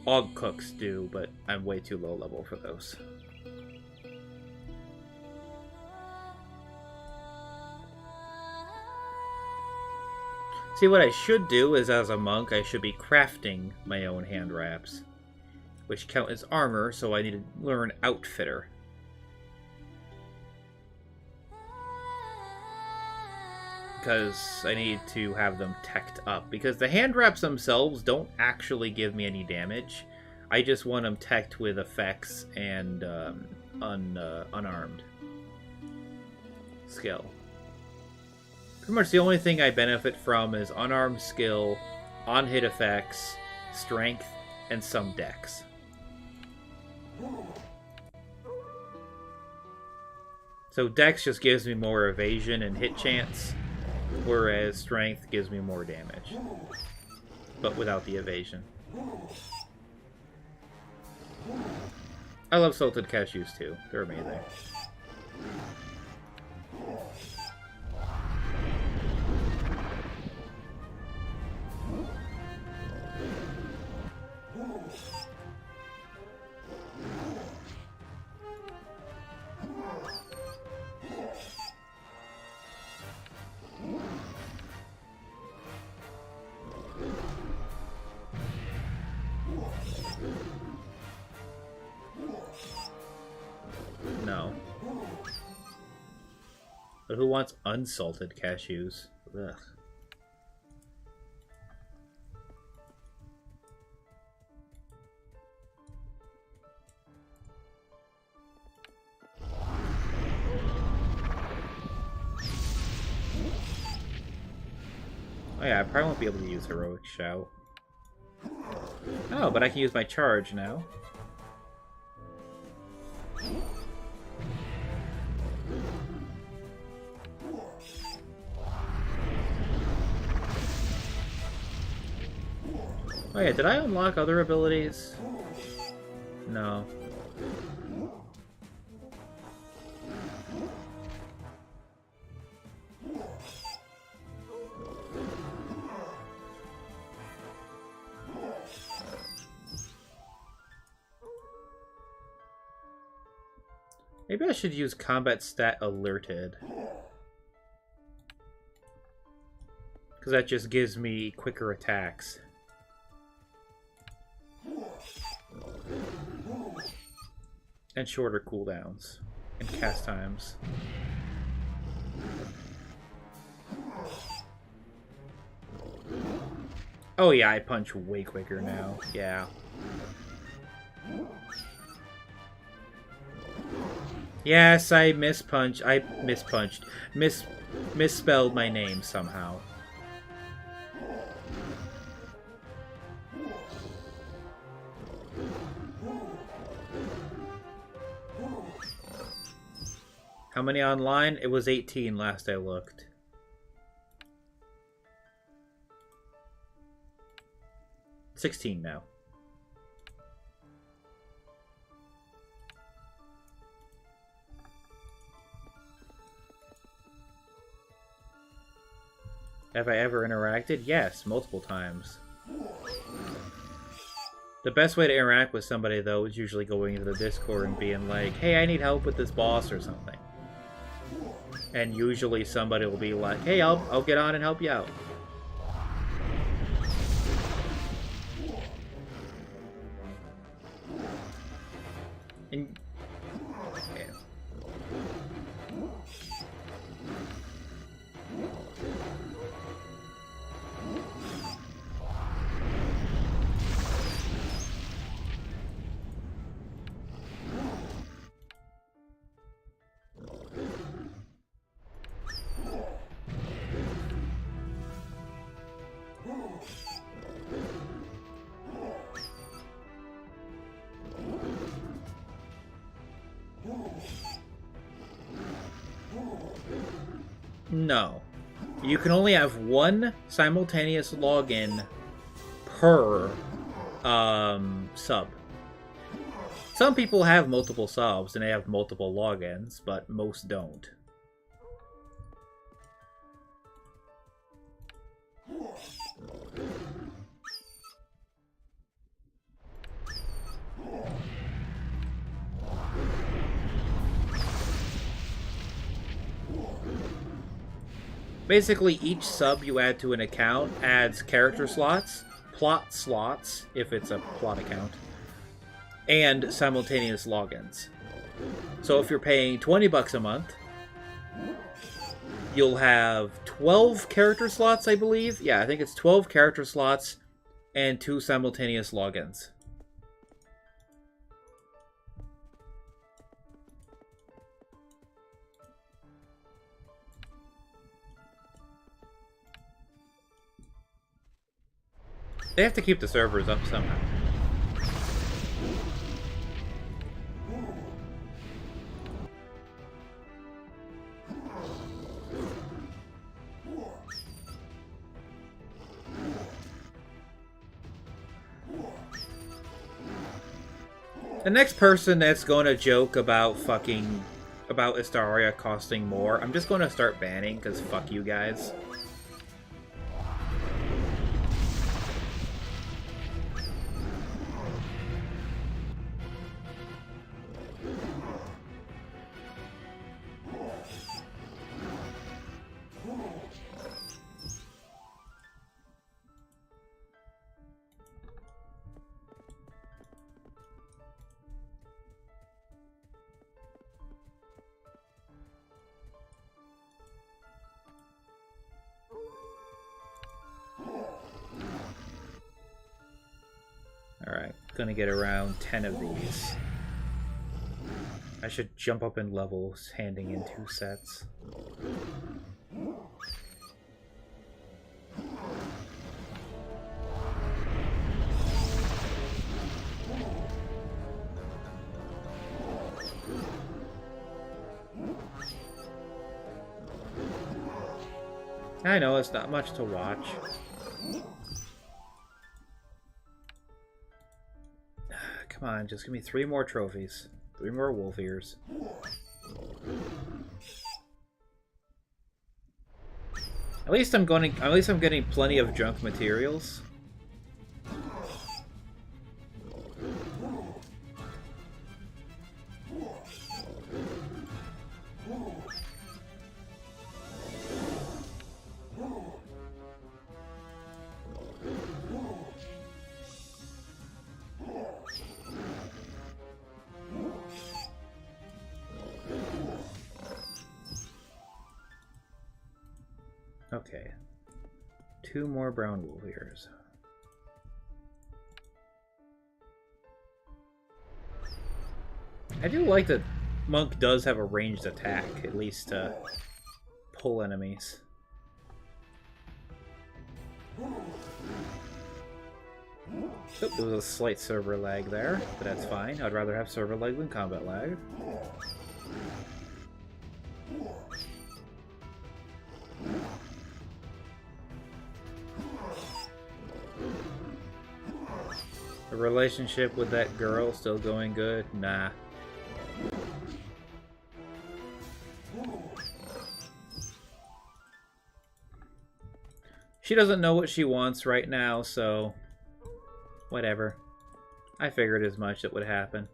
Og Cooks do, but I'm way too low level for those. See, what I should do is, as a monk, I should be crafting my own hand wraps, which count as armor, so I need to learn Outfitter. Because I need to have them teched up, because the hand wraps themselves don't actually give me any damage. I just want them teched with effects and unarmed skill. Pretty much the only thing I benefit from is unarmed skill, on-hit effects, strength, and some dex. So dex just gives me more evasion and hit chance, whereas strength gives me more damage, but without the evasion. I love salted cashews too. They're amazing. No. But who wants unsalted cashews? Ugh. Oh yeah, I probably won't be able to use Heroic Shout. Oh, but I can use my charge now. Oh yeah, did I unlock other abilities? No. Maybe I should use combat stat alerted. Because that just gives me quicker attacks. And shorter cooldowns. And cast times. Oh yeah, I punch way quicker now. Yeah. Yes, I mispunched. Misspelled my name somehow. How many online? It was 18 last I looked. $16 now. Have I ever interacted? Yes, multiple times. The best way to interact with somebody, though, is usually going into the Discord and being like, hey, I need help with this boss or something. And usually somebody will be like, hey, I'll get on and help you out. And yeah. No. You can only have one simultaneous login per sub. Some people have multiple subs and they have multiple logins, but most don't. Basically, each sub you add to an account adds character slots, plot slots, if it's a plot account, and simultaneous logins. So if you're paying $20 a month, you'll have 12 character slots, I believe. Yeah, I think it's 12 character slots and 2 simultaneous logins. They have to keep the servers up somehow. The next person that's going to joke about about Astaria costing more, I'm just going to start banning, because fuck you guys. Alright, gonna get around 10 of these. I should jump up in levels, handing in 2 sets. I know, it's not much to watch. Come on, just give me 3 more trophies. 3 more wolf ears. At least I'm getting plenty of junk materials. Okay. 2 more brown wolf ears. I do like that Monk does have a ranged attack, at least to pull enemies. Oop, there was a slight server lag there, but that's fine. I'd rather have server lag than combat lag. The relationship with that girl still going good? Nah. She doesn't know what she wants right now, so whatever. I figured as much that would happen.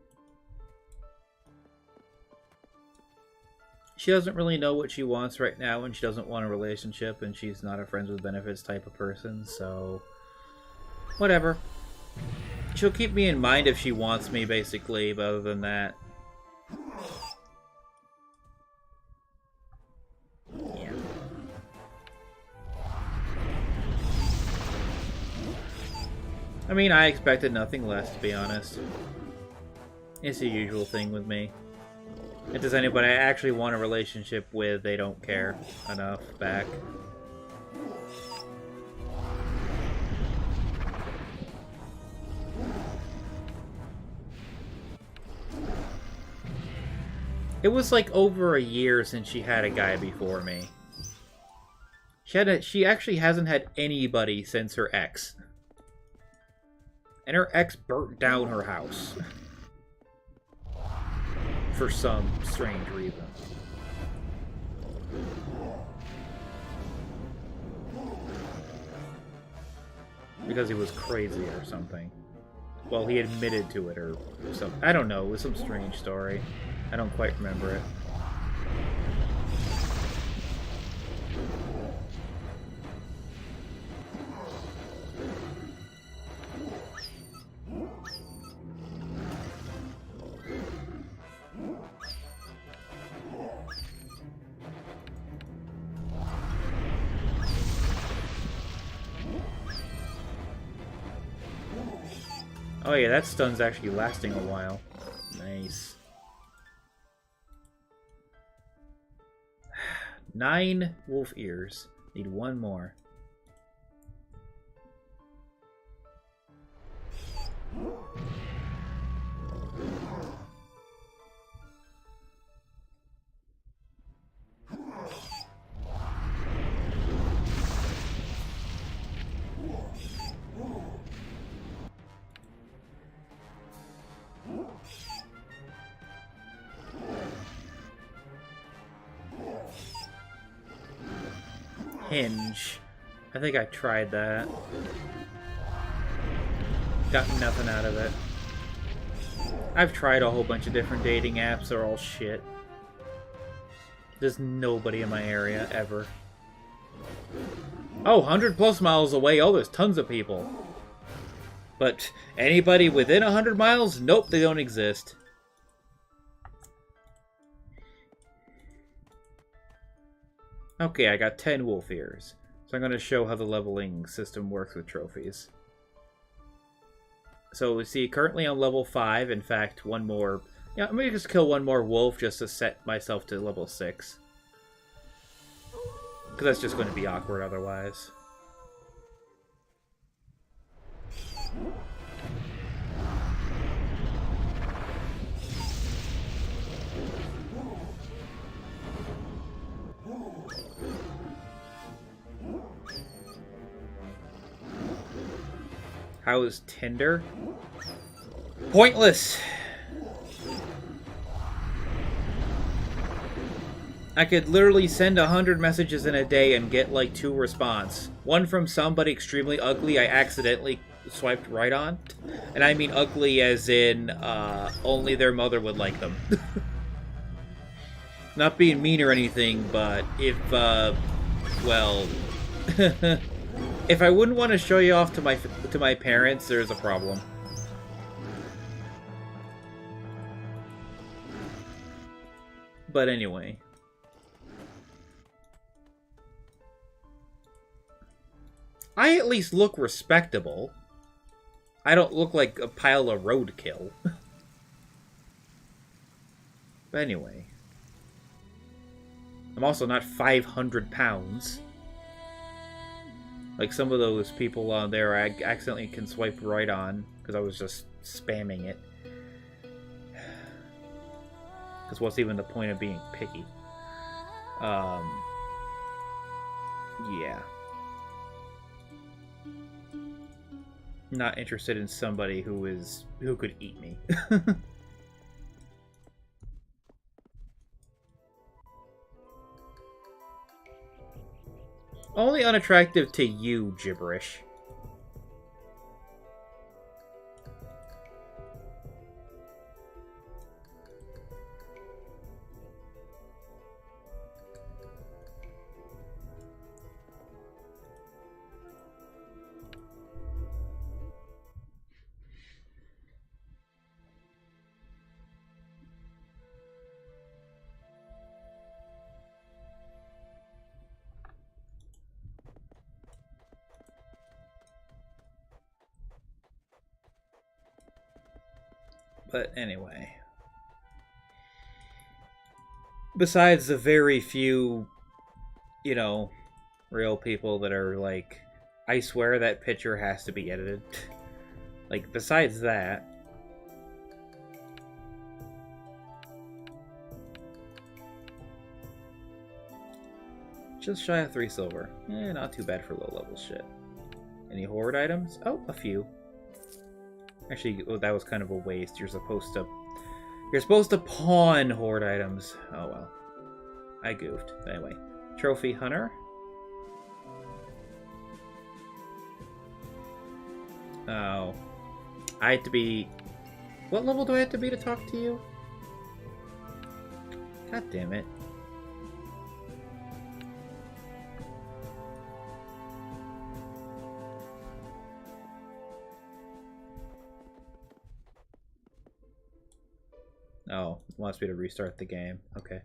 She doesn't really know what she wants right now, and she doesn't want a relationship, and she's not a friends with benefits type of person, so whatever. She'll keep me in mind if she wants me, basically, but other than that, yeah. I mean, I expected nothing less, to be honest. It's the usual thing with me. If there's anybody I actually want a relationship with, they don't care enough back. It was like over a year since she had a guy before me. She actually hasn't had anybody since her ex. And her ex burnt down her house. For some strange reason. Because he was crazy or something. Well, he admitted to it or something. I don't know, it was some strange story. I don't quite remember it. Oh yeah, that stun's actually lasting a while. Nice. 9 wolf ears. Need 1 more. Hinge. I think I tried that. Got nothing out of it. I've tried a whole bunch of different dating apps. They're all shit. There's nobody in my area, ever. Oh, 100 plus miles away. Oh, there's tons of people. But anybody within 100 miles? Nope, they don't exist. Okay, I got 10 wolf ears. So I'm going to show how the leveling system works with trophies. So we see currently on level 5, in fact, 1 more... Yeah, I'm going to just kill 1 more wolf just to set myself to level 6. Because that's just going to be awkward otherwise. How is Tinder? Pointless! I could literally send 100 messages in a day and get like 2 response. One from somebody extremely ugly I accidentally swiped right on. And I mean ugly as in only their mother would like them. Not being mean or anything, but if, well... if I wouldn't want to show you off to my parents, there's a problem. But anyway. I at least look respectable. I don't look like a pile of roadkill. But anyway. I'm also not 500 pounds. Like some of those people on there I accidentally can swipe right on because I was just spamming it. Because what's even the point of being picky? Yeah. Not interested in somebody who could eat me. Only unattractive to you, gibberish. But anyway. Besides the very few, you know, real people that are like, I swear that picture has to be edited. Like, besides that. Just shy of 3 silver. Not too bad for low level shit. Any horde items? Oh, a few. Actually, that was kind of a waste. You're supposed to pawn horde items. Oh well. I goofed. Anyway. Trophy hunter. Oh. I have to be... What level do I have to be to talk to you? God damn it. Oh, it wants me to restart the game. Okay.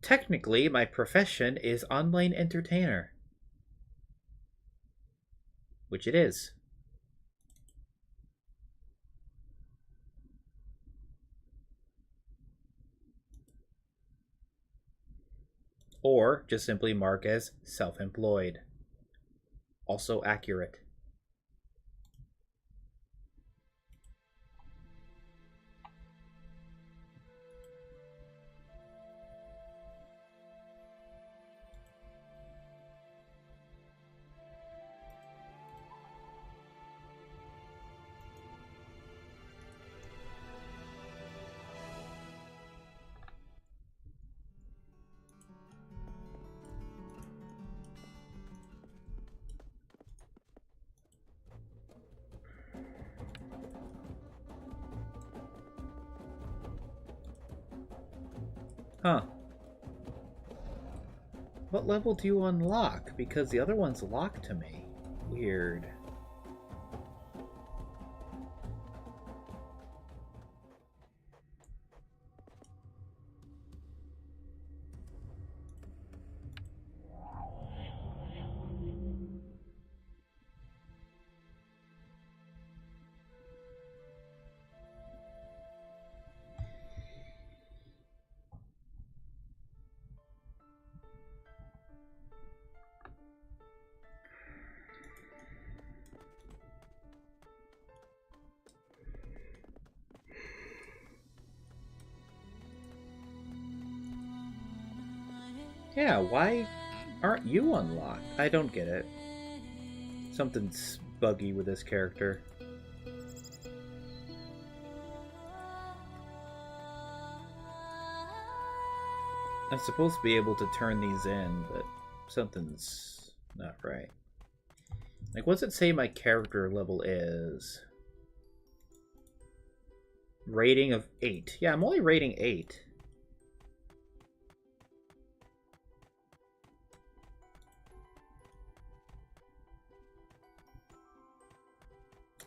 Technically, my profession is online entertainer. Which it is. Or just simply mark as self-employed. Also accurate. Huh. What level do you unlock? Because the other one's locked to me. Weird. Yeah, why aren't you unlocked? I don't get it. Something's buggy with this character. I'm supposed to be able to turn these in, but something's not right. Like, what's it say my character level is? Rating of 8. Yeah, I'm only rating 8.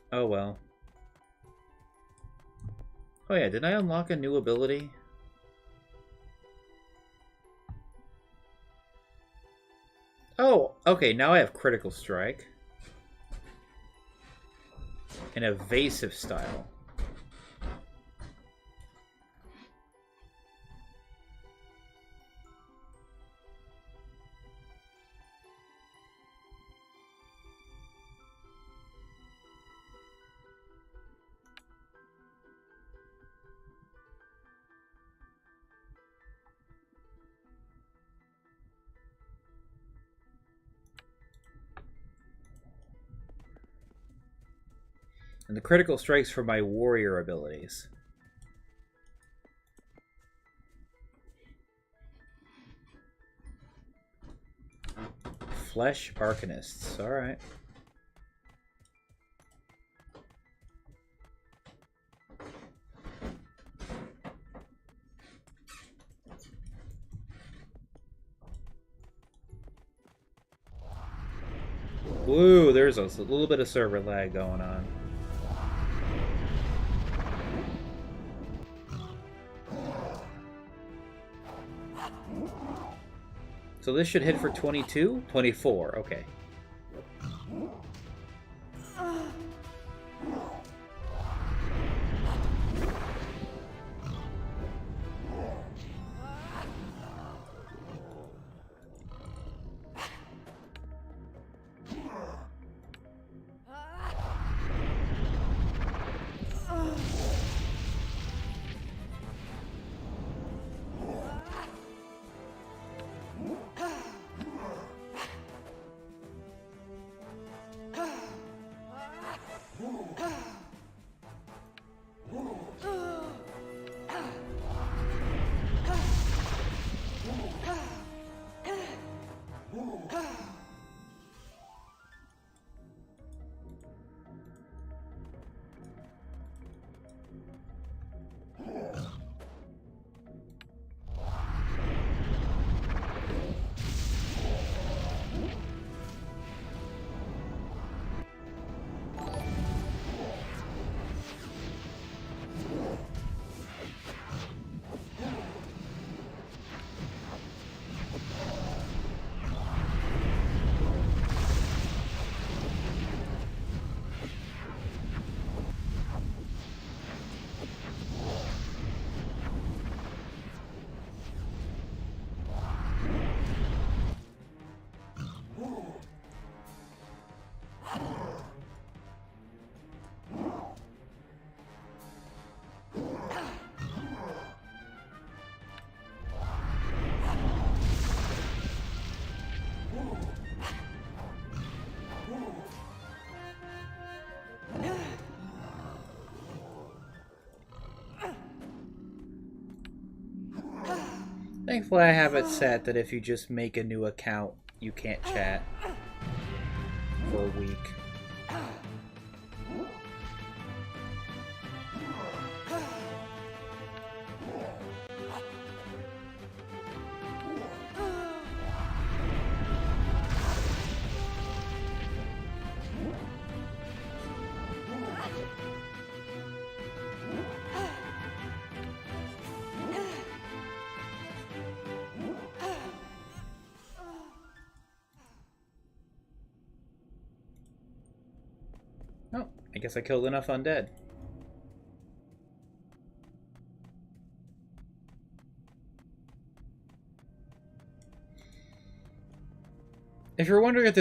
Oh well. Oh yeah, did I unlock a new ability? Oh, okay, now I have Critical Strike. An evasive style. And the critical strikes for my warrior abilities. Flesh Arcanists. Alright. Woo, there's a little bit of server lag going on. So this should hit for 22? 24, okay. Thankfully, I have it set that if you just make a new account, you can't chat for a week. Oh, I guess I killed enough undead. If you're wondering if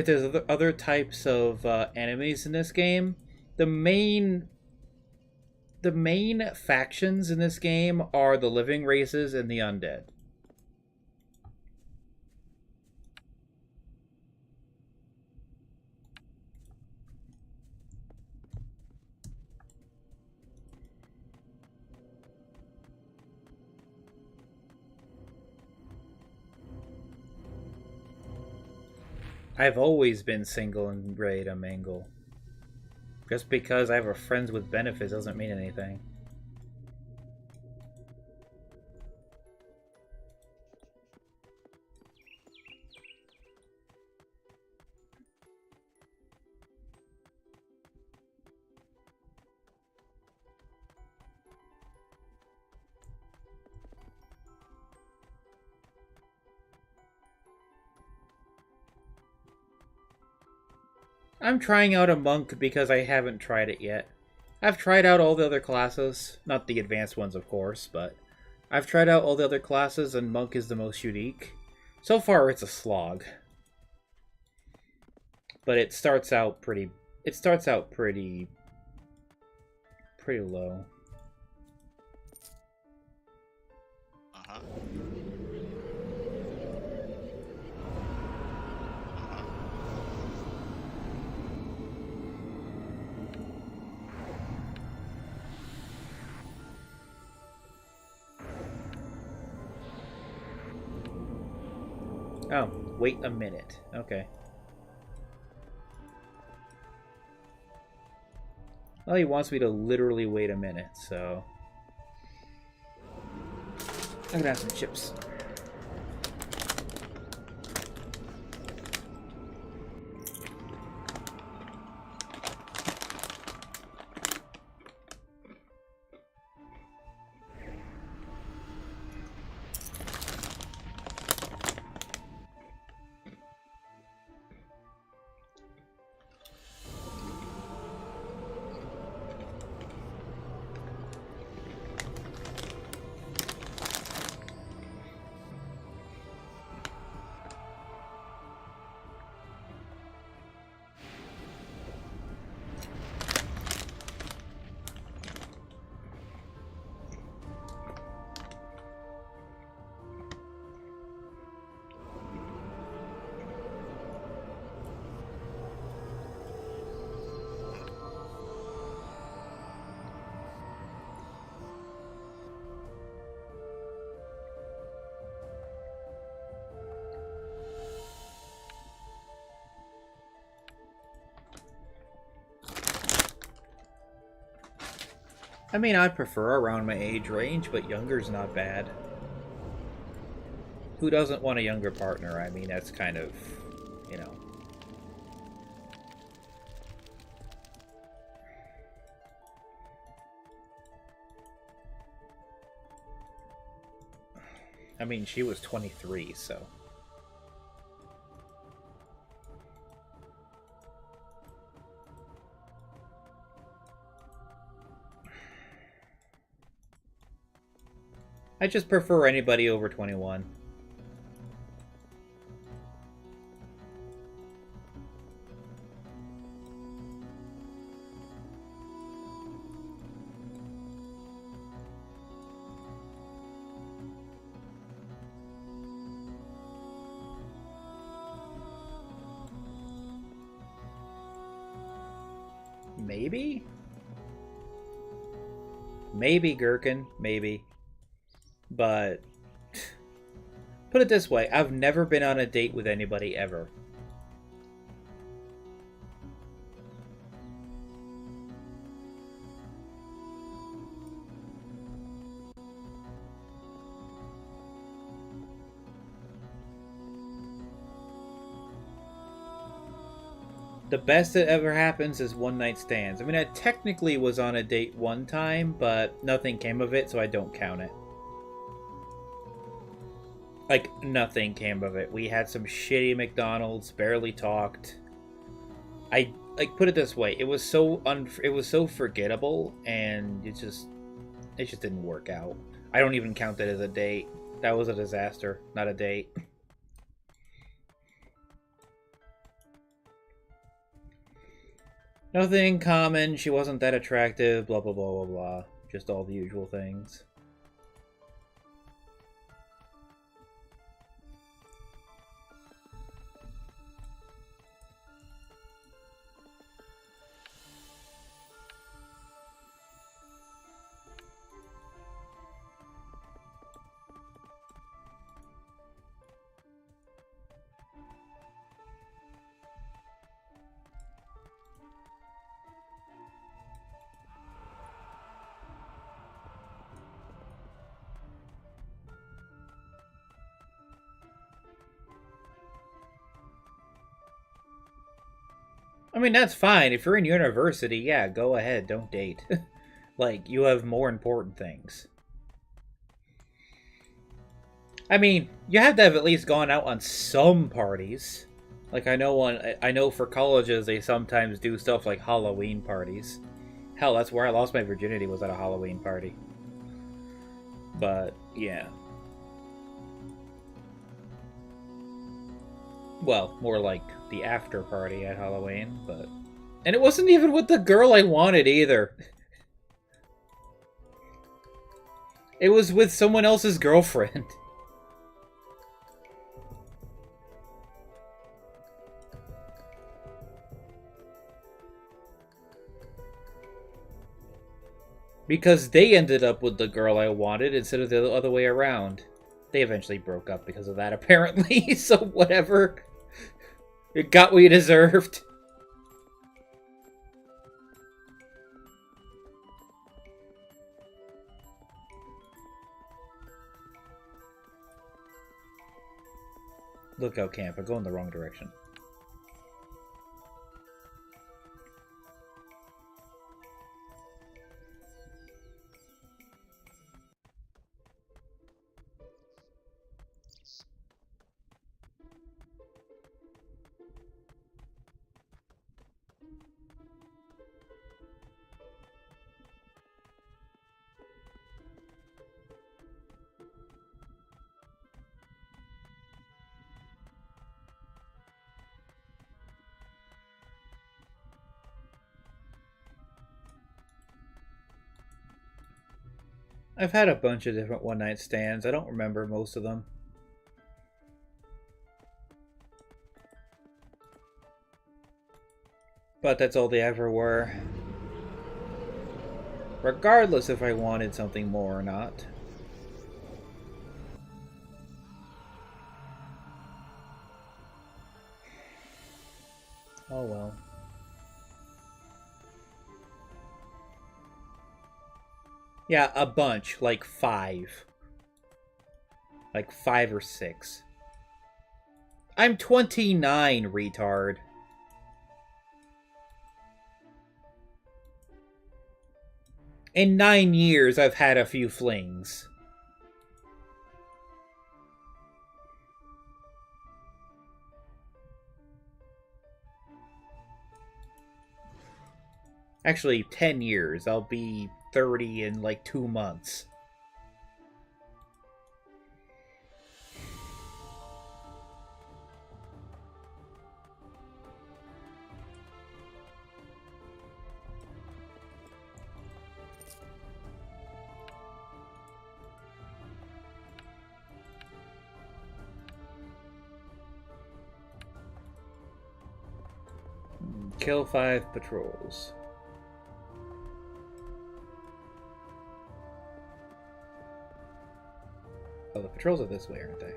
there's other types of enemies in this game, the main factions in this game are the living races and the undead. I've always been single and ready to mingle. Just because I have a friends with benefits doesn't mean anything. I'm trying out a monk because I haven't tried it yet. I've tried out all the other classes. Not the advanced ones, of course, but I've tried out all the other classes, and monk is the most unique. So far, it's a slog. But it starts out pretty... pretty low. Uh-huh. Oh, wait a minute. Okay. Well, he wants me to literally wait a minute, so... I'm gonna have some chips. I mean, I'd prefer around my age range, but younger's not bad. Who doesn't want a younger partner? I mean, that's kind of, you know. I mean, she was 23, so... I just prefer anybody over 21. Maybe? Maybe, Gherkin. Maybe. But, put it this way, I've never been on a date with anybody ever. The best that ever happens is one night stands. I mean, I technically was on a date one time, but nothing came of it, so I don't count it. Like, nothing came of it. We had some shitty McDonald's, barely talked. I, like, put it this way, it was so forgettable, and it just didn't work out. I don't even count that as a date. That was a disaster, not a date. Nothing in common, she wasn't that attractive, blah blah blah blah blah. Just all the usual things. I mean, that's fine. If you're in university, yeah, go ahead. Don't date. Like, you have more important things. I mean, you have to have at least gone out on some parties. Like I know for colleges they sometimes do stuff like Halloween parties. Hell, that's where I lost my virginity, was at a Halloween party. But yeah. Well, more like the after party at Halloween, but... And it wasn't even with the girl I wanted, either. It was with someone else's girlfriend. Because they ended up with the girl I wanted instead of the other way around. They eventually broke up because of that, apparently, so whatever. It got what you deserved. Lookout camp, I go in the wrong direction. I've had a bunch of different one-night stands. I don't remember most of them. But that's all they ever were. Regardless if I wanted something more or not. Oh well. Yeah, a bunch. Like 5. Like 5 or 6. I'm 29, retard. In 9 years, I've had a few flings. Actually, 10 years. I'll be 30 in like 2 months. Kill 5 patrols. Oh, the patrols are this way, aren't they?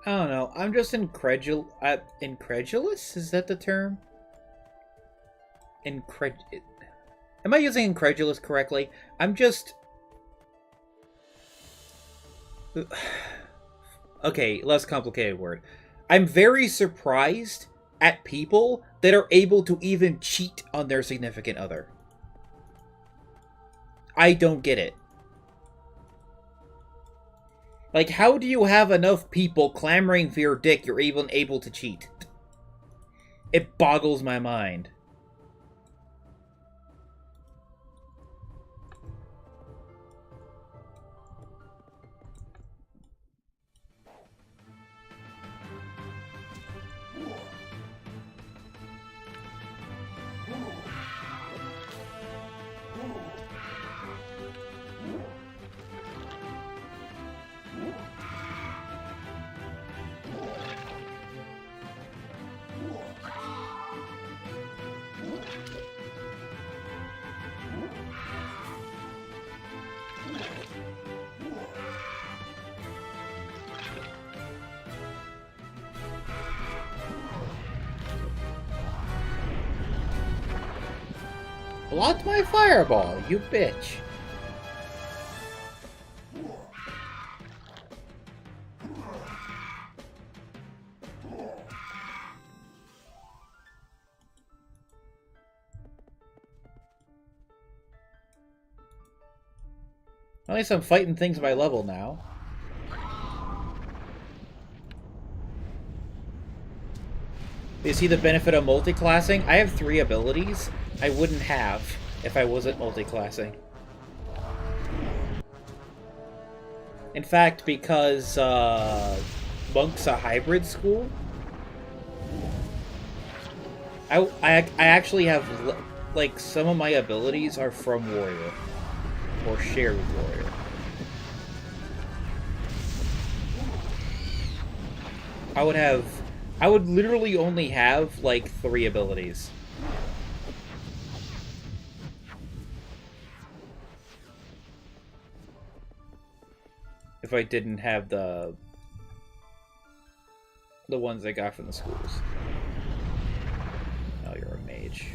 I don't know. I'm just incredulous. Is that the term? Am I using incredulous correctly? I'm just... Okay, less complicated word. I'm very surprised at people that are able to even cheat on their significant other. I don't get it. Like, how do you have enough people clamoring for your dick you're even able to cheat? It boggles my mind. blocked my fireball, you bitch. At least I'm fighting things by level now. You see the benefit of multi-classing? I have 3 abilities I wouldn't have if I wasn't multi-classing. In fact, because Monk's a hybrid school, I actually have, like, some of my abilities are from Warrior. Or shared with Warrior. I would literally only have, like, 3 abilities. If I didn't have the ones I got from the schools. Oh, you're a mage.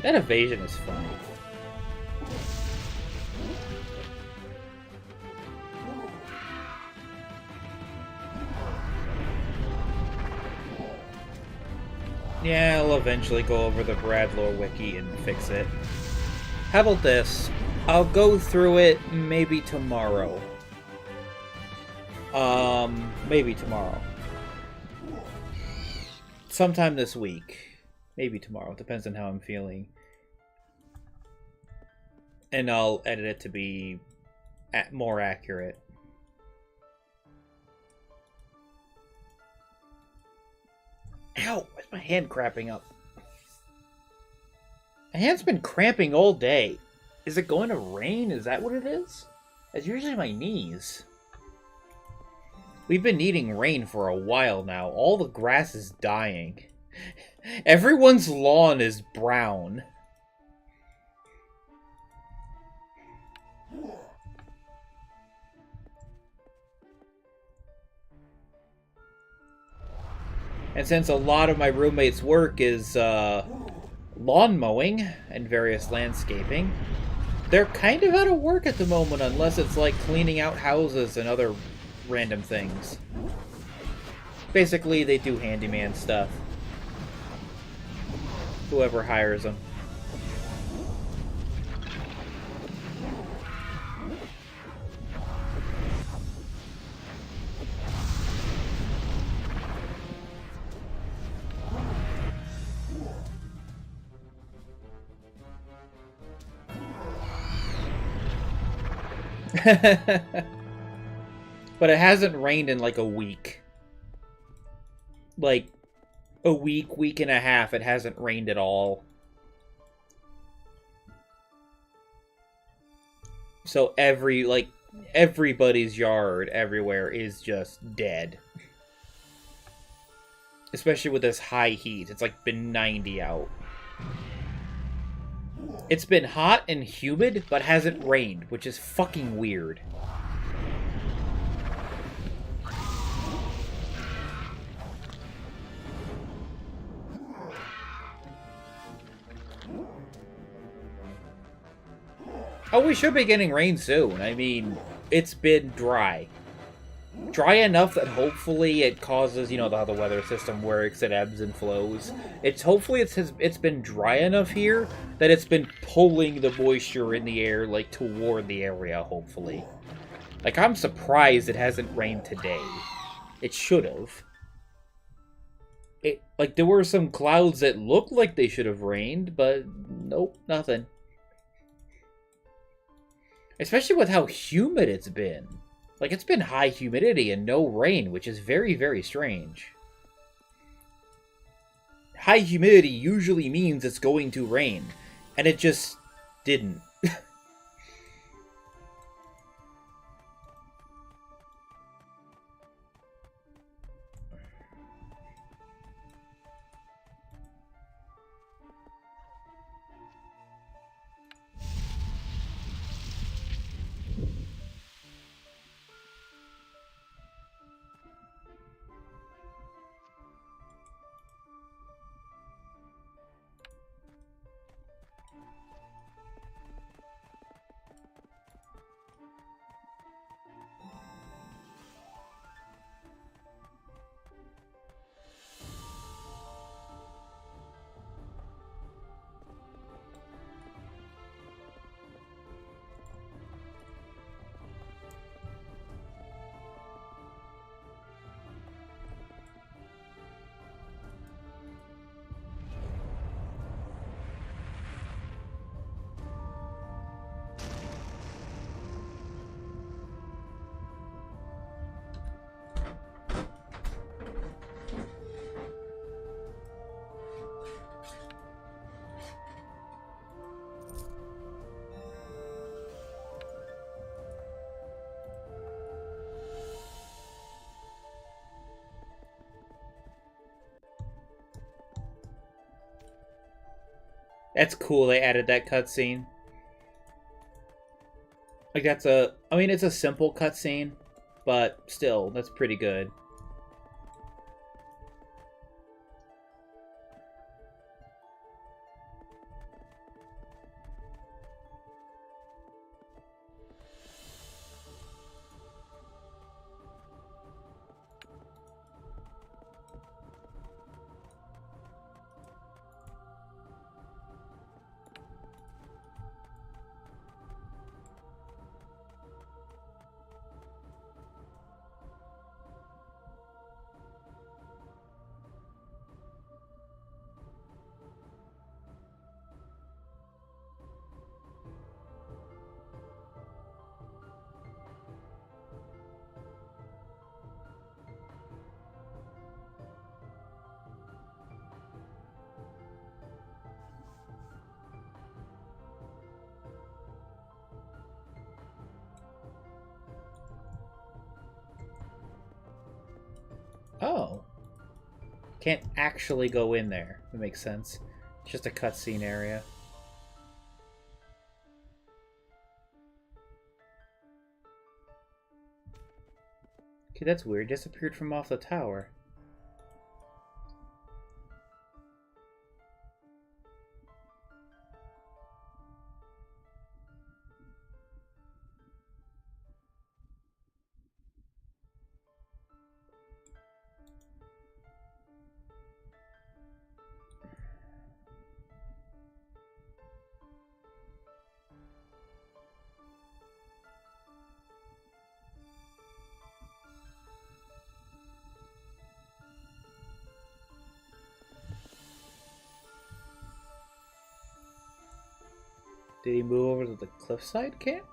That evasion is funny. Yeah, I'll eventually go over the Bradlore wiki and fix it. How about this? I'll go through it maybe tomorrow. Maybe tomorrow. Sometime this week. Maybe tomorrow. Depends on how I'm feeling. And I'll edit it to be more accurate. Ow! Why's my hand cramping up? My hand's been cramping all day. Is it going to rain? Is that what it is? It's usually my knees. We've been needing rain for a while now. All the grass is dying. Everyone's lawn is brown. And since a lot of my roommates' work is lawn mowing and various landscaping, they're kind of out of work at the moment unless it's like cleaning out houses and other random things. Basically, they do handyman stuff. Whoever hires them. But it hasn't rained in like a week. Like a week and a half, it hasn't rained at all. So everybody's yard everywhere is just dead. Especially with this high heat. It's like been 90 out. It's been hot and humid, but hasn't rained, which is fucking weird. Oh, we should be getting rain soon. I mean, it's been dry. Dry enough that hopefully it causes, you know, how the weather system works, it ebbs and flows. Hopefully it's been dry enough here that it's been pulling the moisture in the air, like, toward the area, hopefully. Like, I'm surprised it hasn't rained today. It should have. Like, there were some clouds that looked like they should have rained, but nope, nothing. Especially with how humid it's been. Like, it's been high humidity and no rain, which is very, very strange. High humidity usually means it's going to rain, and it just didn't. That's cool they added that cutscene. Like, that's a... I mean, it's a simple cutscene, but still, that's pretty good. Oh. Can't actually go in there. That makes sense. It's just a cutscene area. Okay, that's weird. Disappeared from off the tower. Did he move over to the cliffside camp?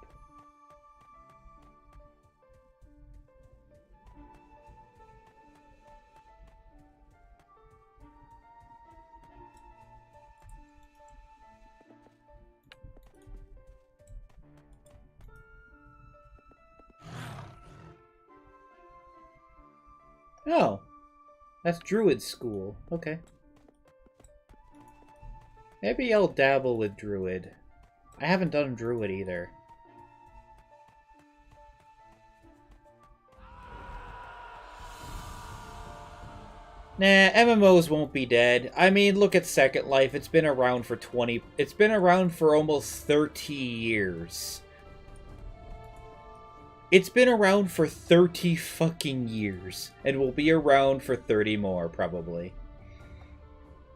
Oh, that's Druid School. Okay. Maybe I'll dabble with Druid. I haven't done Druid either. Nah, MMOs won't be dead. I mean, look at Second Life. It's been around for It's been around for almost 30 years. It's been around for 30 fucking years. And will be around for 30 more, probably.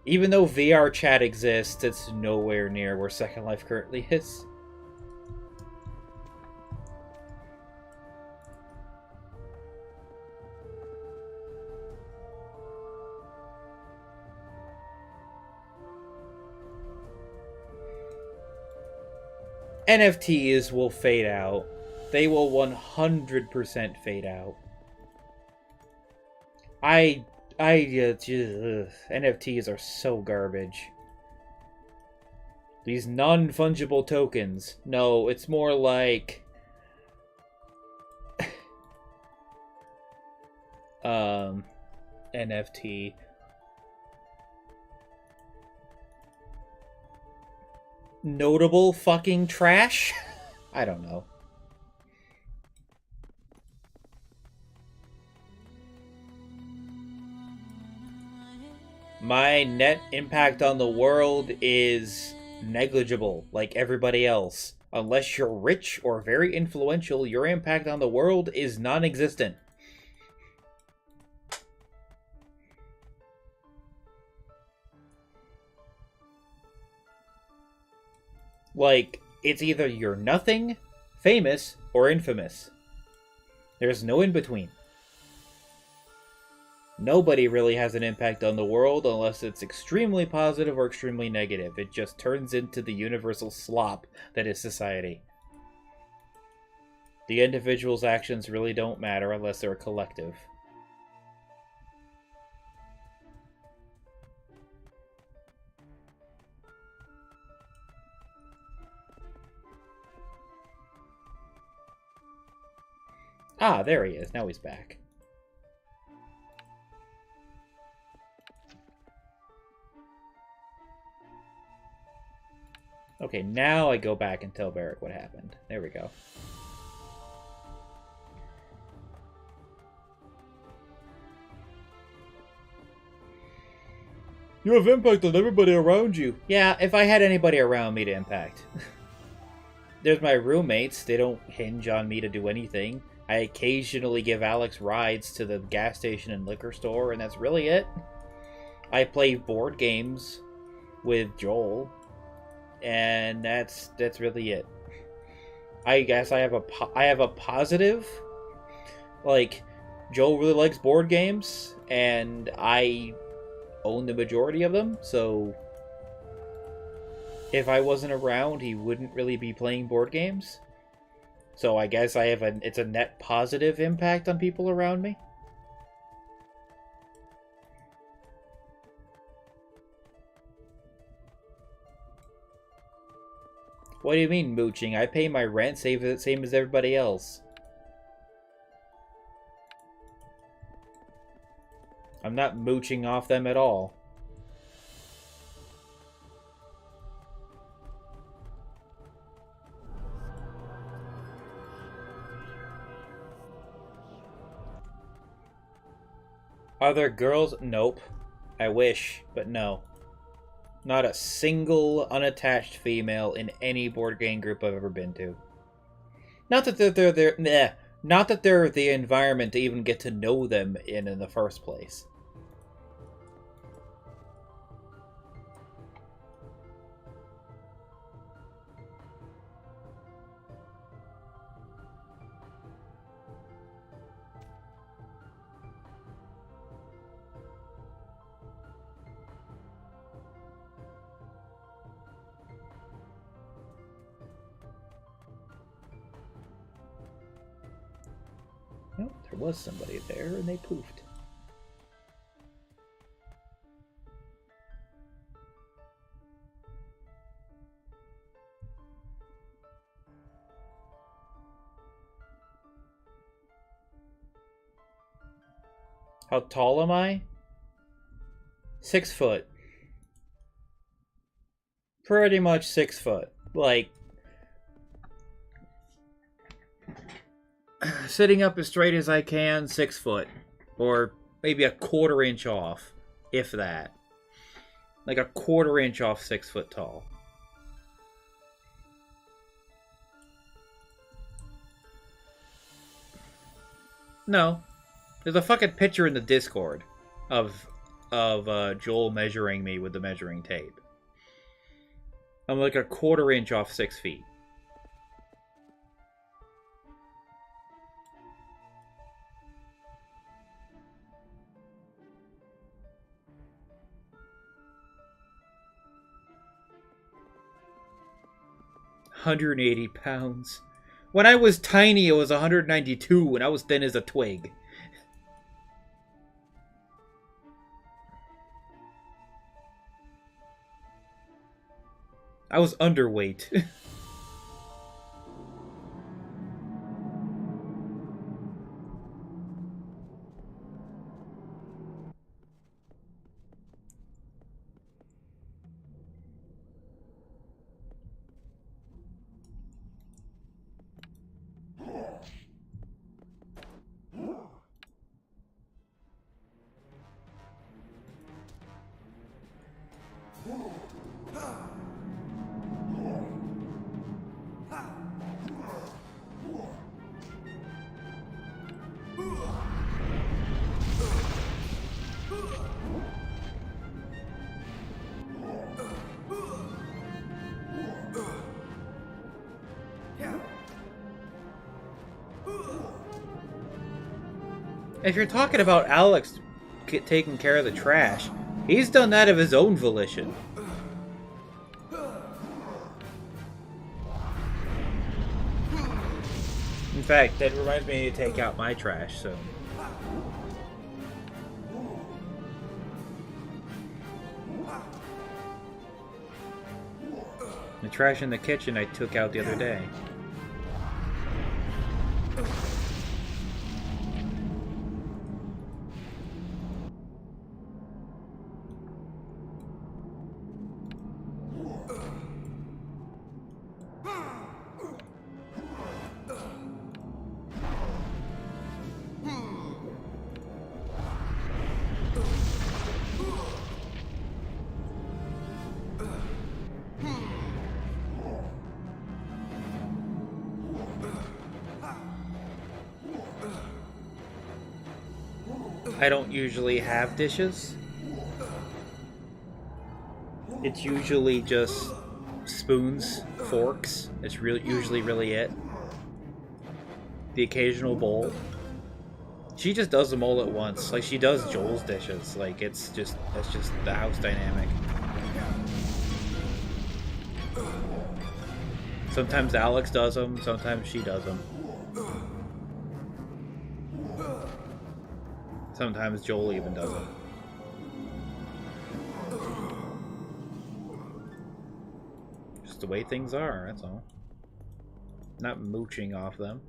Even though VR chat exists, it's nowhere near where Second Life currently is. NFTs will fade out. They will 100% fade out. NFTs are so garbage. These non-fungible tokens. No, it's more like... NFT. Notable fucking trash? I don't know. My net impact on the world is negligible, like everybody else. Unless you're rich or very influential, your impact on the world is non-existent. Like, it's either you're nothing, famous, or infamous. There's no in-between. Nobody really has an impact on the world unless it's extremely positive or extremely negative. It just turns into the universal slop that is society. The individual's actions really don't matter unless they're a collective. Ah, there he is. Now he's back. Okay, now I go back and tell Barrick what happened. There we go. You have impact on everybody around you. Yeah, if I had anybody around me to impact. There's my roommates. They don't hinge on me to do anything. I occasionally give Alex rides to the gas station and liquor store, and that's really it. I play board games with Joel, and that's really it. I guess I have a positive. Like, Joel really likes board games, and I own the majority of them, so if I wasn't around, he wouldn't really be playing board games. So I guess it's a net positive impact on people around me. What do you mean, mooching? I pay my rent same as everybody else. I'm not mooching off them at all. Are there girls? Nope. I wish, but no. Not a single unattached female in any board game group I've ever been to. Not that not that they're the environment to even get to know them in the first place. Well, there was somebody there, and they poofed. How tall am I? 6 foot. Pretty much 6 foot. Like, sitting up as straight as I can, 6 foot. Or maybe a quarter inch off, if that. Like a quarter inch off 6 foot tall. No. There's a fucking picture in the Discord of Joel measuring me with the measuring tape. I'm like a quarter inch off 6 feet. £180. When I was tiny, it was 192, and I was thin as a twig. I was underweight. If you're talking about Alex taking care of the trash, he's done that of his own volition. In fact, that reminds me to take out my trash soon. The trash in the kitchen I took out the other day. I don't usually have dishes. It's usually just spoons, forks. It's usually really it. The occasional bowl. She just does them all at once. Like, she does Joel's dishes. Like, that's just the house dynamic. Sometimes Alex does them, sometimes she does them. Sometimes Joel even does them. Just the way things are, that's all. Not mooching off them.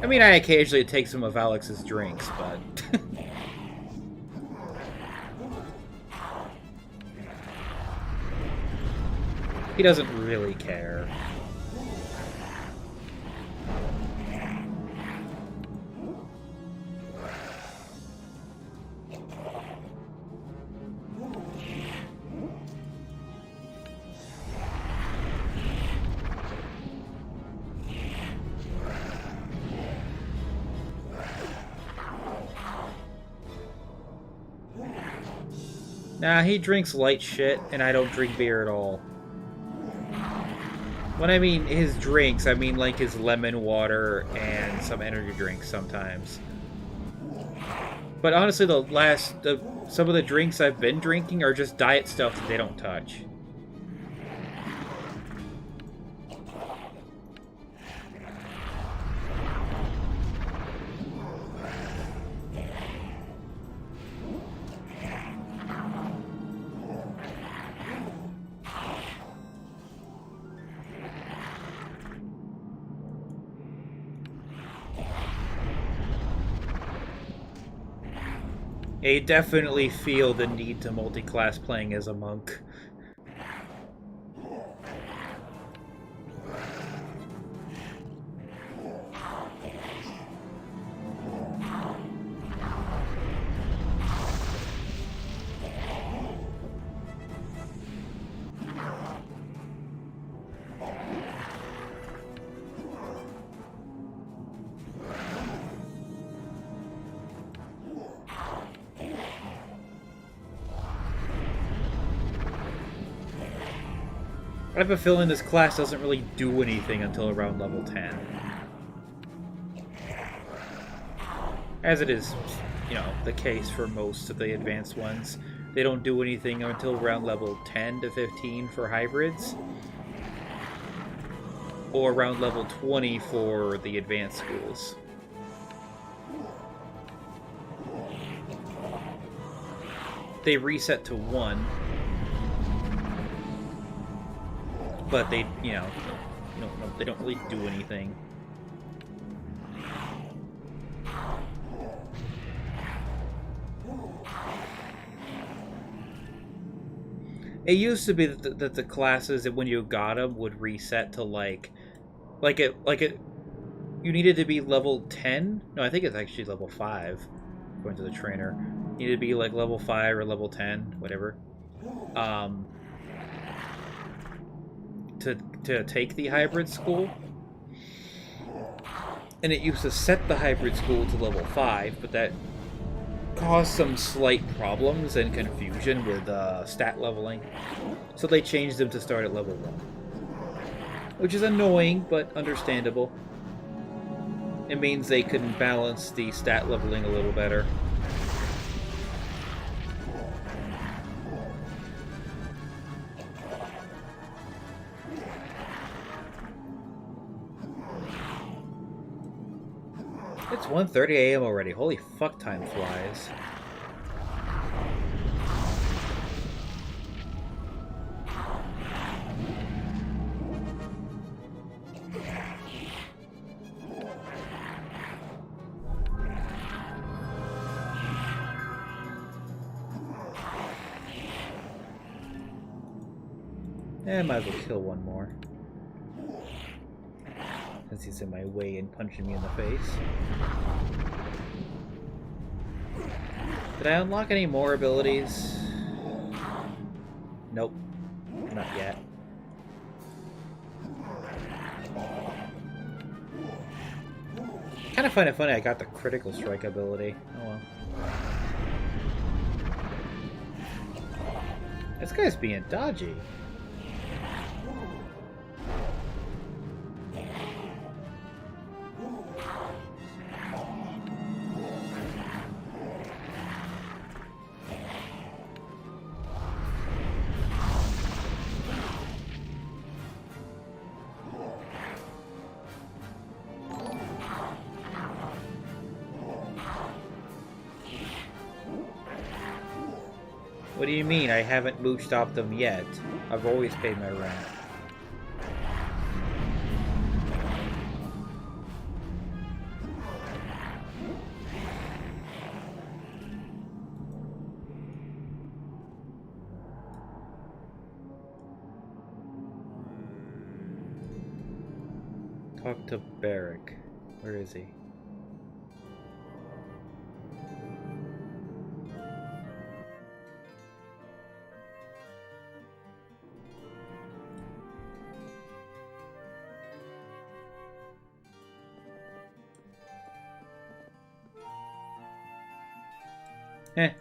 I mean, I occasionally take some of Alex's drinks, but... he doesn't really care. Nah, he drinks light shit, and I don't drink beer at all. When I mean his drinks, I mean like his lemon water and some energy drinks sometimes. But honestly, some of the drinks I've been drinking are just diet stuff that they don't touch. I definitely feel the need to multi-class playing as a monk. I have a feeling this class doesn't really do anything until around level 10. As it is, you know, the case for most of the advanced ones. They don't do anything until around level 10 to 15 for hybrids. Or around level 20 for the advanced schools. They reset to 1. But they, you know, they don't really do anything. It used to be that the classes that when you got them would reset to like it. You needed to be level 10. No, I think it's actually level 5. According to the trainer, you needed to be like level 5 or level 10, whatever. To take the hybrid school, and it used to set the hybrid school to level 5, but that caused some slight problems and confusion with stat leveling, so they changed them to start at level 1, which is annoying but understandable. It means they can balance the stat leveling a little better. It's 1:30 a.m. already. Holy fuck, time flies. I might as well kill one more. Since he's in my way and punching me in the face. Did I unlock any more abilities? Nope. Not yet. Kind of find it funny I got the critical strike ability. Oh well. This guy's being dodgy. What do you mean I haven't mooched off them yet? I've always paid my rent. Talk to Barrick. Where is he?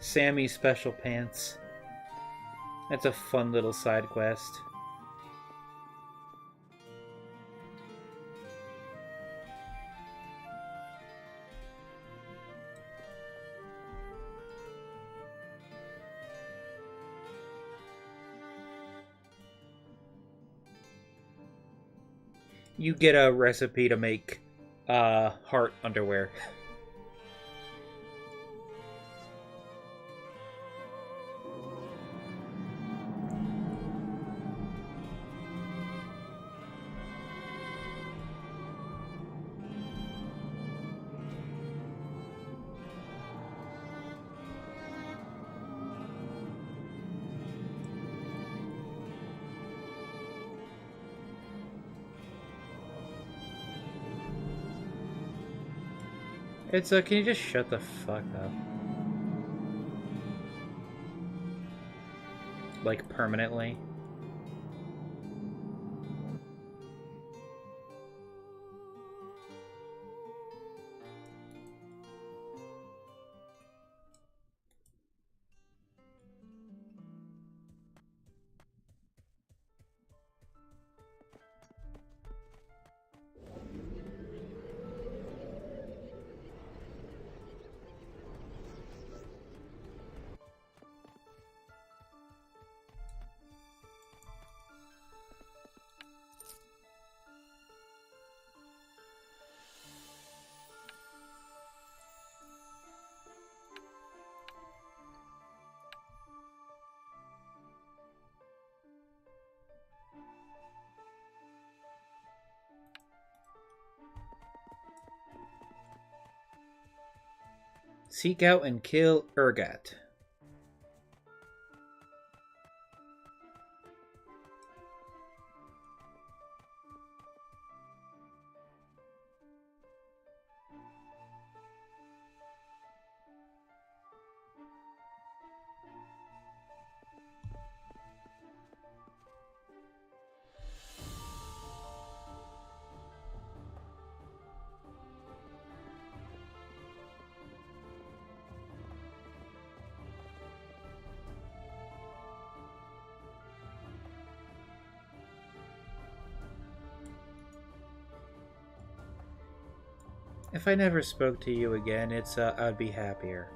Sammy's Special Pants. That's a fun little side quest. You get a recipe to make heart underwear. It's can you just shut the fuck up? Like, permanently? Seek out and kill Urgot. If I never spoke to you again, I'd be happier.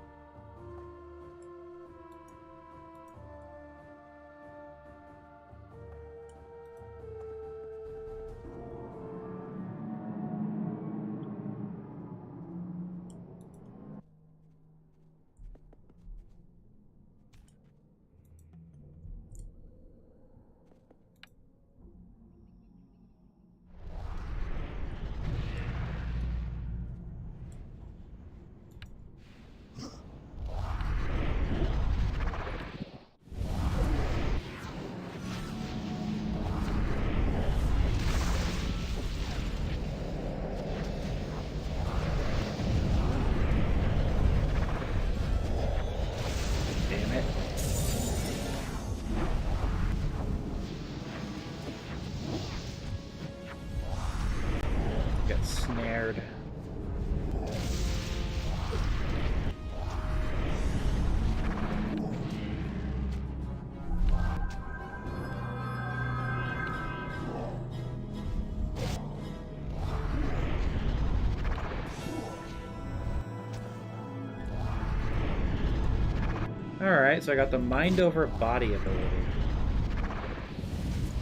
Alright, so I got the mind over body ability.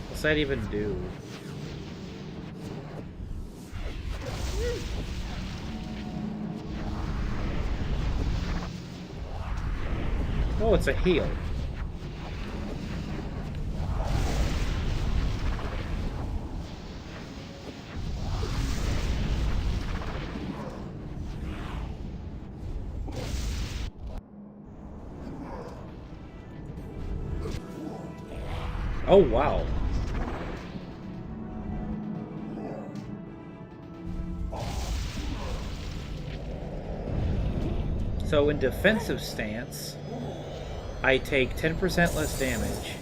What's that even do? Oh, it's a heal. Oh, wow. So in defensive stance, I take 10% less damage.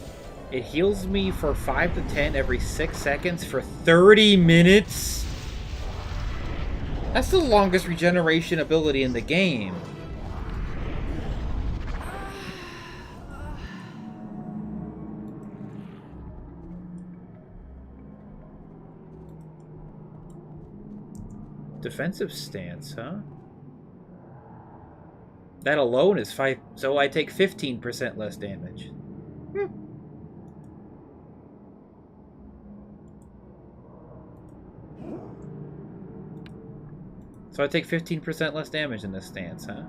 It heals me for 5 to 10 every 6 seconds for 30 minutes? That's the longest regeneration ability in the game. Defensive stance, huh? That alone is 5, so I take 15% less damage. So I take 15% less damage in this stance, huh?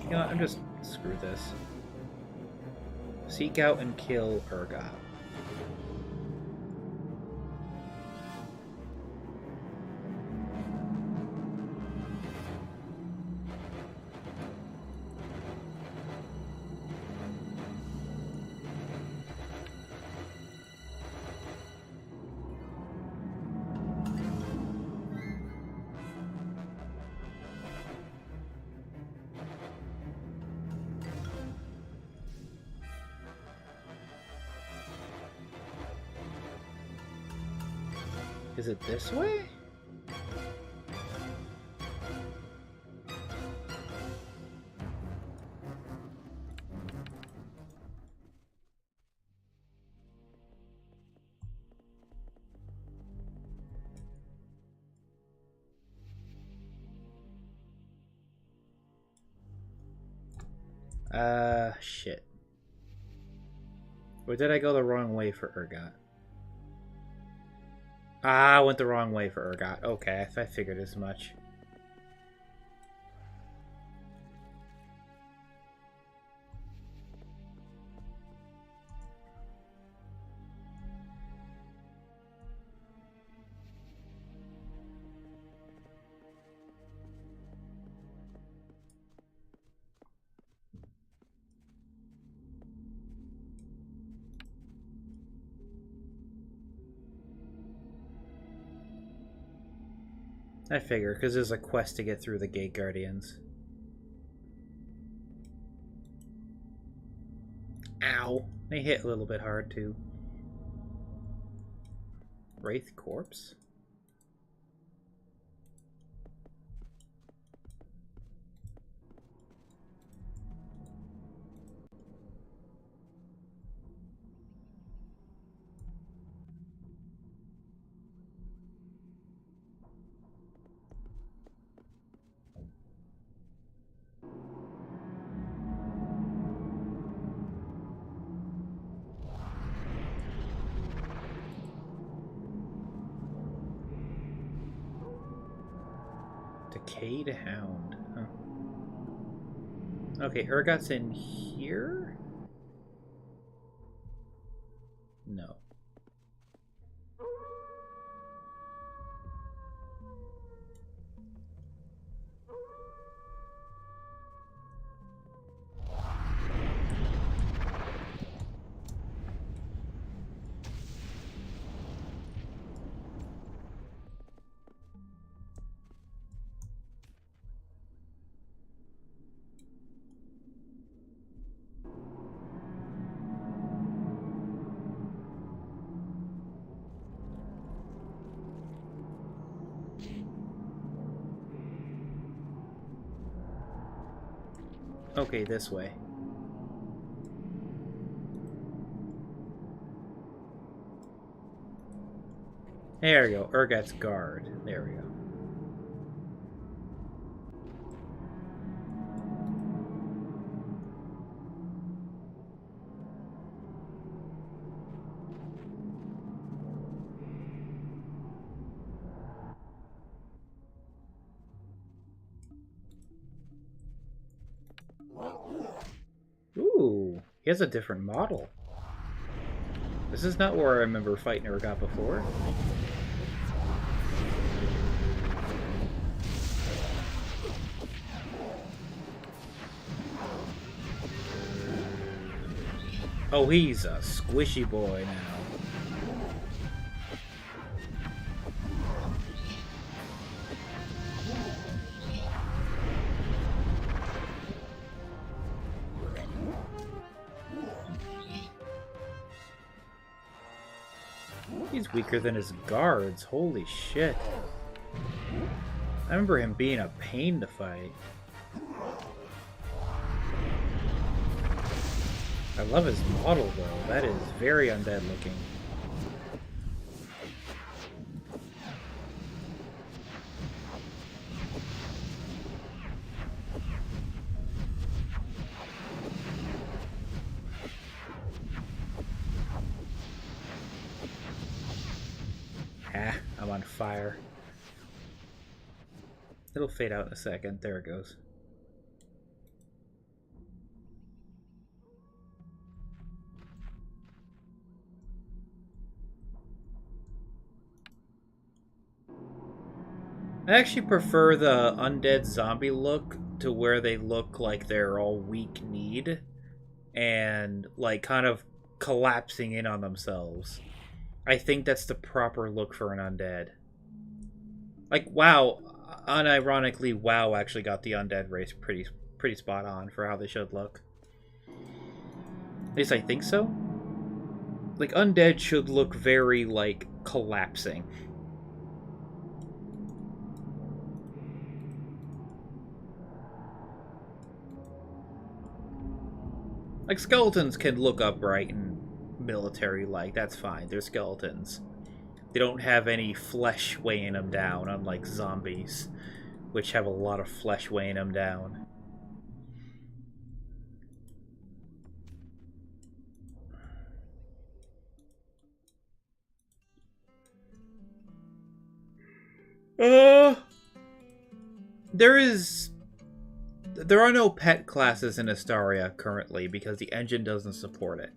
You know what, I'm just... screw this. Seek out and kill Urgot. Is it this way? Shit. Or did I go the wrong way for Urgot? Ah, I went the wrong way for Urgot. Okay, I figured as much. I figure, because there's a quest to get through the Gate Guardians. Ow! They hit a little bit hard, too. Wraith Corpse? Decayed Hound. Huh. Okay, Urgot's in here? No. Okay, this way. There we go. Urgat's guard. There we go. Ooh, he has a different model. This is not where I remember fighting Urgot before. Oh, he's a squishy boy now. He's weaker than his guards. Holy shit. I remember him being a pain to fight. I love his model, though. That is very undead looking. Ah, I'm on fire. It'll fade out in a second. There it goes. I actually prefer the undead zombie look to where they look like they're all weak-kneed and like kind of collapsing in on themselves. I think that's the proper look for an undead. Like, WoW, unironically, WoW actually got the undead race pretty spot on for how they should look. At least I think so. Like, undead should look very, like, collapsing. Like, skeletons can look upright and military-like. That's fine. They're skeletons. They don't have any flesh weighing them down, unlike zombies, which have a lot of flesh weighing them down. There are no pet classes in Astaria currently because the engine doesn't support it.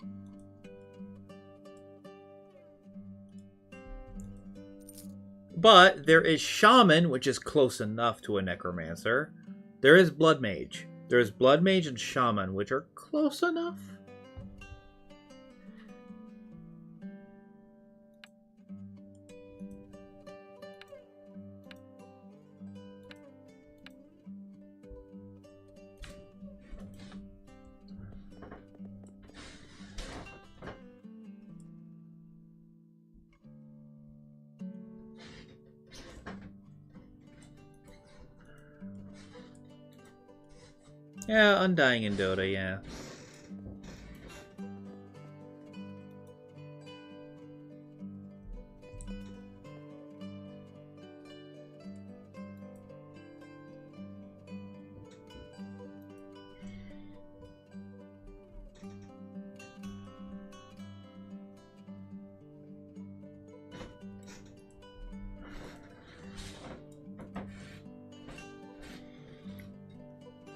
But there is Shaman, which is close enough to a Necromancer. There is Blood Mage. There is Blood Mage and Shaman, which are close enough. Yeah, Undying in Dota, yeah.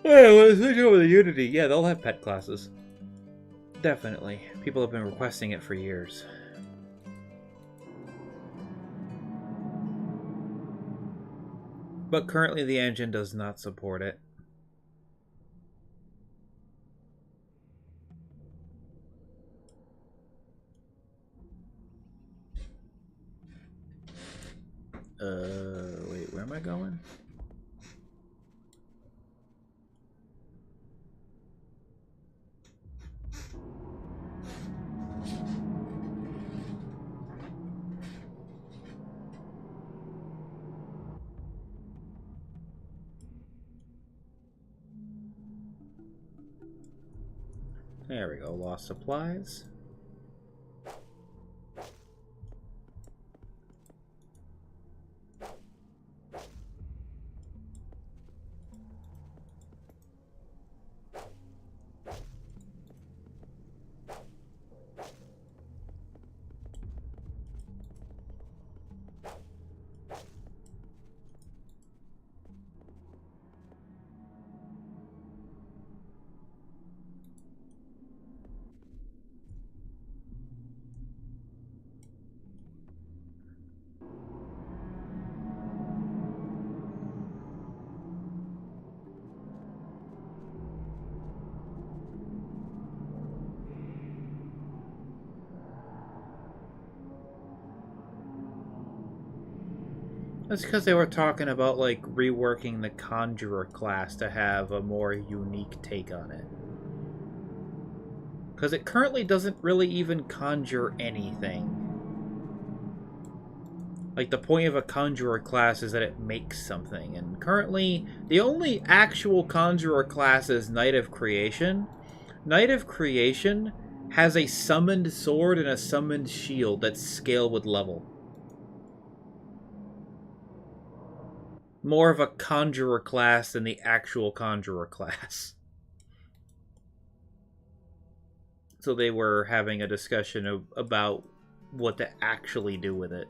Yeah, well, switch over to Unity. Yeah, they'll have pet classes. Definitely. People have been requesting it for years. But currently the engine does not support it. Wait, where am I going? There we go, lost supplies. That's because they were talking about, like, reworking the Conjurer class to have a more unique take on it. Because it currently doesn't really even conjure anything. Like, the point of a Conjurer class is that it makes something, and currently, the only actual Conjurer class is Knight of Creation. Knight of Creation has a summoned sword and a summoned shield that scale with level. More of a Conjurer class than the actual Conjurer class. So they were having a discussion about what to actually do with it.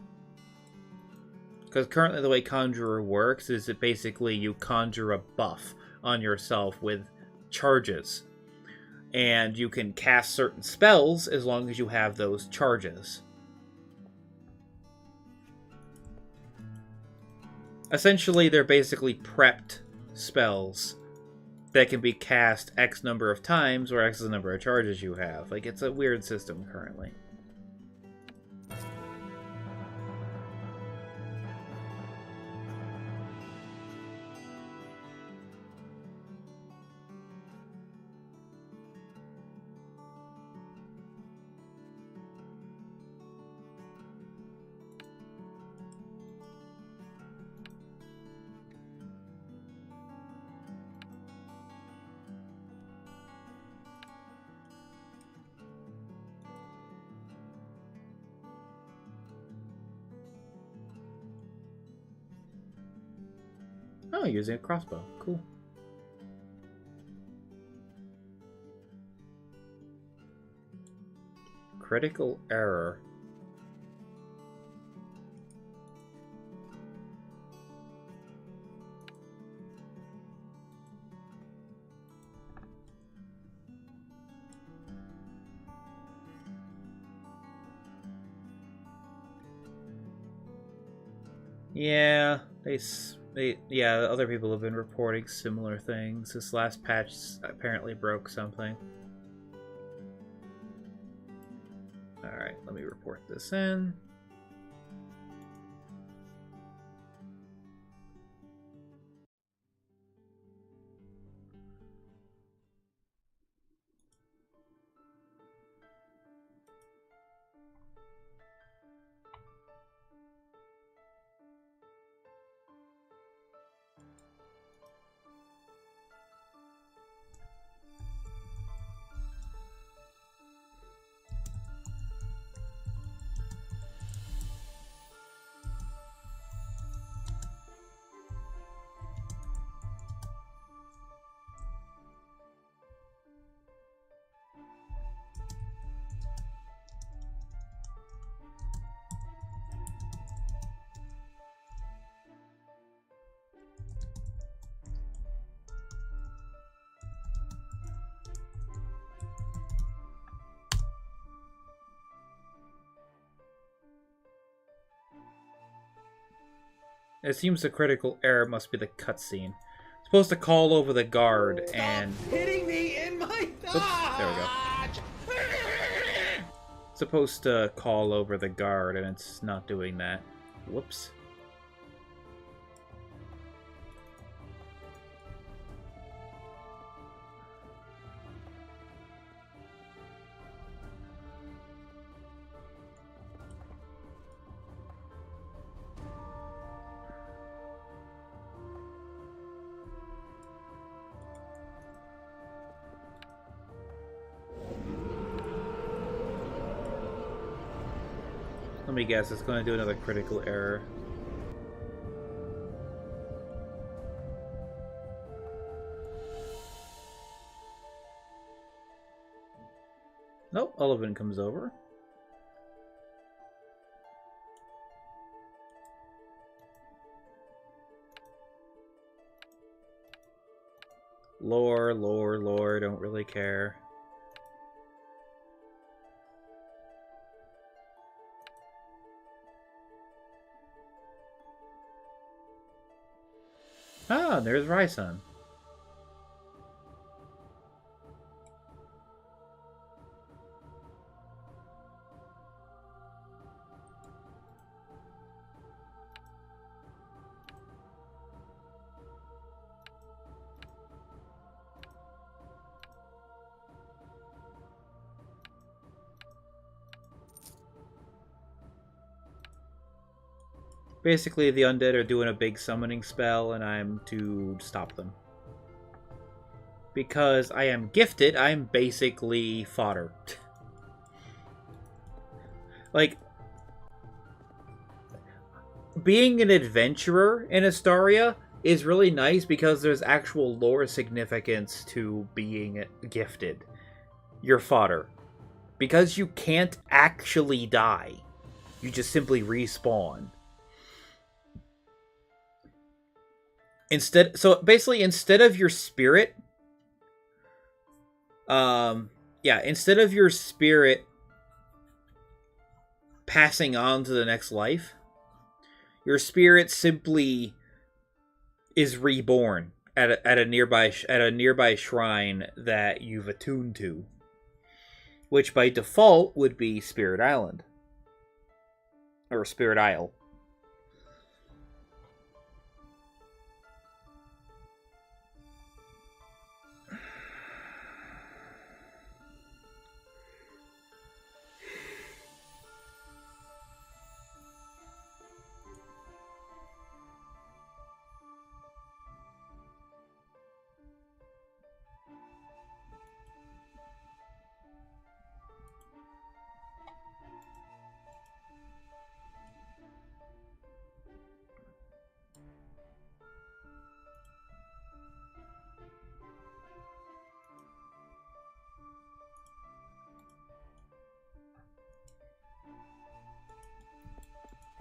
Because currently the way Conjurer works is that basically you conjure a buff on yourself with charges. And you can cast certain spells as long as you have those charges. Essentially, they're basically prepped spells that can be cast X number of times, or X is the number of charges you have. Like, it's a weird system currently. Oh, using a crossbow. Cool. Critical error. Yeah, yeah, other people have been reporting similar things. This last patch apparently broke something. Alright, let me report this in. It seems the critical error must be the cutscene. Supposed to call over the guard and... Stop hitting me in my Oops, there we go. Supposed to call over the guard, and it's not doing that. Whoops. Let me guess, it's going to do another critical error. Nope, Ullivan comes over. Lore, don't really care. Ah, there's Raisan. Basically, the undead are doing a big summoning spell, and I'm to stop them. Because I am gifted, I'm basically fodder. Like, being an adventurer in Astaria is really nice because there's actual lore significance to being gifted. You're fodder. Because you can't actually die. You just simply respawn. Instead of your spirit, instead of your spirit passing on to the next life, your spirit simply is reborn at a nearby shrine that you've attuned to, which by default would be Spirit Island or Spirit Isle.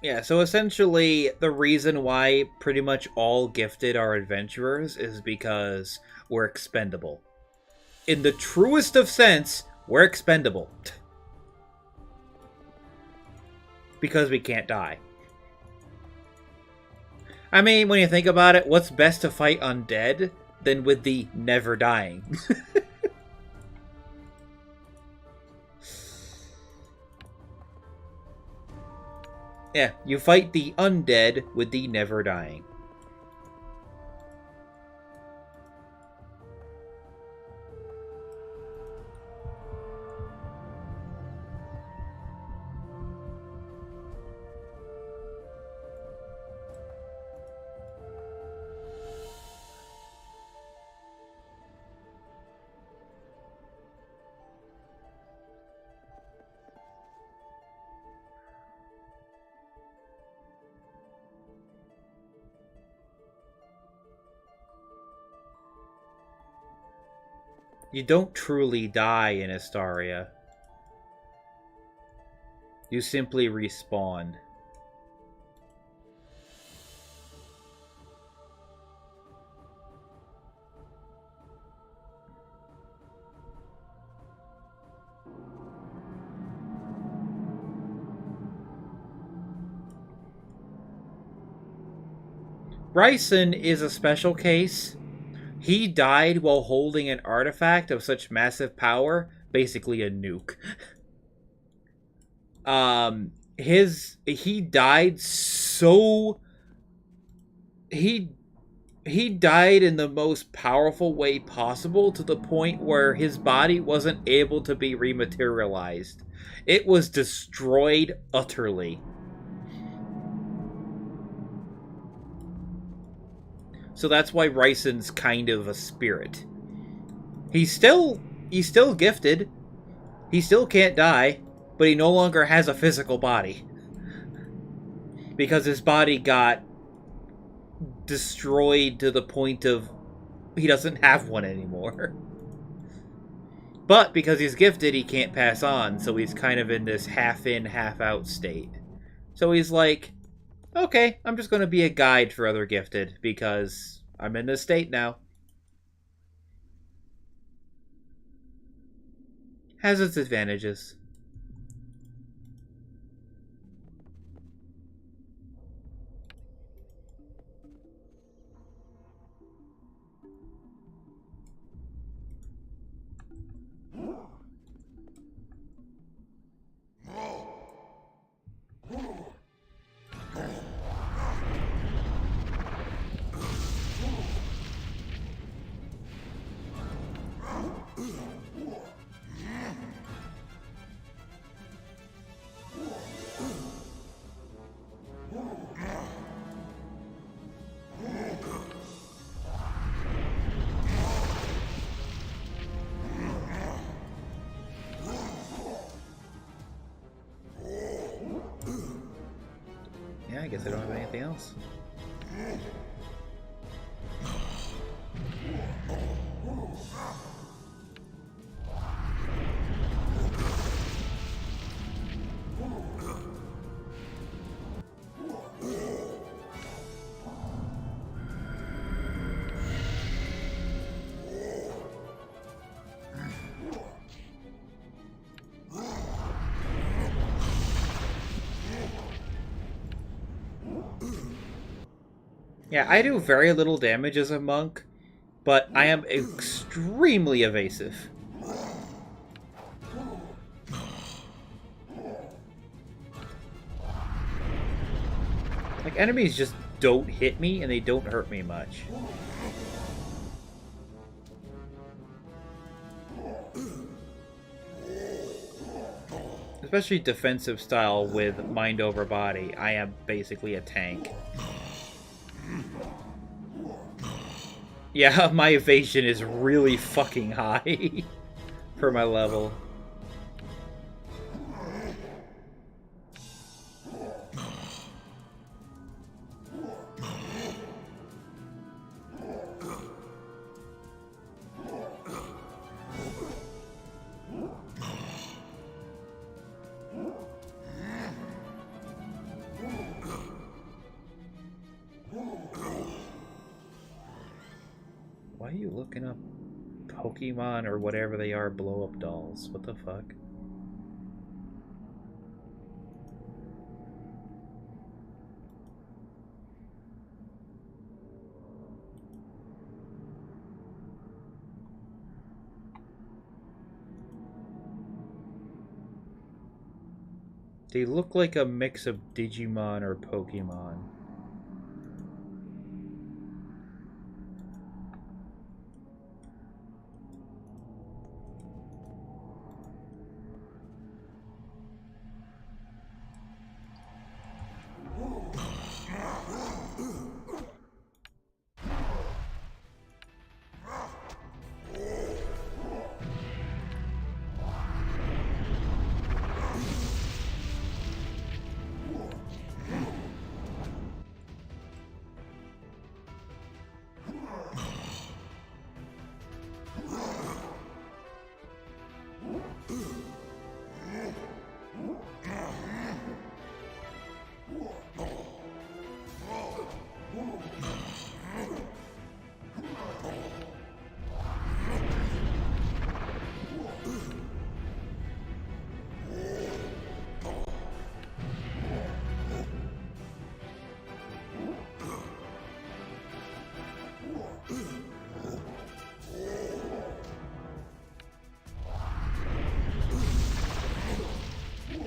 Yeah, so essentially the reason why pretty much all gifted are adventurers is because we're expendable. In the truest of sense, we're expendable. Because we can't die. I mean, when you think about it, what's best to fight undead than with the never dying? Yeah, you fight the undead with the never dying. You don't truly die in Astaria. You simply respawn. Bryson is a special case. He died while holding an artifact of such massive power, basically a nuke. He died so... He died in the most powerful way possible, to the point where his body wasn't able to be rematerialized. It was destroyed utterly. So that's why Ryson's kind of a spirit. He's still gifted. He still can't die, but he no longer has a physical body. Because his body got destroyed to the point of he doesn't have one anymore. But because he's gifted, he can't pass on, so he's kind of in this half-in, half-out state. So he's like, okay, I'm just going to be a guide for other gifted, because I'm in this state now. Has its advantages. I guess I don't have anything else. Yeah, I do very little damage as a monk, but I am extremely evasive. Like, enemies just don't hit me, and they don't hurt me much. Especially defensive style with mind over body, I am basically a tank. Yeah, my evasion is really fucking high for my level. Why are you looking up Pokemon or whatever they are blow-up dolls? What the fuck? They look like a mix of Digimon or Pokemon.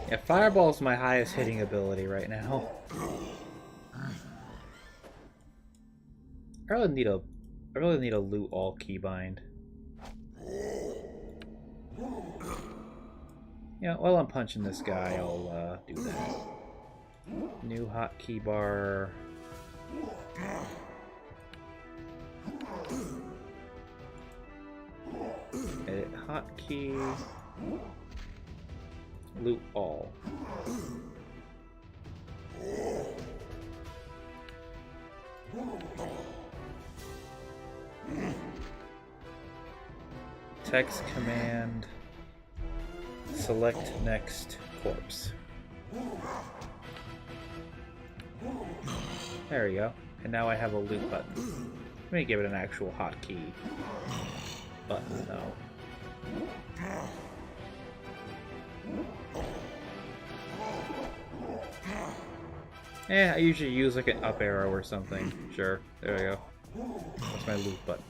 Yeah, Fireball's my highest hitting ability right now. I really need a loot all keybind. Yeah, while I'm punching this guy, I'll do that. New hotkey bar. Edit hotkey. Loot all. Text command. Select next corpse. There we go. And now I have a loot button. Let me give it an actual hotkey button though. I usually use like an up arrow or something. Sure. There we go. That's my loot button.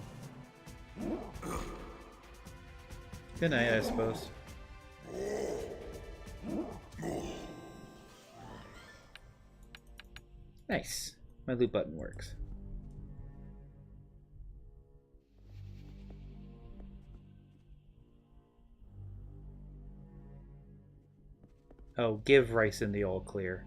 Good night, I suppose. Nice. My loot button works. Oh, give Ryson the all clear.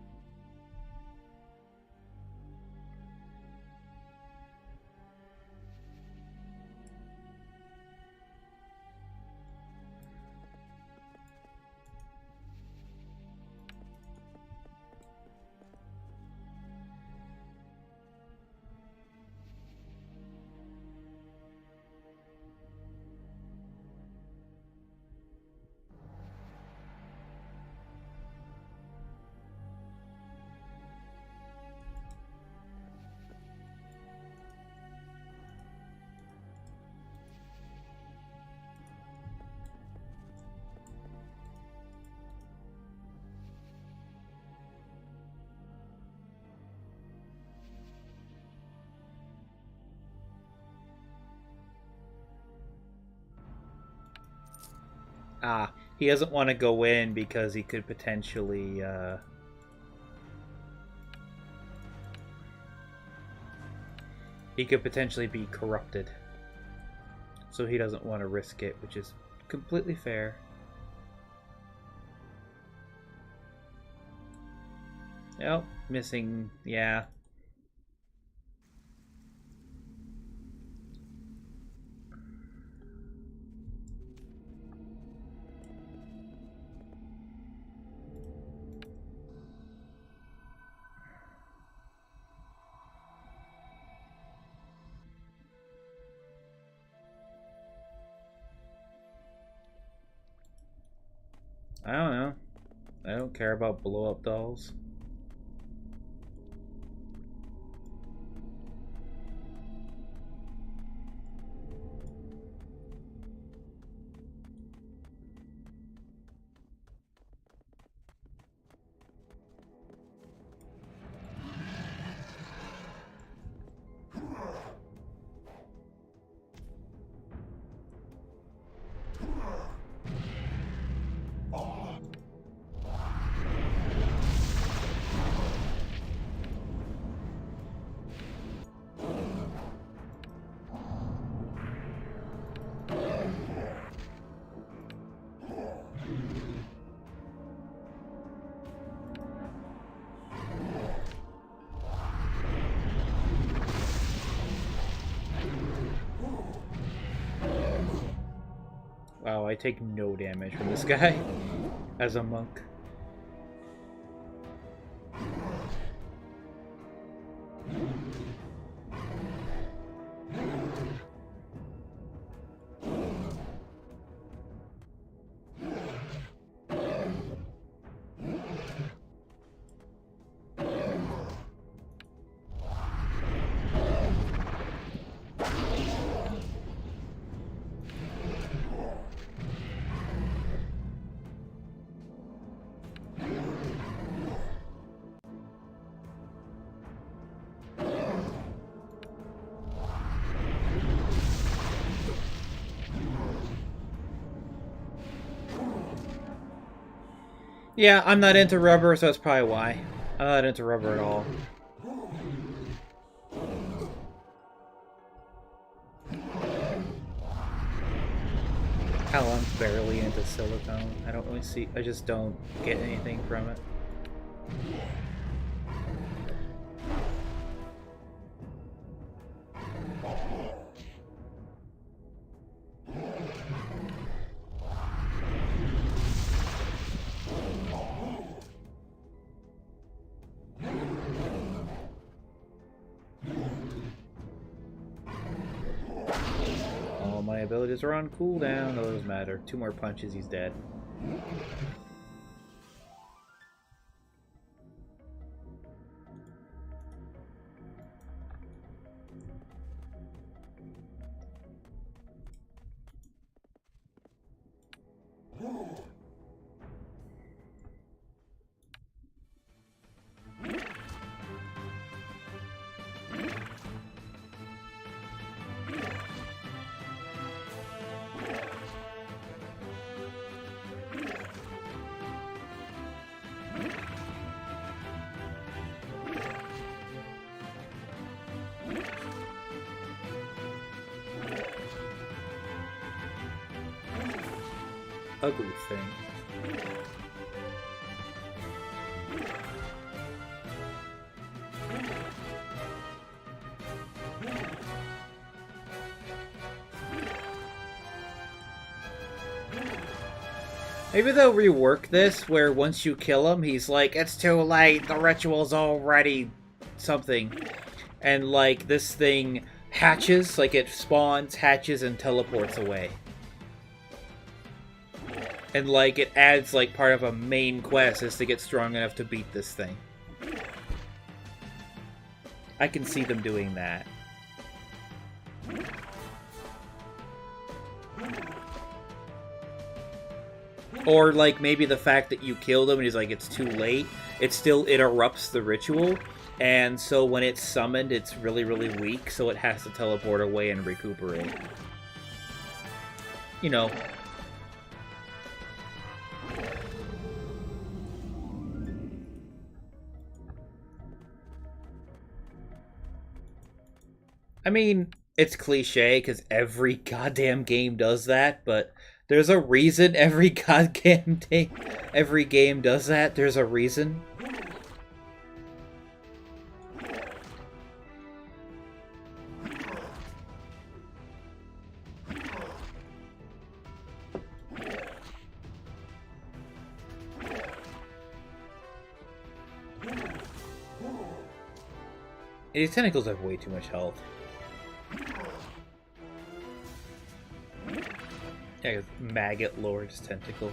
Ah, he doesn't want to go in because he could potentially, be corrupted. So he doesn't want to risk it, which is completely fair. Nope, missing, yeah. I don't know. I don't care about blow-up dolls. Wow, I take no damage from this guy as a monk. Yeah, I'm not into rubber, so that's probably why. I'm not into rubber at all. Hell, I'm barely into silicone. I don't really see... I just don't get anything from it. All my abilities are on cooldown. No, those matter. 2 more punches, he's dead. Ugly thing. Maybe they'll rework this, where once you kill him, he's like, it's too late, the ritual's already something. And, like, this thing hatches, like, it spawns, hatches, and teleports away. And, like, it adds, like, part of a main quest is to get strong enough to beat this thing. I can see them doing that. Or, like, maybe the fact that you killed him and he's like, it's too late, it still interrupts the ritual, and so when it's summoned, it's really, really weak, so it has to teleport away and recuperate. You know. I mean, it's cliche, because every goddamn game does that, but there's a reason every goddamn every game does that. There's a reason. These tentacles have way too much health. Yeah, Maggot Lord's tentacle.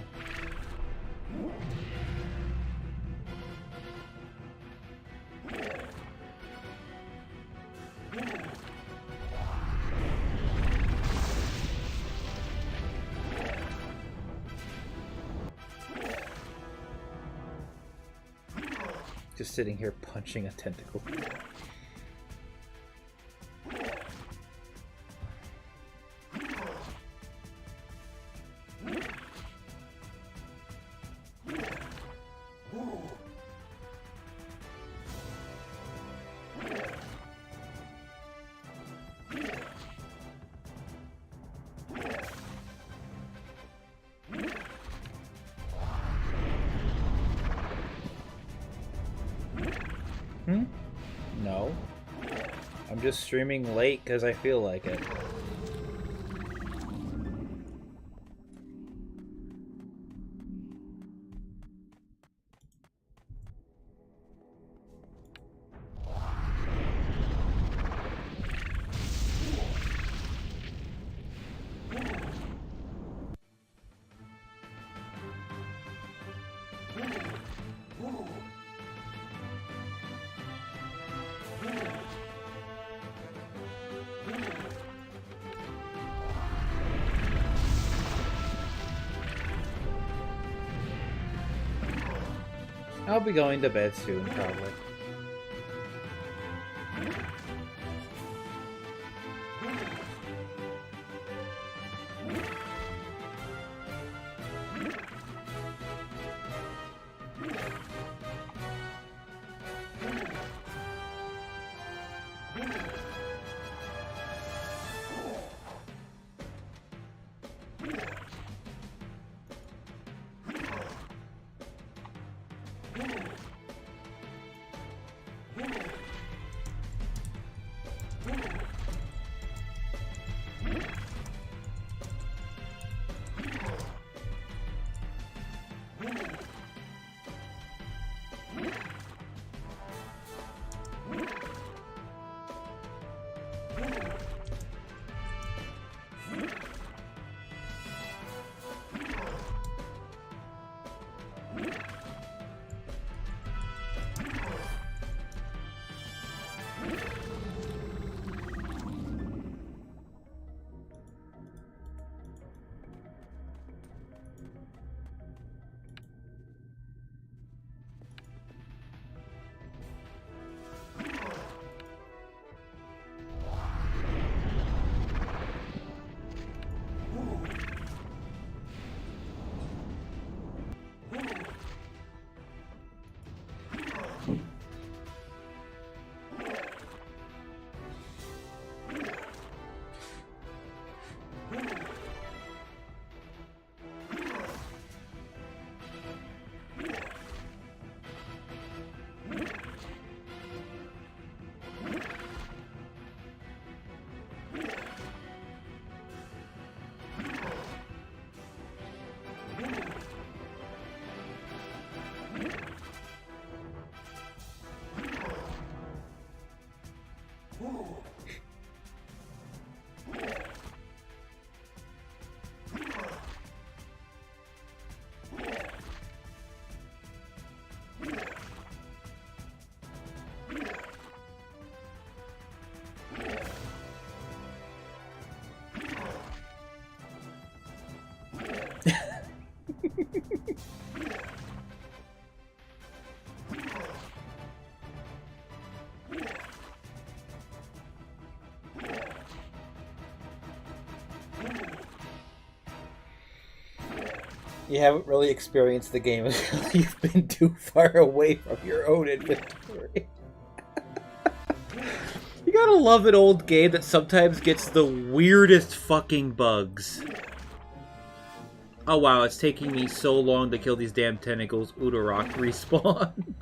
Just sitting here punching a tentacle. No. I'm just streaming late because I feel like it. I'll be going to bed soon, probably. You haven't really experienced the game until you've been too far away from your own inventory. You gotta love an old game that sometimes gets the weirdest fucking bugs. Oh wow, it's taking me so long to kill these damn tentacles. Udorok respawned.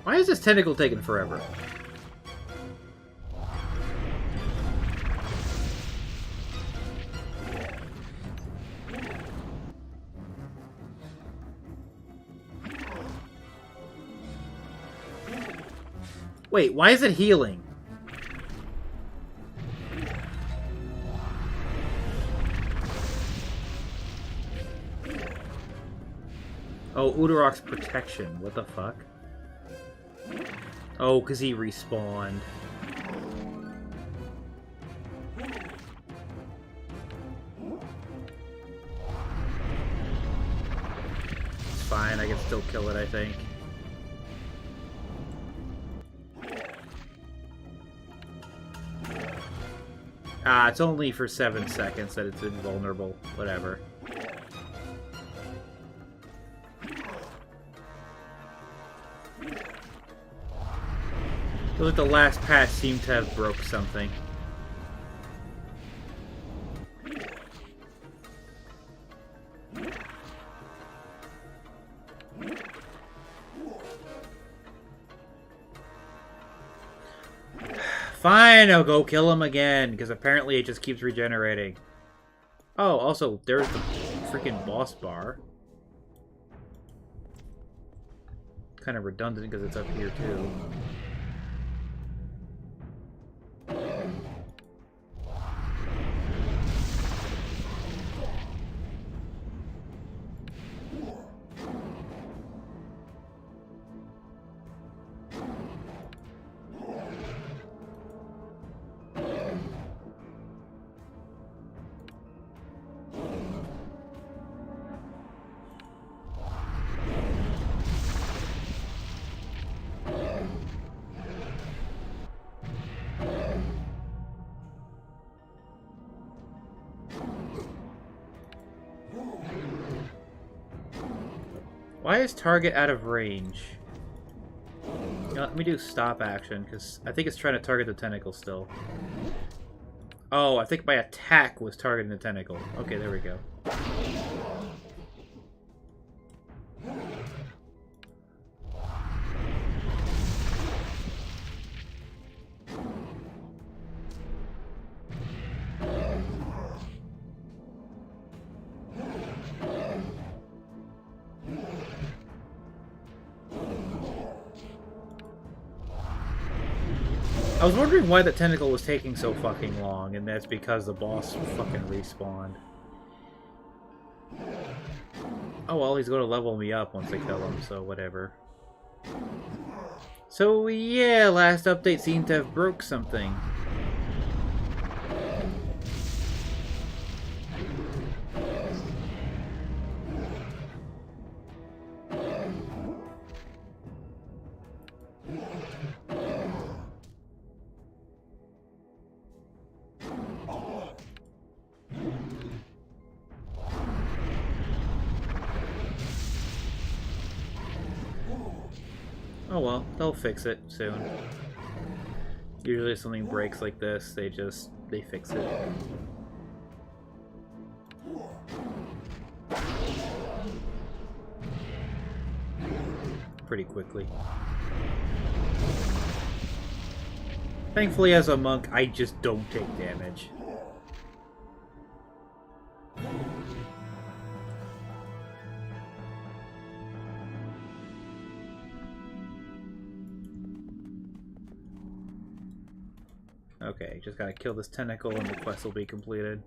Why is this tentacle taking forever? Wait, why is it healing? Oh, Udorok's protection. What the fuck? Oh, because he respawned. It's fine, I can still kill it, I think. Ah, it's only for 7 seconds that it's invulnerable. Whatever. Feels like the last patch seemed to have broke something. Fine, I'll go kill him again, because apparently it just keeps regenerating. Oh, also, there's the freaking boss bar. Kind of redundant because it's up here too. Why is target out of range? You know, let me do stop action, because I think it's trying to target the tentacle still. Oh, I think my attack was targeting the tentacle. Okay, there we go. I was wondering why the tentacle was taking so fucking long, and that's because the boss fucking respawned. Oh well, he's gonna level me up once I kill him, so whatever. So yeah, last update seemed to have broke something. Oh well, they'll fix it soon. Usually if something breaks like this, they fix it. Pretty quickly. Thankfully, as a monk, I just don't take damage. Okay, just gotta kill this tentacle and the quest will be completed.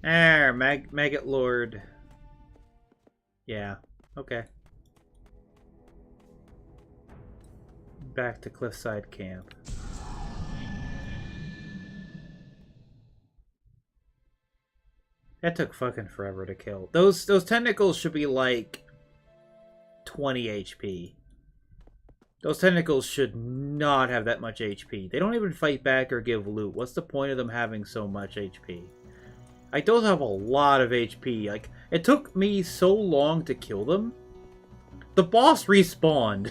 Maggot Lord. Yeah, okay. Back to Cliffside Camp. That took fucking forever to kill. Those tentacles should be like 20 HP. Those tentacles should not have that much HP. They don't even fight back or give loot. What's the point of them having so much HP? Like, those have a lot of HP. Like, it took me so long to kill them. The boss respawned.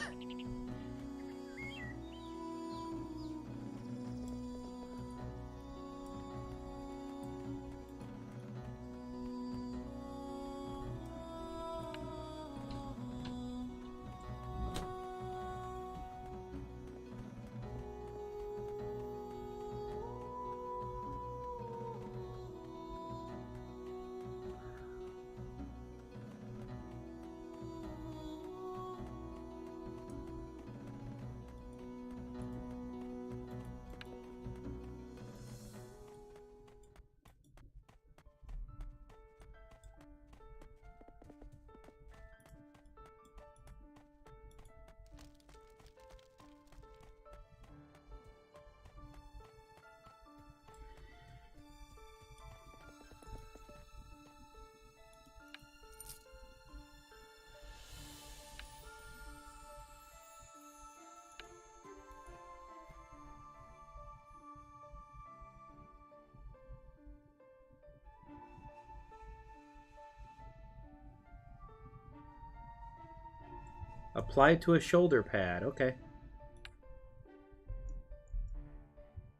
Applied to a shoulder pad. Okay.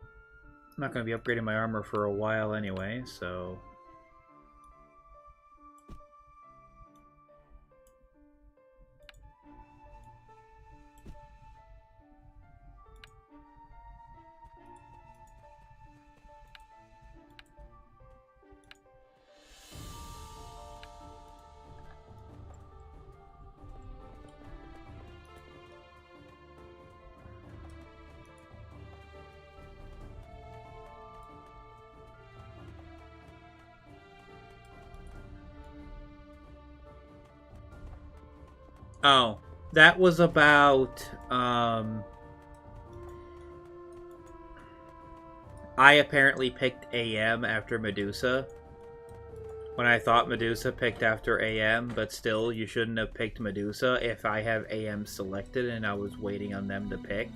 I'm not going to be upgrading my armor for a while anyway, so... Oh, that was about, I apparently picked AM after Medusa. When I thought Medusa picked after AM, but still, you shouldn't have picked Medusa if I have AM selected and I was waiting on them to pick.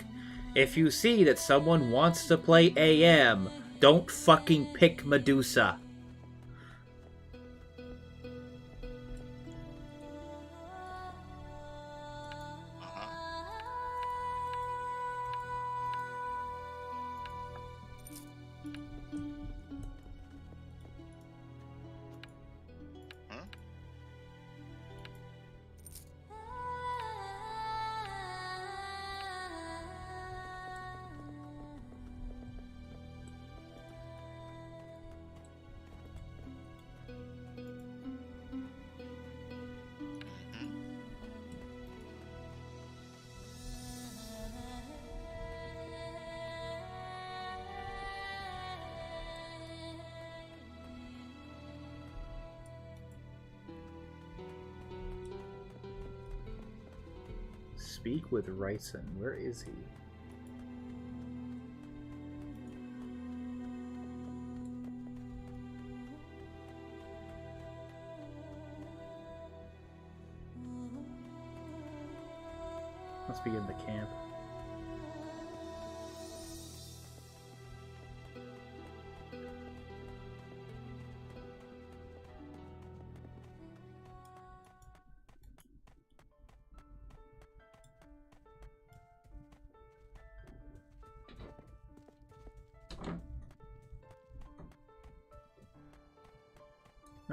If you see that someone wants to play AM, don't fucking pick Medusa. Speak with Ryson. Where is he? Must be in the camp.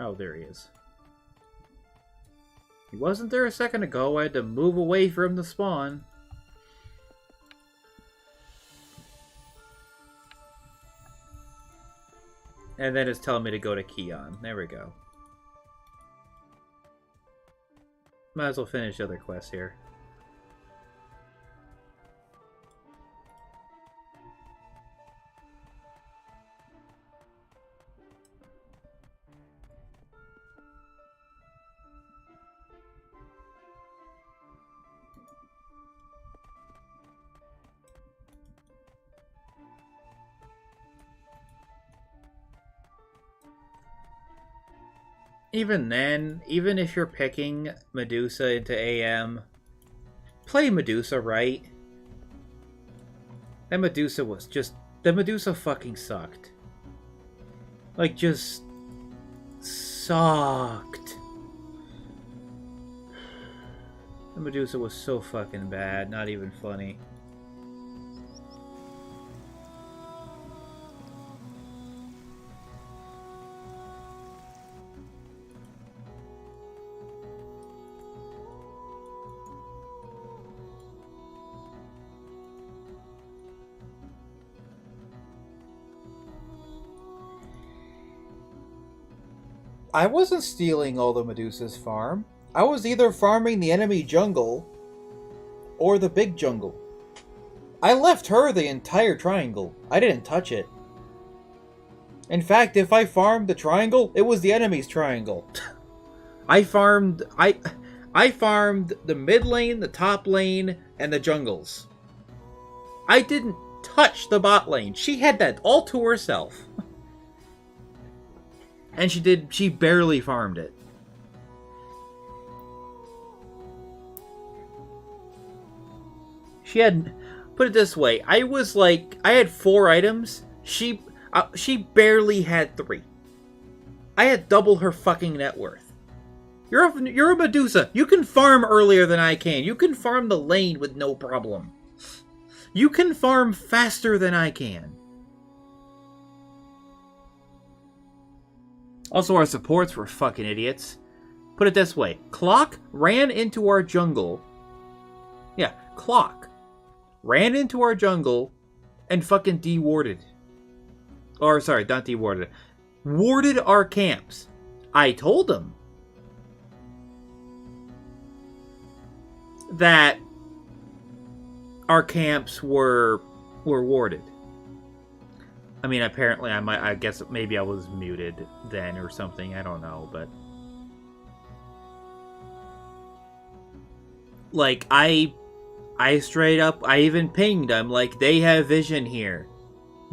Oh, there he is. He wasn't there a second ago. I had to move away from the spawn. And then it's telling me to go to Keon. There we go. Might as well finish the other quests here. even then, even if you're picking Medusa into AM, play Medusa right. That Medusa was just... The Medusa fucking sucked. Like, just... sucked. The Medusa was so fucking bad, not even funny. I wasn't stealing all the Medusa's farm. I was either farming the enemy jungle or the big jungle. I left her the entire triangle. I didn't touch it. In fact, if I farmed the triangle, it was the enemy's triangle. I farmed the mid lane, the top lane, and the jungles. I didn't touch the bot lane. She had that all to herself. And she barely farmed it. She had, put it this way, I had 4 items. She barely had 3. I had double her fucking net worth. You're a Medusa. You can farm earlier than I can. You can farm the lane with no problem. You can farm faster than I can. Also, our supports were fucking idiots. Put it this way. Clock ran into our jungle. Yeah, Clock ran into our jungle and fucking de-warded. Or, sorry, not de-warded. Warded our camps. I told him that our camps were warded. I mean, apparently I guess maybe I was muted then or something, I don't know, but... Like, I straight up, I even pinged, I'm like, they have vision here.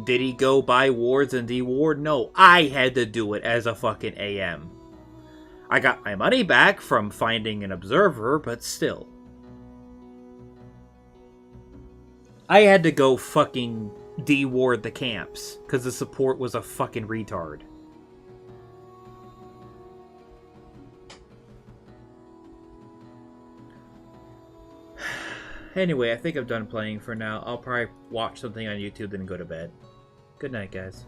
Did he go buy wards and de-ward? No, I had to do it as a fucking AM. I got my money back from finding an observer, but still. I had to go fucking de-ward the camps, because the support was a fucking retard. Anyway, I think I'm done playing for now. I'll probably watch something on YouTube and go to bed. Good night, guys.